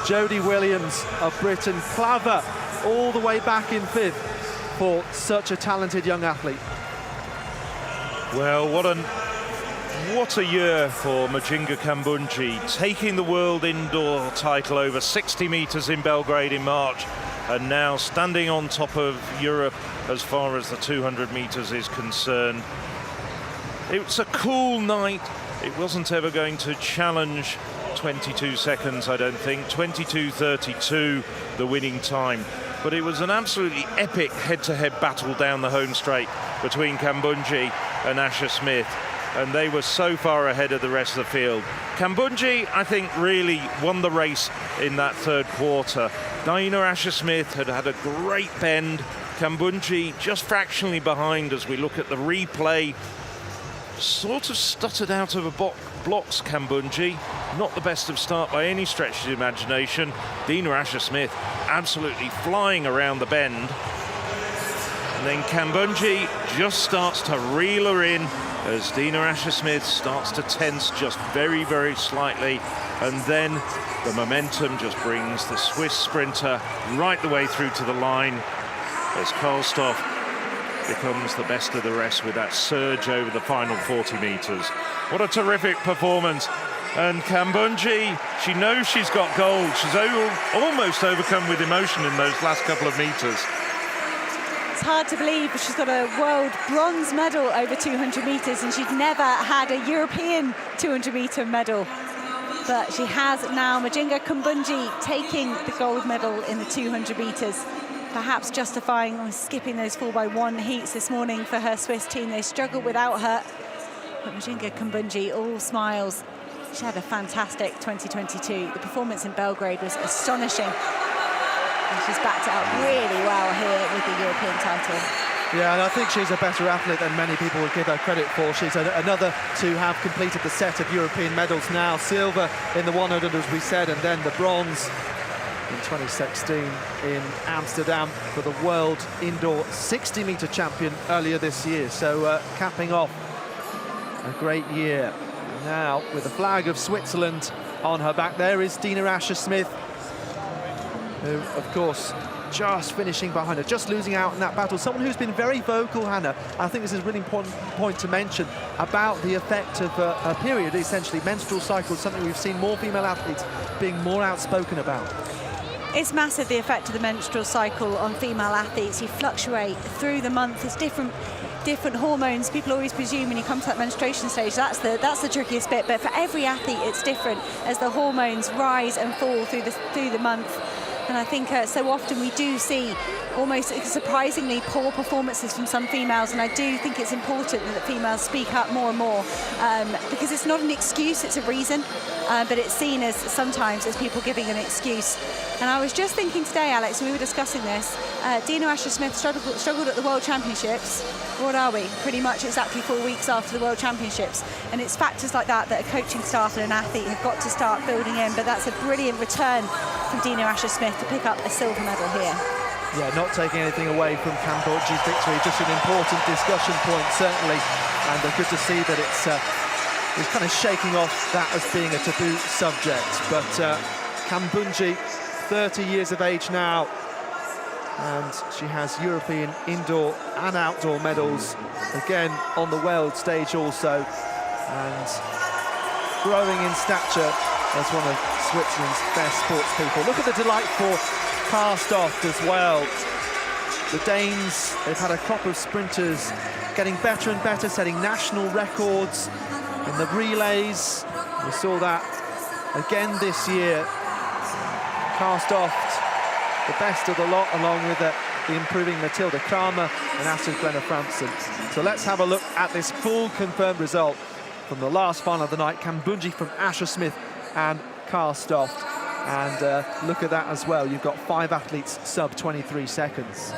Jodie Williams of Britain. Klaver all the way back in 5th for such a talented young athlete. Well, what a year for Mujinga Kambinji, taking the world indoor title over 60 metres in Belgrade in March, and now standing on top of Europe as far as the 200 metres is concerned. It's a cool night. It wasn't ever going to challenge 22 seconds, I don't think. 22.32, the winning time. but it was an absolutely epic head-to-head battle down the home straight between Kambundji and Asher Smith, and they were so far ahead of the rest of the field. Kambundji, I think, really won the race in that third quarter. Dina Asher Smith had had a great bend. Kambundji just fractionally behind as we look at the replay. Sort of stuttered out of a blocks, Kambundji. Not the best of start by any stretch of the imagination. Dina Asher Smith absolutely flying around the bend. And then Kambundji just starts to reel her in as Dina Asher Smith starts to tense just very, very slightly. And then the momentum just brings the Swiss sprinter right the way through to the line as Karlstoff becomes the best of the rest with that surge over the final 40 meters. What a terrific performance. And Kambundji, she knows she's got gold. She's almost overcome with emotion in those last couple of meters. It's hard to believe, but she's got a world bronze medal over 200 meters, and she's never had a European 200 meter medal. But she has now. Mujinga Kambundji taking the gold medal in the 200 meters. Perhaps justifying skipping those 4x1 heats this morning for her Swiss team. They struggled without her. But Mujinga Kambundji, all smiles. She had a fantastic 2022. The performance in Belgrade was astonishing. And she's backed it up really well here with the European title. Yeah, and I think she's a better athlete than many people would give her credit for. She's another to have completed the set of European medals now. Silver in the 100, as we said, and then the bronze in 2016 in Amsterdam for the world indoor 60-meter champion earlier this year. So capping off a great year. Now with the flag of Switzerland on her back, there is Dina Asher Smith, who of course just finishing behind her, just losing out in that battle. Someone who's been very vocal, Hannah. I think this is a really important point to mention about the effect of a period, essentially menstrual cycle, something we've seen more female athletes being more outspoken about. It's massive, the effect of the menstrual cycle on female athletes. You fluctuate through the month. There's different hormones. People always presume when you come to that menstruation stage, that's the trickiest bit. But for every athlete, it's different as the hormones rise and fall through the month. And I think so often we do see almost surprisingly poor performances from some females, and I do think it's important that females speak up more and more, because it's not an excuse, it's a reason, but it's seen as sometimes as people giving an excuse. And I was just thinking today, Alex, we were discussing this, Dina Asher Smith struggled at the World Championships. What are we? Pretty much exactly 4 weeks after the World Championships. And it's factors like that that a coaching staff and an athlete have got to start building in, but that's a brilliant return from Dina Asher Smith to pick up a silver medal here. Yeah, not taking anything away from Kambundji's victory, just an important discussion point, certainly. And good to see that it's kind of shaking off that as being a taboo subject. But Kambundji, 30 years of age now, and she has European indoor and outdoor medals, again on the world stage also, and growing in stature as one of Switzerland's best sports people. Look at the delight for Karlstoff as well. The Danes, they've had a crop of sprinters getting better and better, setting national records in the relays. We saw that again this year. Karlstoff, the best of the lot, along with the improving Matilda Kramer and Astrid Glenna Franson. So let's have a look at this full confirmed result from the last final of the night. Kambundji from Asher Smith and Karlstoff. And look at that as well. You've got 5 athletes sub 23 seconds.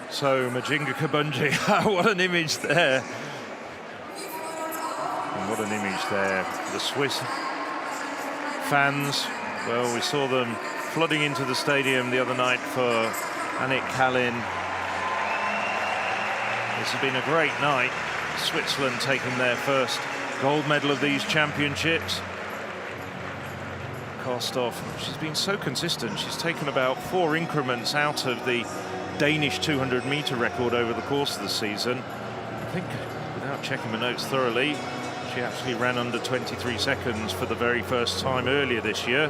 So Mujinga Kambundji, what an image there. And what an image there. The Swiss fans, well, we saw them flooding into the stadium the other night for Annick Kalin. This has been a great night. Switzerland taking their first gold medal of these championships. Karlstoff, she's been so consistent. She's taken about 4 increments out of the Danish 200-meter record over the course of the season. I think, without checking my notes thoroughly, she actually ran under 23 seconds for the very first time earlier this year,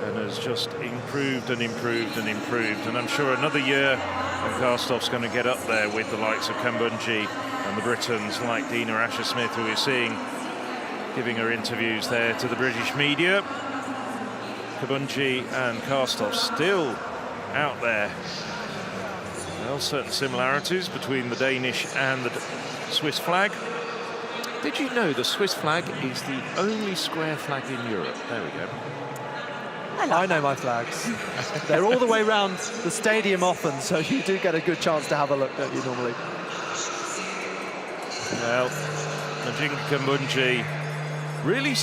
and has just improved and improved and improved. And I'm sure another year and Karlstoff's going to get up there with the likes of Kambundji And the Britons, like Dina Asher-Smith, who we're seeing giving her interviews there to the British media. Kabunji and Karstoff still out there. Well, certain similarities between the Danish and the Swiss flag. Did you know the Swiss flag is the only square flag in Europe? There we go. I know my flags. They're all the way around the stadium often, so you do get a good chance to have a look, don't you, normally? Well, Njinka Kabunji really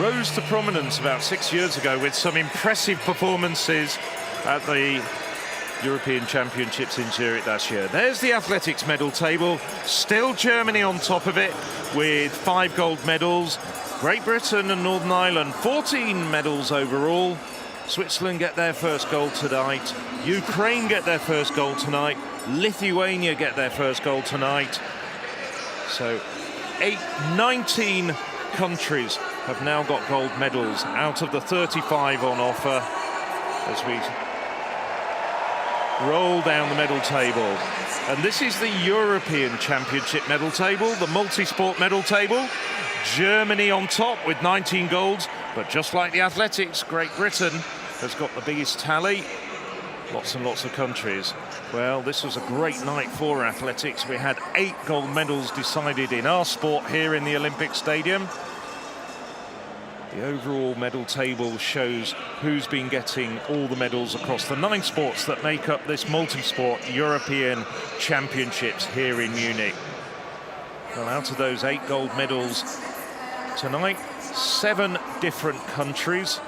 rose to prominence about 6 years ago with some impressive performances at the European Championships in Zurich last year. There's the athletics medal table. Still Germany on top of it with 5 gold medals. Great Britain and Northern Ireland, 14 medals overall. Switzerland get their first gold tonight. Ukraine get their first gold tonight. Lithuania get their first gold tonight. So 19 countries have now got gold medals out of the 35 on offer as we roll down the medal table. And this is the European Championship medal table, the multi-sport medal table. Germany on top with 19 golds, but just like the athletics, Great Britain has got the biggest tally. Lots and lots of countries. Well, this was a great night for athletics. We had 8 gold medals decided in our sport here in the Olympic Stadium. The overall medal table shows who's been getting all the medals across the 9 sports that make up this multi-sport European Championships here in Munich. Well, out of those 8 gold medals tonight, 7 different countries.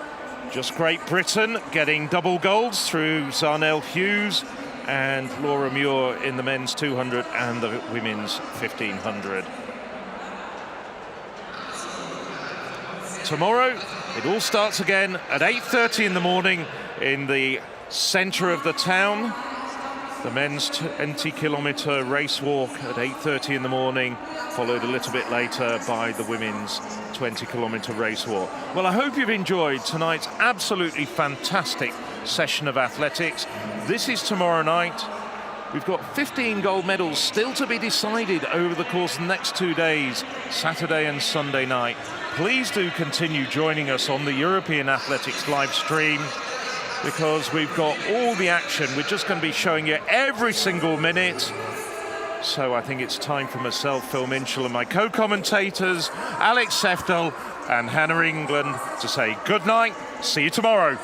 Just Great Britain getting double golds through Zarnell Hughes and Laura Muir in the men's 200 and the women's 1500. Tomorrow, it all starts again at 8:30 in the morning in the centre of the town. The men's 20-kilometre race walk at 8:30 in the morning, followed a little bit later by the women's 20-kilometre race walk. Well, I hope you've enjoyed tonight's absolutely fantastic session of athletics. This is tomorrow night. We've got 15 gold medals still to be decided over the course of the next 2 days, Saturday and Sunday night. Please do continue joining us on the European Athletics live stream, because we've got all the action. We're just going to be showing you every single minute. So I think it's time for myself, Phil Minchell, and my co-commentators, Alex Seftel and Hannah England, to say good night. See you tomorrow.